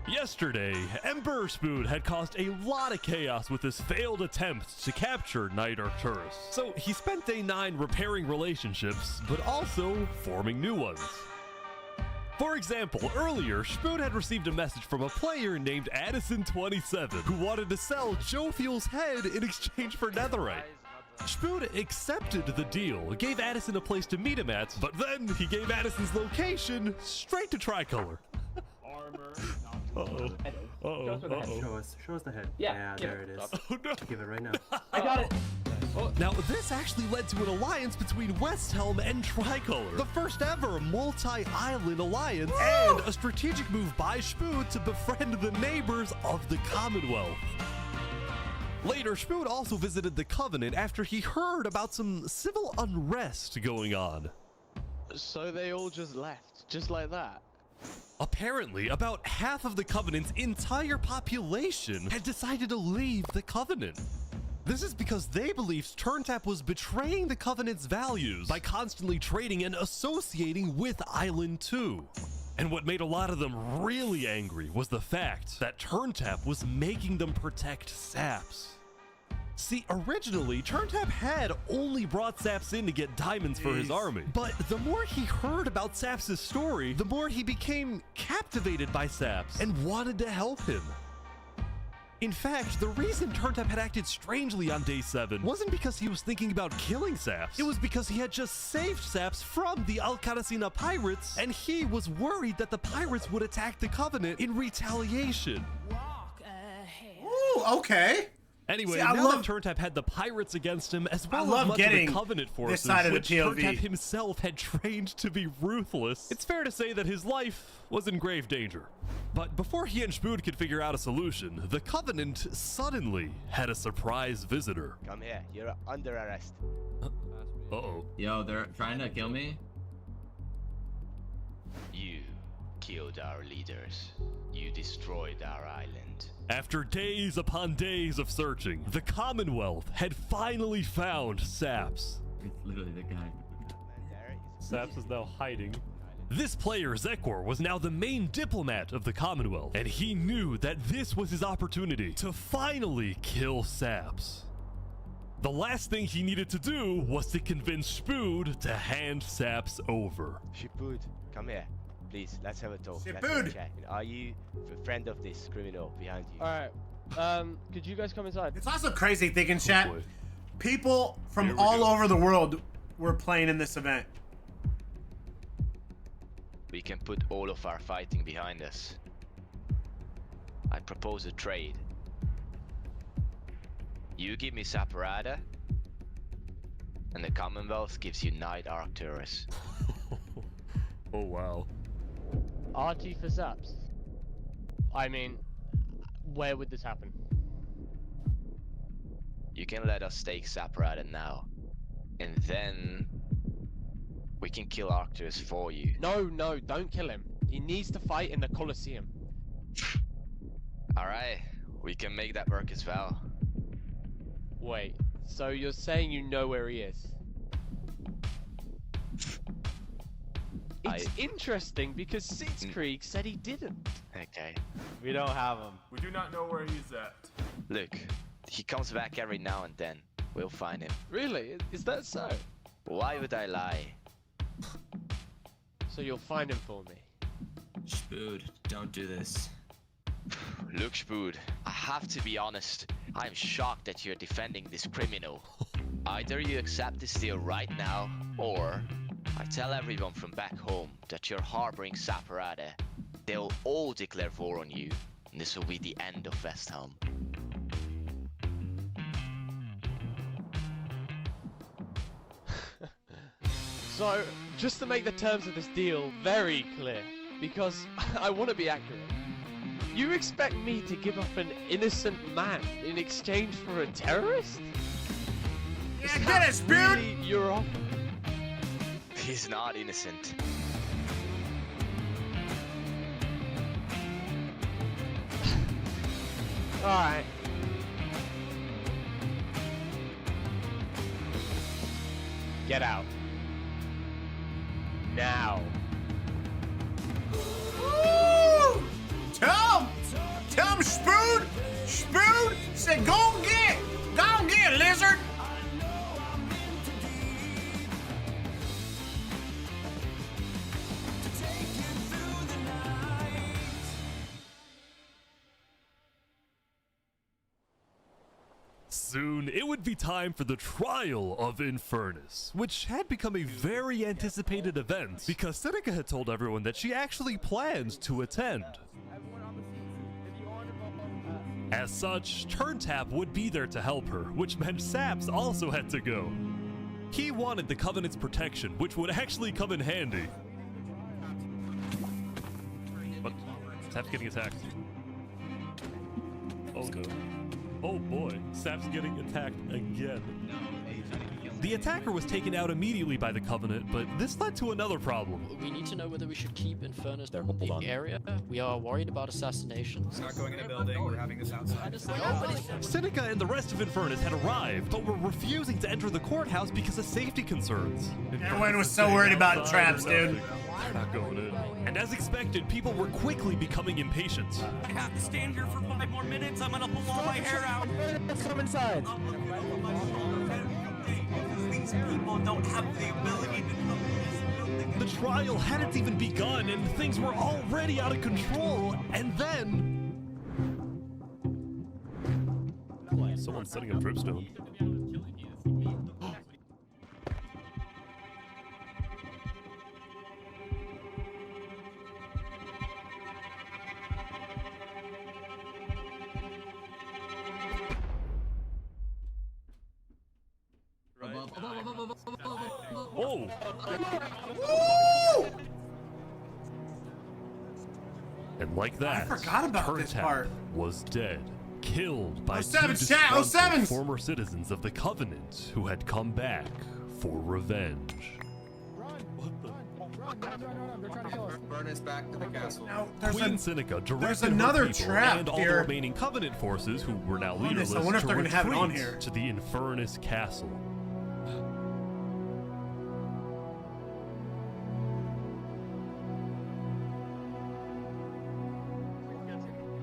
Yesterday, Emperor Shpood had caused a lot of chaos with his failed attempt to capture Knight Arcturus. So he spent day 9 repairing relationships, but also forming new ones. For example, earlier, Shpood had received a message from a player named Addison27 who wanted to sell Jophiel's head in exchange for Netherite. Shpood accepted the deal, gave Addison a place to meet him at, but then he gave Addison's location straight to Tricolor. Uh-oh. Show us the head. Yeah, there it is. Oh no. Give it right now. I got it. Now, this actually led to an alliance between West Helm and Tricolor, the first ever multi-island alliance, and a strategic move by Shpood to befriend the neighbors of the Commonwealth. Later, Shpood also visited the Covenant after he heard about some civil unrest going on. So they all just left, just like that? Apparently, about half of the Covenant's entire population had decided to leave the Covenant. This is because they believed TurnTap was betraying the Covenant's values by constantly trading and associating with Island 2. And what made a lot of them really angry was the fact that TurnTap was making them protect Saps. See, originally, TurnTap had only brought Saps in to get diamonds for his army, but the more he heard about Saps' story, the more he became captivated by Saps and wanted to help him. In fact, the reason TurnTap had acted strangely on day 7 wasn't because he was thinking about killing Saps. It was because he had just saved Saps from the Alcaracina pirates, and he was worried that the pirates would attack the Covenant in retaliation. Ooh, okay. Anyway, See, now that TurnTap had the pirates against him, as well as much of the Covenant forces, this side of the which POV. TurnTap himself had trained to be ruthless, it's fair to say that his life was in grave danger. But before he and Shpood could figure out a solution, the Covenant suddenly had a surprise visitor. Come here, you're under arrest. Uh-oh. Yo, they're trying to kill me? You killed our leaders. You destroyed our island. After days upon days of searching, the Commonwealth had finally found Saps. It's literally the guy. Saps is now hiding. This player, Zekor, was now the main diplomat of the Commonwealth, and he knew that this was his opportunity to finally kill Saps. The last thing he needed to do was to convince Shpood to hand Saps over. Shpood, come here. Please, let's have a talk. Let's have a Shpood! chat. Are you a friend of this criminal behind you? Alright, could you guys come inside? It's also crazy thinking, chat. People from all over the world were playing in this event. We can put all of our fighting behind us. I propose a trade. You give me Saparada, and the Commonwealth gives you Knight Arcturus. Oh wow. RT for Saps? I mean, where would this happen? You can let us take Saparada now, and then we can kill Arcturus for you. No, don't kill him. He needs to fight in the Coliseum. Alright, we can make that work as well. Wait, so you're saying you know where he is? It's interesting because Sitzkrieg said he didn't. Okay. We don't have him. We do not know where he's at. Look, he comes back every now and then. We'll find him. Really? Is that so? Why would I lie? So you'll find him for me. Shpood, don't do this. Look, Shpood, I have to be honest. I'm shocked that you're defending this criminal. Either you accept this deal right now, or I tell everyone from back home that you're harboring Saparada. They'll all declare war on you, and this will be the end of West Helm. So, just to make the terms of this deal very clear, because I want to be accurate, you expect me to give up an innocent man in exchange for a terrorist? Yeah, get it, Shpood! Really your offer? He's not innocent. Alright. Get out. Now. Woo! Tell him, Shpood! Shpood said, go get, lizard! Soon, it would be time for the trial of Infernus, which had become a very anticipated event because Seneca had told everyone that she actually planned to attend. As such, Turntap would be there to help her, which meant Saps also had to go. He wanted the Covenant's protection, which would actually come in handy. What? Saps getting attacked. Oh no. Oh boy, Saps getting attacked again. The attacker was taken out immediately by the Covenant, but this led to another problem. We need to know whether we should keep Infernus in the area. We are worried about assassination. It's not going in a building, we're having this outside. Seneca and the rest of Infernus had arrived, but were refusing to enter the courthouse because of safety concerns. Everyone was so worried about traps, dude. They're not going in. And as expected, people were quickly becoming impatient. I have to stand here for 5 more minutes. I'm gonna pull all my hair out. Let's come inside. These people don't have the ability to come in this building. The trial hadn't even begun, and things were already out of control. And then... someone's setting up dripstone. Oh! And like that, I forgot about this part. Was dead, killed by 07 two chat, disgruntled 07s. former citizens of the Covenant who had come back for revenge. Burn us back to the castle. Now, Queen Seneca directed another her people trap and all here. the remaining Covenant forces, who were now leaderless, I wonder if to they're gonna have it on retreat here. to the Infernus castle.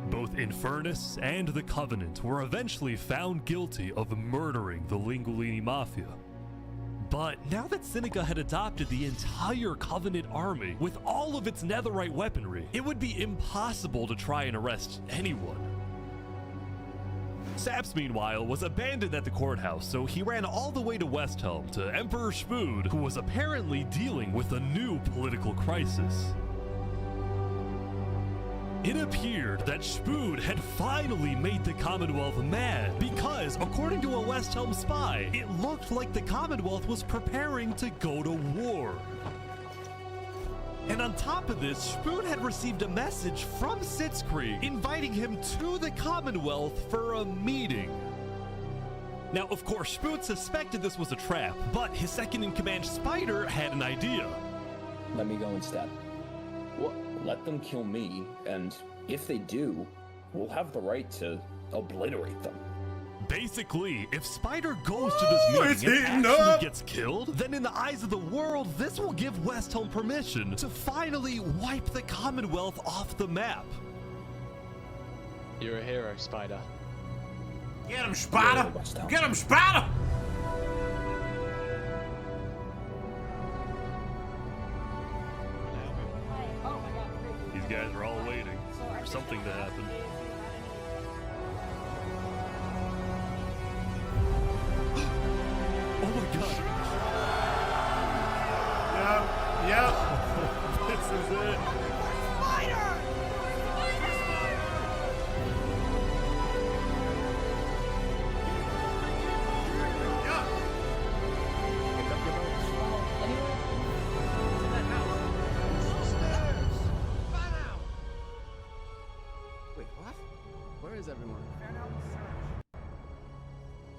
Both Infernus and the Covenant were eventually found guilty of murdering the Lingolini Mafia. But now that Seneca had adopted the entire Covenant army with all of its Netherite weaponry, it would be impossible to try and arrest anyone. Saps, meanwhile, was abandoned at the courthouse, so he ran all the way to West Helm to Emperor Shpood, who was apparently dealing with a new political crisis. It appeared that Shpood had finally made the Commonwealth mad because, according to a West Helm spy, it looked like the Commonwealth was preparing to go to war. And on top of this, Shpood had received a message from Sitzkrieg inviting him to the Commonwealth for a meeting. Now, of course, Shpood suspected this was a trap, but his second-in-command Spider had an idea. Let me go instead. Let them kill me, and if they do, we'll have the right to obliterate them. Basically, if Spider goes to this meeting and actually gets killed, then in the eyes of the world, this will give West Helm permission to finally wipe the Commonwealth off the map. You're a hero, Spider. Get him, Spider! Get him, Spider! These guys are all waiting for something to happen. Oh my god. Yep. This is it.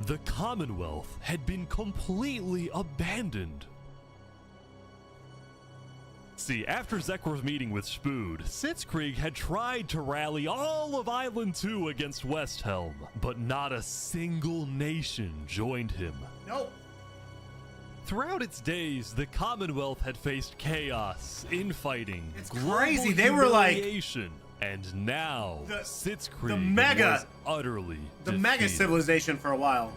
The Commonwealth had been completely abandoned. See, after Zekr's meeting with Shpood, Sitzkrieg had tried to rally all of Island 2 against West Helm, but not a single nation joined him. Nope. Throughout its days, the Commonwealth had faced chaos, infighting, it's global crazy. They were like, humiliation, and now Sitzkrieg was utterly the mega defeated. civilization for a while.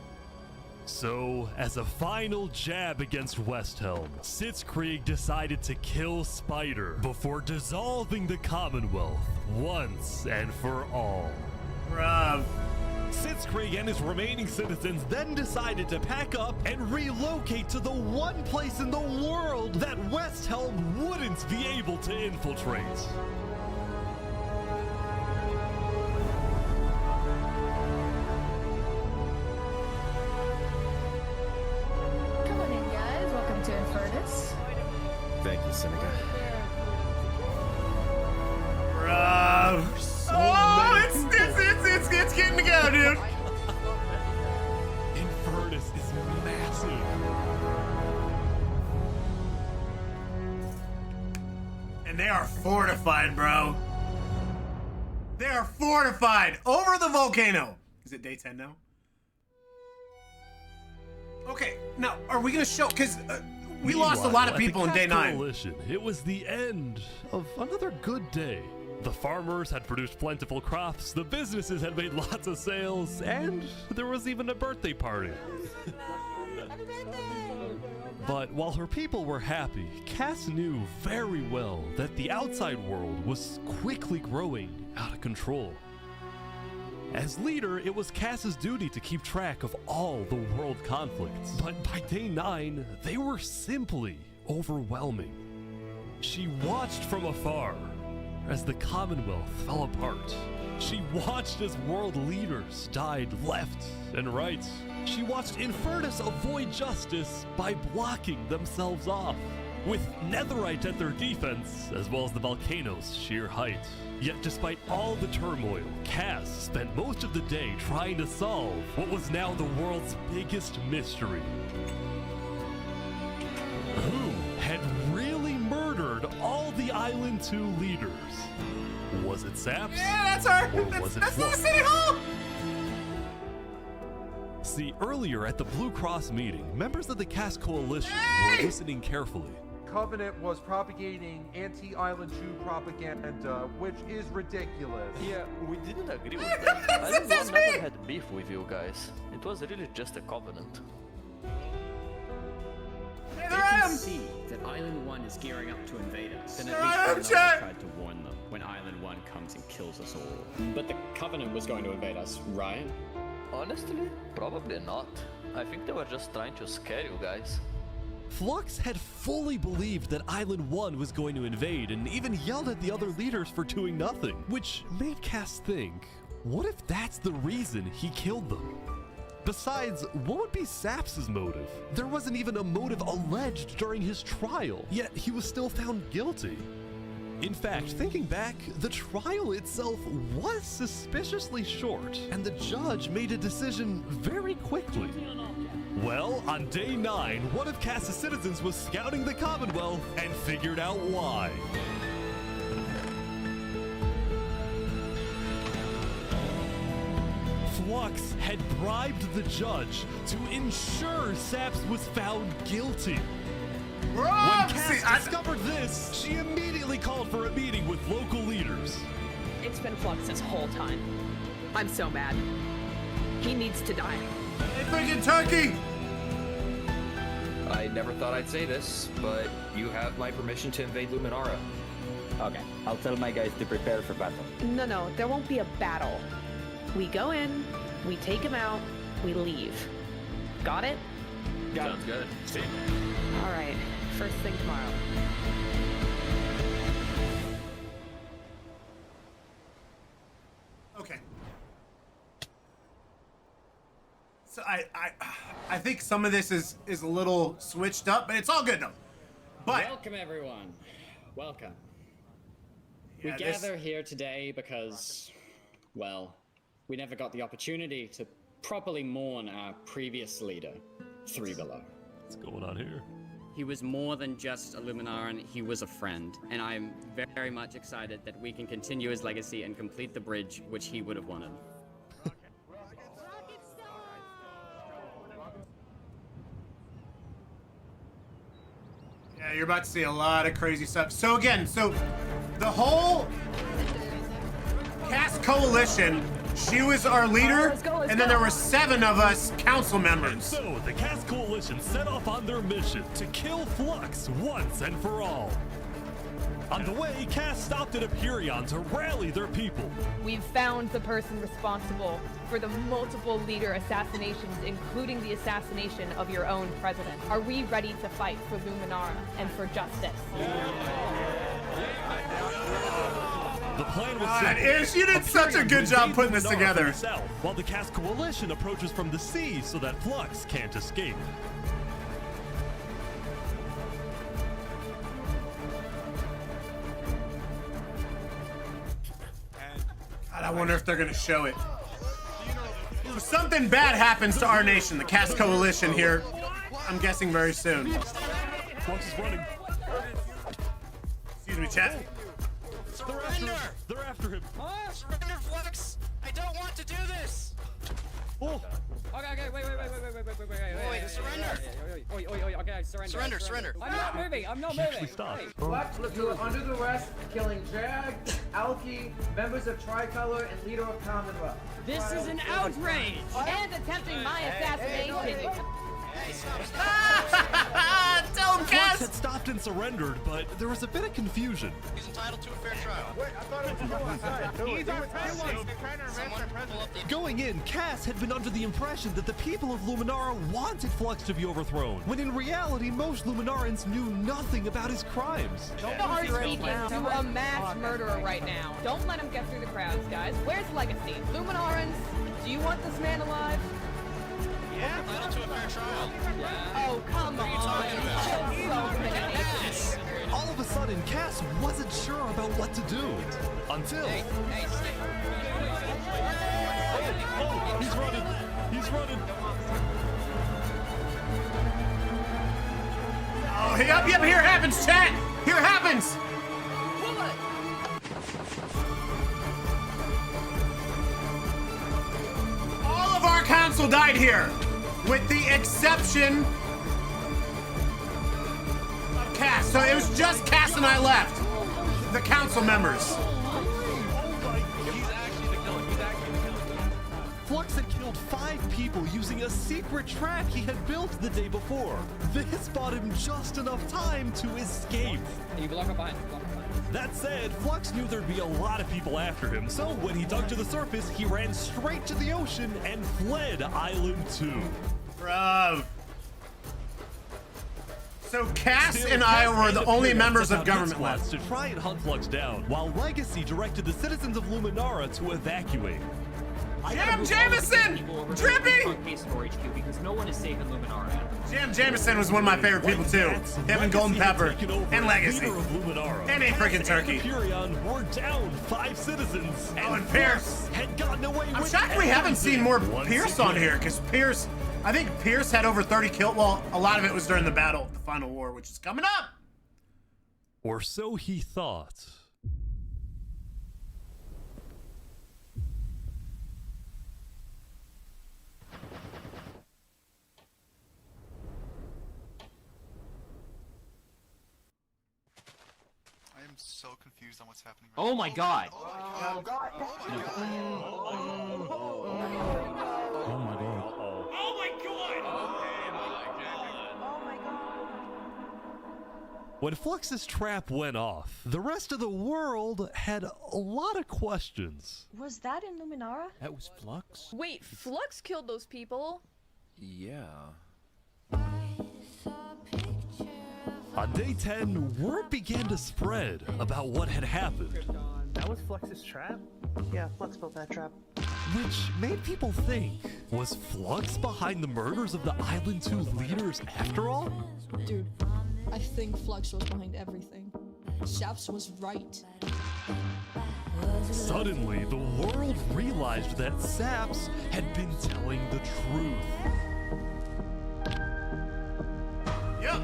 So, as a final jab against West Helm, Sitzkrieg decided to kill Spider before dissolving the Commonwealth once and for all. Bruv. Sitzkrieg and his remaining citizens then decided to pack up and relocate to the one place in the world that West Helm wouldn't be able to infiltrate. fortified, bro. They are fortified over the volcano. Is it day 10 now? Okay, now are we gonna show? Because we lost a lot of people in day 9. Coalition, it was the end of another good day. The farmers had produced plentiful crops, the businesses had made lots of sales, and there was even a birthday party. But while her people were happy, Cass knew very well that the outside world was quickly growing out of control. As leader, it was Cass's duty to keep track of all the world conflicts. But by day 9, they were simply overwhelming. She watched from afar as the Commonwealth fell apart. She watched as world leaders died left and right. She watched Infernus avoid justice by blocking themselves off, with Netherite at their defense, as well as the Volcano's sheer height. Yet despite all the turmoil, Cass spent most of the day trying to solve what was now the world's biggest mystery. Who had really murdered all the Island 2 leaders? Was it Saps? Yeah, that's her. Was it That's the Fluxion? city hall. See, earlier at the Blue Cross meeting, members of the Cass Coalition were listening carefully. Covenant was propagating anti-Island 2 propaganda, which is ridiculous. Yeah, we didn't agree with that. Island 1 never had beef with you guys. It was really just a covenant. They can see that Island 1 is gearing up to invade us. Then at least I tried to warn them when Island 1 comes and kills us all. But the Covenant was going to invade us, right? Honestly, probably not. I think they were just trying to scare you guys. Flux had fully believed that Island 1 was going to invade and even yelled at the other leaders for doing nothing, which made Cass think, what if that's the reason he killed them? Besides, what would be Saps' motive? There wasn't even a motive alleged during his trial, yet he was still found guilty. In fact, thinking back, the trial itself was suspiciously short, and the judge made a decision very quickly. Well, on day 9, one of Cass's citizens was scouting the Commonwealth and figured out why. Flux had bribed the judge to ensure Saps was found guilty. When Cass discovered this, she immediately called for a meeting with local leaders. It's been Flux this whole time. I'm so mad. He needs to die. Hey, freaking turkey! I never thought I'd say this, but you have my permission to invade Luminara. Okay, I'll tell my guys to prepare for battle. No, there won't be a battle. We go in, we take him out, we leave. Got it? Sounds good. See? All right, first thing tomorrow. Okay. So I think some of this is a little switched up, but it's all good though. But welcome everyone. Welcome. Yeah, We gather here today because, well, we never got the opportunity to properly mourn our previous leader, 3 Below. What's going on here? He was more than just a Luminaran, he was a friend, and I'm very much excited that we can continue his legacy and complete the bridge which he would have wanted. yeah, you're about to see a lot of crazy stuff. So again, the whole Cass Coalition, she was our leader, and then there were 7 of us council members. And so the Cass Coalition set off on their mission to kill Flux once and for all. On the way, Cass stopped at Empyreon to rally their people. We've found the person responsible for the multiple leader assassinations, including the assassination of your own president. Are we ready to fight for Luminara and for justice? The plan was God, simple. Ish, you did such a good job putting this Luminara together. from the south, while the Cass Coalition approaches from the sea so that Flux can't escape. God, I wonder if they're gonna show it. So something bad happens to our nation, the Cass Coalition here. I'm guessing very soon. Flux is running. Excuse me, chat. They're after him. Surrender, Flux! I don't want to do this! Oh! Okay, wait, surrender! Okay, Surrender. I'm not moving, I'm not moving! Flux, you are under the arrest, killing Jag, Alki, members of Tricolor, and leader of Commonwealth. This is an outrage! And attempting my assassination. Tell him, Flux Cass! had stopped and surrendered, but there was a bit of confusion. He's entitled to a fair trial. Wait, I thought it was He's our president. They're trying to arrest our president. Going in, Cass had been under the impression that the people of Luminara wanted Flux to be overthrown, when in reality, most Luminarans knew nothing about his crimes. Don't be speaking to a mass murderer right now. Don't let him get through the crowds, guys. Where's Legacy? Luminarans, do you want this man alive? Yeah, entitled to a fair trial. Oh, come on. All of a sudden, Cass wasn't sure about what to do. Until... Oh, he's running! He's running! Oh, yep, here it happens, chat! Here it happens! All of our council died here, with the exception of Cass. So it was just Cass and I left, the council members. Flux had killed 5 people using a secret trap he had built the day before. This bought him just enough time to escape. You block up behind. That said, Flux knew there'd be a lot of people after him, so when he dug to the surface, he ran straight to the ocean and fled Island 2. Bro. So Cass and I were the only members of government left to try and hunt Flux down, while Legacy directed the citizens of Luminara to evacuate. Jam Jameson! Drippy! Because no one is safe in Luminara. Jam Jameson was one of my favorite people too. Him and Golden Pepper and Legacy. And a freaking turkey. We're down 5 citizens. Oh, and Pierce had gotten away with I'm shocked we haven't seen more Pierce on here, because Pierce, I think Pierce had over 30 kills. Well, a lot of it was during the battle, the final war, which is coming up. Or so he thought. I'm so confused on what's happening right Oh my god! Oh my god! When Flux's trap went off, the rest of the world had a lot of questions. Was that in Luminara? That was Flux? Wait, Flux killed those people? Yeah. On day 10, word began to spread about what had happened. That was Flux's trap? Yeah, Flux built that trap. Which made people think, was Flux behind the murders of the Island 2 leaders after all? Dude, I think Flux was behind everything. Saps was right. Suddenly, the world realized that Saps had been telling the truth. Yep.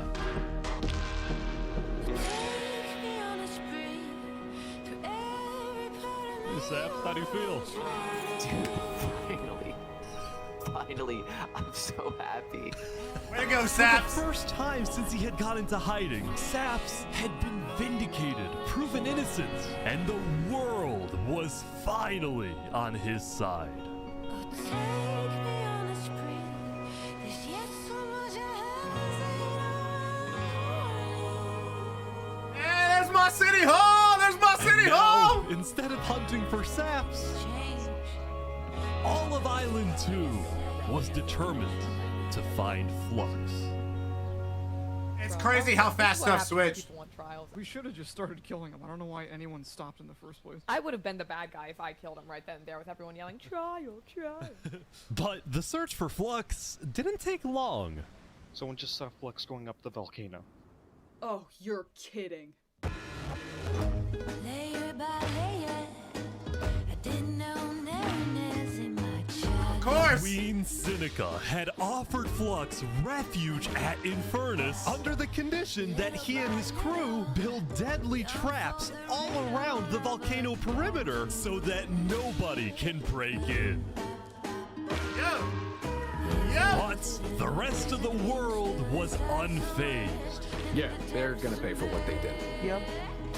Hey, Saps, how do you feel? Dude, finally, I'm so happy. Way to go, Saps! For the first time since he had got into hiding, Saps had been vindicated, proven innocent, and the world was finally on his side. Hey, there's my city hall! There's my city hall! Instead of hunting for Saps, all of Island 2 was determined to find Flux. It's crazy how fast stuff switched. We should have just started killing him. I don't know why anyone stopped in the first place. I would have been the bad guy if I killed him right then and there with everyone yelling, trial, trial. But the search for Flux didn't take long. Someone just saw Flux going up the volcano. Oh, you're kidding. Of course! course. Queen Seneca had offered Flux refuge at Infernus under the condition that he and his crew build deadly traps all around the volcano perimeter so that nobody can break in. But the rest of the world was unfazed. Yeah, they're gonna pay for what they did. Yep.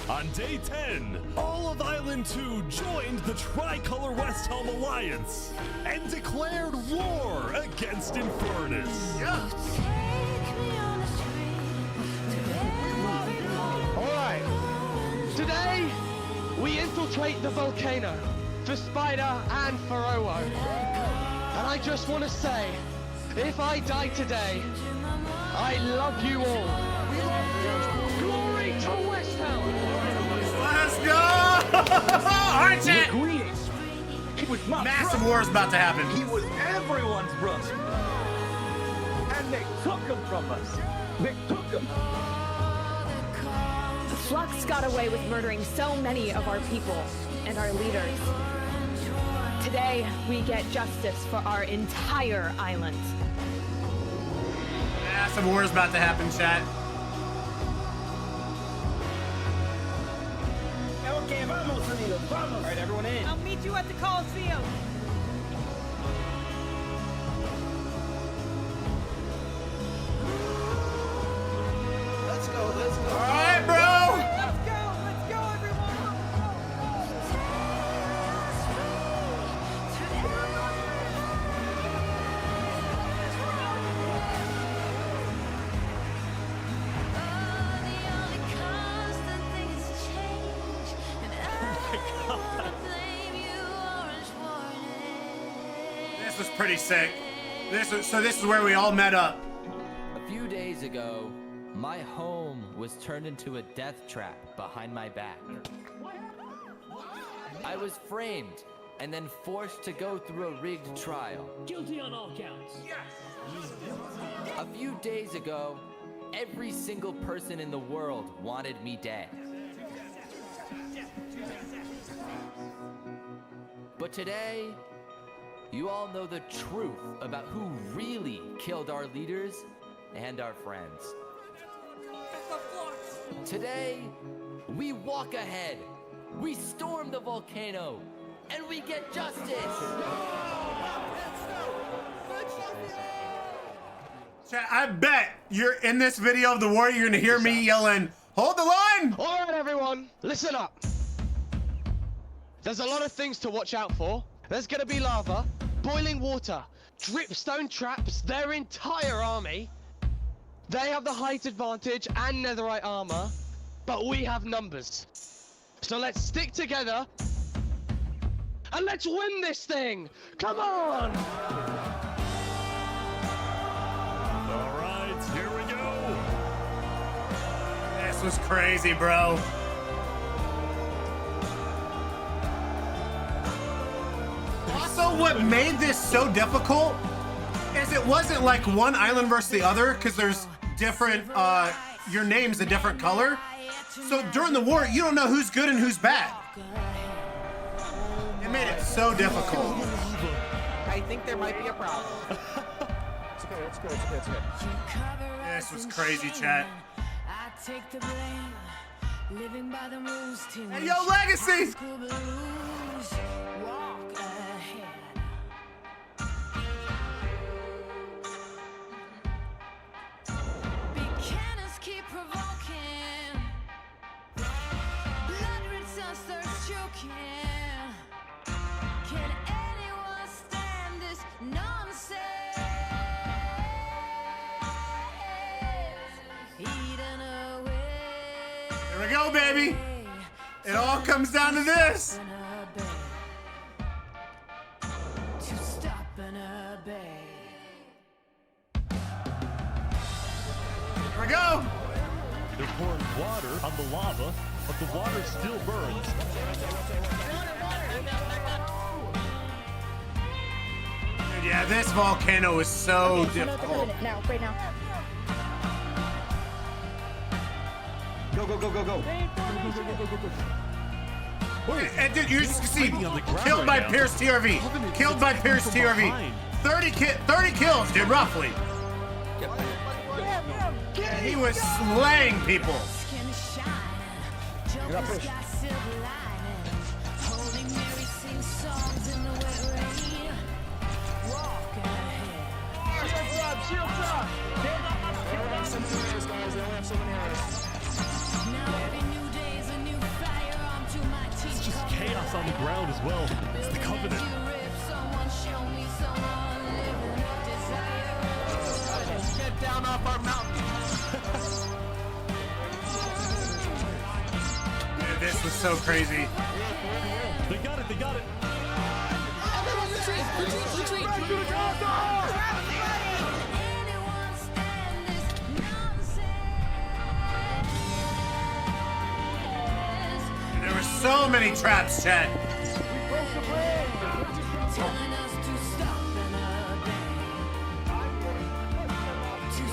On day 10, all of Island 2 joined the Tricolor West Helm Alliance and declared war against Infernus. Alright. Today, we infiltrate the volcano for Spider and for Owo. And I just want to say, if I die today, I love you all. Glory to West Helm! Let's go! Alright, chat! Massive war is about to happen. He was everyone's brother. And they took him from us. They took him. Flux got away with murdering so many of our people and our leaders. Today, we get justice for our entire island. Massive war is about to happen, chat. Okay, vamos, amigos, vamos. All right, everyone in. I'll meet you at the Coliseum. Let's go, let's go. All right, bro. Let's go, everyone. This was pretty sick. This is where we all met up. A few days ago, my home was turned into a death trap behind my back. I was framed and then forced to go through a rigged trial. Guilty on all counts. A few days ago, every single person in the world wanted me dead. But today, you all know the truth about who really killed our leaders and our friends. Today, we walk ahead, we storm the volcano, and we get justice! Chat, I bet you're in this video of the war, you're gonna hear me yelling, "Hold the line!" All right, everyone, listen up. There's a lot of things to watch out for. There's gonna be lava, boiling water, dripstone traps, their entire army. They have the height advantage and netherite armor, but we have numbers. So let's stick together and let's win this thing! Come on! All right, here we go. This was crazy, bro. Also, what made this so difficult is it wasn't like one island versus the other, because there's different, your name's a different color. So during the war, you don't know who's good and who's bad. It made it so difficult. I think there might be a problem. It's okay, it's good, it's good, it's good. This was crazy, chat. Hey, yo, Legacy! Here we go, baby. It all comes down to this. Here we go. They're pouring water on the lava, but the water still burns. Dude, yeah, this volcano is so difficult. Now, right now. Go, go, go, go, go. And dude, you're just gonna see killed by Pierce TRV. Killed by Pierce TRV. 30 kills, dude, roughly. He was slaying people. Get up, fish. It's just chaos on the ground as well. It's the Covenant. Get down off our mountain. Dude, this was so crazy. They got it, they got it. Everyone retreat, retreat, retreat. There were so many traps, Chad.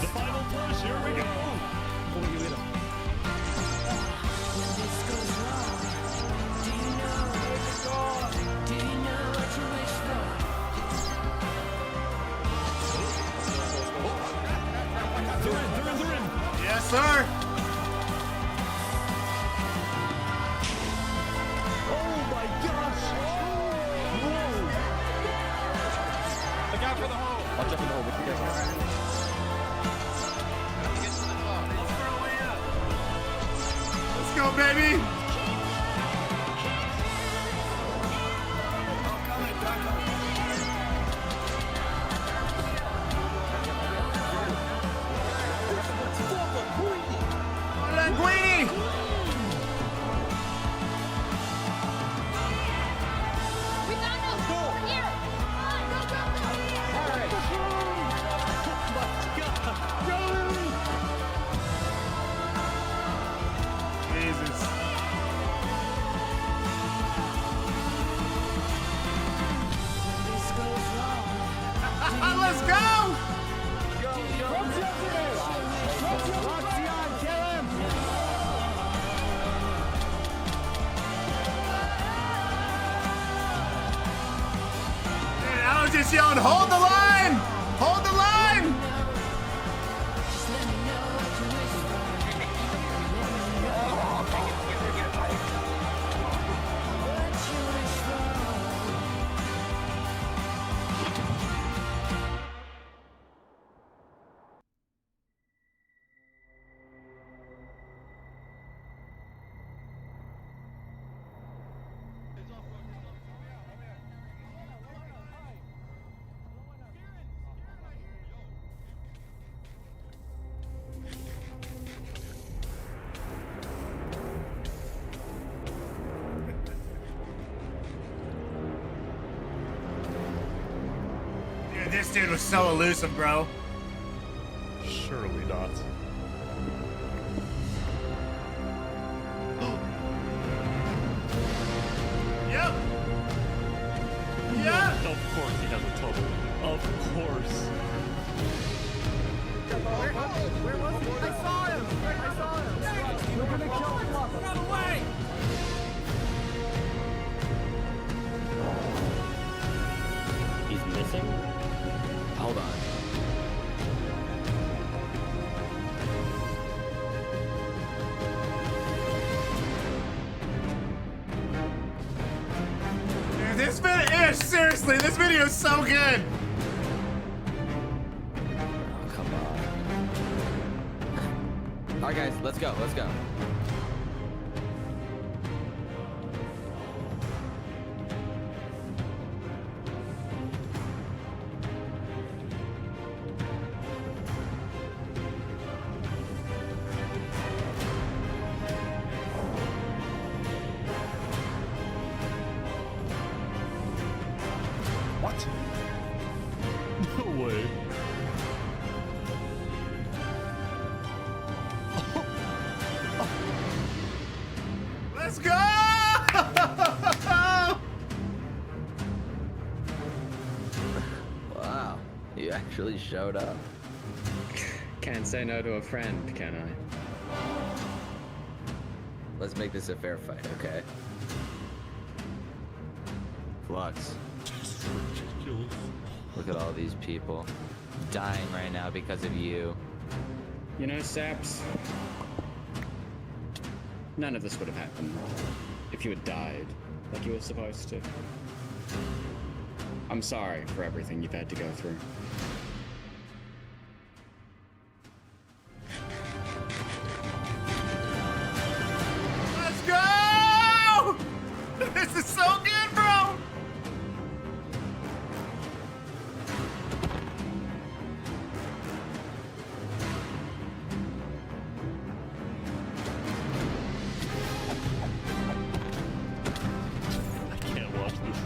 The final push, here we go. They're in. Yes, sir. Oh my gosh. Whoa. Look out for the hole. I'll jump in the hole with you guys. Let's go, baby. Linguini! Jesus. Let's go! Man, I was just yelling, hold the line! Hold the line! Dude, this dude was so elusive, bro. Surely not. Yep. Yeah. Of course he has a total. Of course. Where was he? I saw him. We're gonna kill him. Run away. He's missing? Hold on. Dude, this video, seriously, this video is so good. Oh, come on. Alright guys, let's go, let's go. What? No way. Let's go! Wow, you actually showed up. Can't say no to a friend, can I? Let's make this a fair fight, okay? Flux. Ridiculous. Look Look at all these people dying right now because of you. You know, Saps, none of this would have happened if you had died like you were supposed to. I'm sorry for everything you've had to go through. Let's go! This is so good, bro! I can't watch this.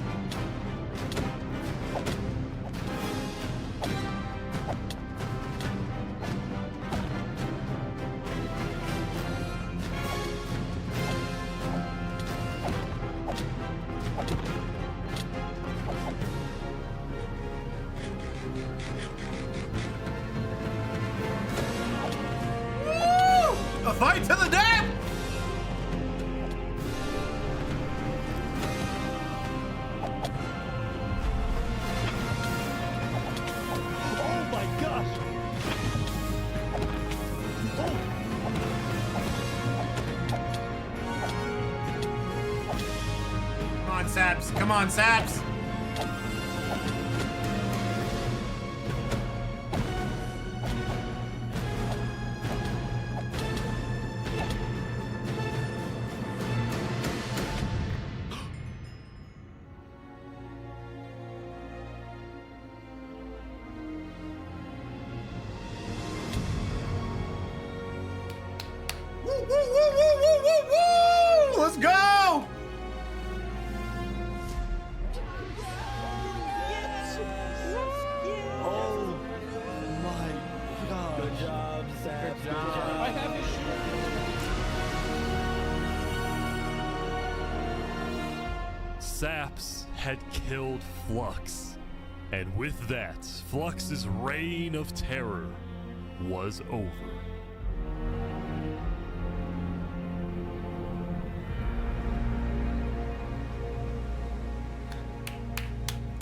Woo! A fight to the death! Oh my gosh! Come on, Saps. Come on, Saps. Woo, woo, woo, woo, woo, woo, woo! Let's go! Oh my god. Good job, Saps. Good job. I have his Saps had killed Flux, and with that, Flux's reign of terror was over.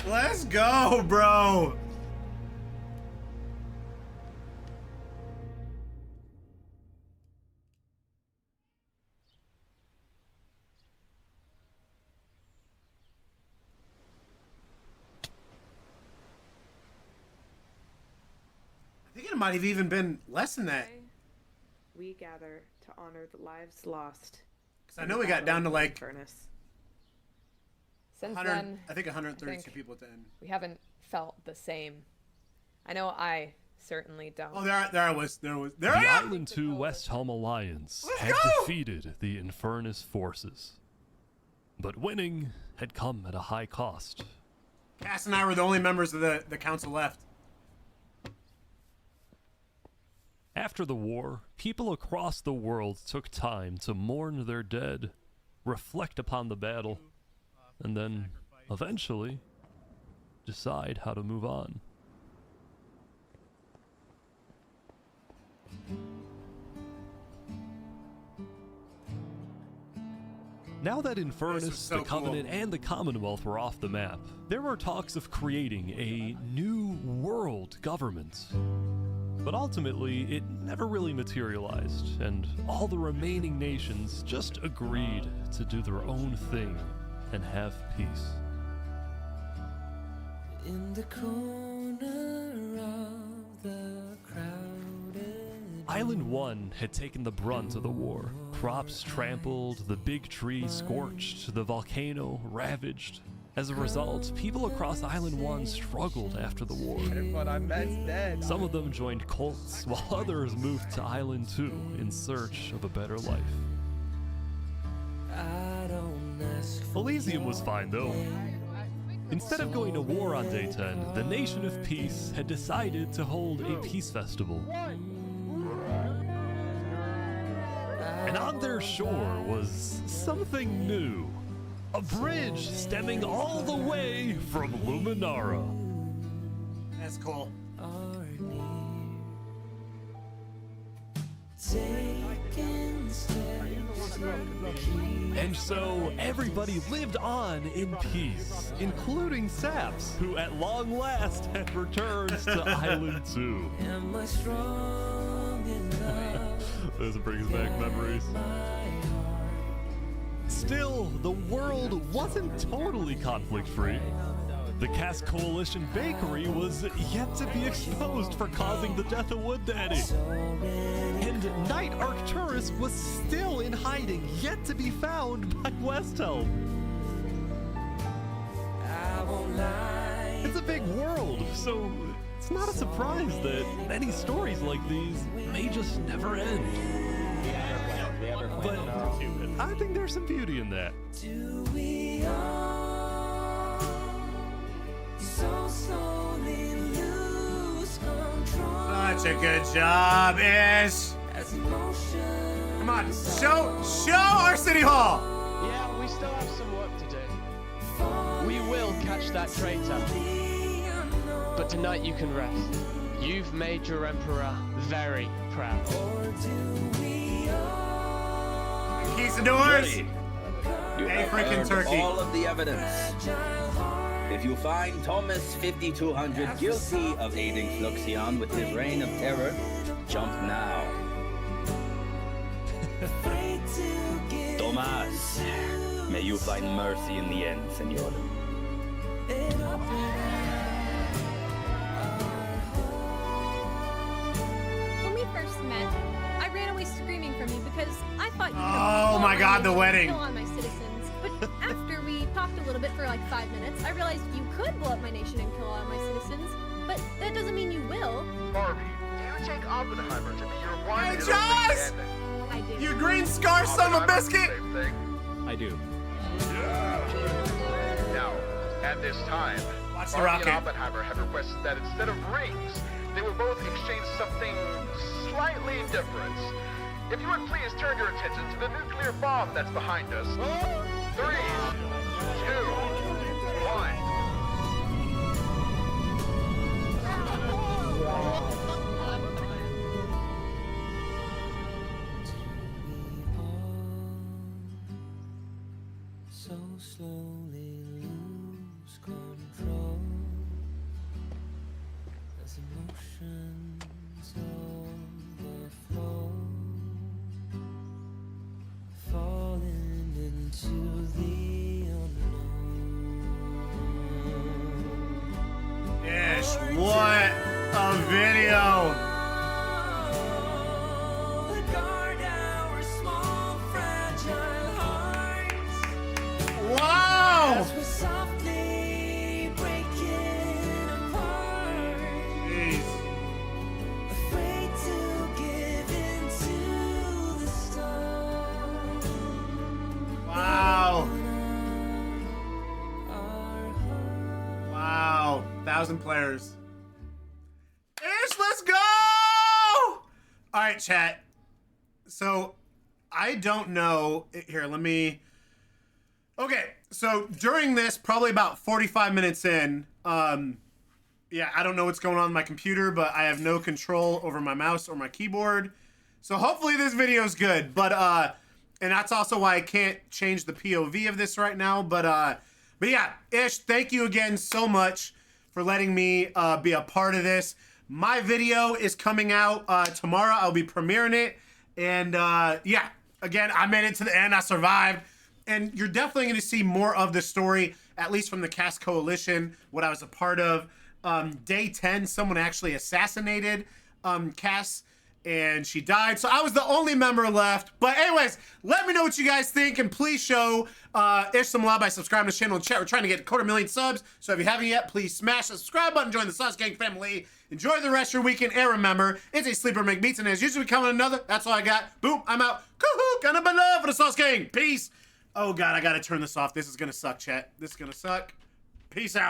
Let's go, bro. I think it might have even been less than that. We gather to honor the lives lost. I know we got down to like Infernus. Since 100, then, I think 132 I think people at the end. we haven't felt the same. I know I certainly don't. Oh, there was. The I am! Island 2 West Helm Alliance had defeated the Infernus forces. But winning had come at a high cost. Cass and I were the only members of the council left. After the war, people across the world took time to mourn their dead, reflect upon the battle, and then, eventually, decide how to move on. Now that Infernus, so the Covenant, cool. and the Commonwealth were off the map, there were talks of creating a new world government. But ultimately, it never really materialized, and all the remaining nations just agreed to do their own thing and have peace. In the corner of the crowded Island 1 had taken the brunt of the war. Crops trampled, the big tree scorched, the volcano ravaged. As a result, people across Island 1 struggled after the war. But I meant dead. Some of them joined cults, while others moved to Island 2 in search of a better life. I don't ask for Allesium was fine though. Instead of going to war on day 10, the Nation of Peace had decided to hold a peace festival. And on their shore was something new. A bridge stemming all the way from Luminara. That's cool. taking steps And so everybody lived on in peace, including Saps, who at long last had returned to Island 2. Am I strong enough? This brings back memories. Still, the world wasn't totally conflict-free. The Cass Coalition bakery was yet to be exposed for causing the death of Wood Daddy. And Knight Arcturus was still in hiding, yet to be found by West Helm. It's a big world, so it's not a surprise that many stories like these may just never end. But I think there's some beauty in that. Do we all so slowly lose control? Such a good job, Ish. Come on, show our city hall. Yeah, we still have some work to do. We will catch that traitor. But tonight you can rest. You've made your emperor very proud. Keys and doors. You Hey, have freaking earned turkey. all of the evidence. If you find Thomas 5200 guilty of aiding Fluxion with his reign of terror, jump now. Tomas, may you find mercy in the end, senor. When we first met, I ran away screaming from you because I thought you could Oh my God, the wedding. kill all my citizens. But after we talked a little bit for like 5 minutes, I realized you could blow up my nation and kill all my citizens. But that doesn't mean you will. Barbie, do you take Oppenheimer to be your one? Hey, Josh! I do. You green scar son of a biscuit! I do. Now, at this time, Watch the Barbie rocket. and Oppenheimer have requested that instead of rings, they will both exchange something slightly different. If you would please turn your attention to the nuclear bomb that's behind us. 3, 2, 1. So slowly lose control as emotions overflow, falling into the unknown. Ish, what a video! Wow! Jeez. Wow. Wow. 1,000 players. Ish, let's go! All right, chat. So, I don't know. Here, let me... Okay, so during this, probably about 45 minutes in, yeah, I don't know what's going on in my computer, but I have no control over my mouse or my keyboard. So hopefully this video is good, but and that's also why I can't change the POV of this right now. But yeah, Ish, thank you again so much for letting me be a part of this. My video is coming out tomorrow. I'll be premiering it, and yeah, again, I made it to the end. I survived. And you're definitely going to see more of the story, at least from the Cass Coalition, what I was a part of. Day 10, someone actually assassinated Cass, and she died. So I was the only member left. But anyways, let me know what you guys think, and please show Ish some love by subscribing to the channel and chat. We're trying to get 250,000 subs, so if you haven't yet, please smash the subscribe button, join the Sauce Gang family, enjoy the rest of your weekend, and remember, it's a Sleeper McBeats, and as usual, we come with another. That's all I got. Boom, I'm out. Coo-hoo, gonna be love for the Sauce Gang. Peace. Oh God, I gotta turn this off. This is gonna suck, chat. This is gonna suck. Peace out.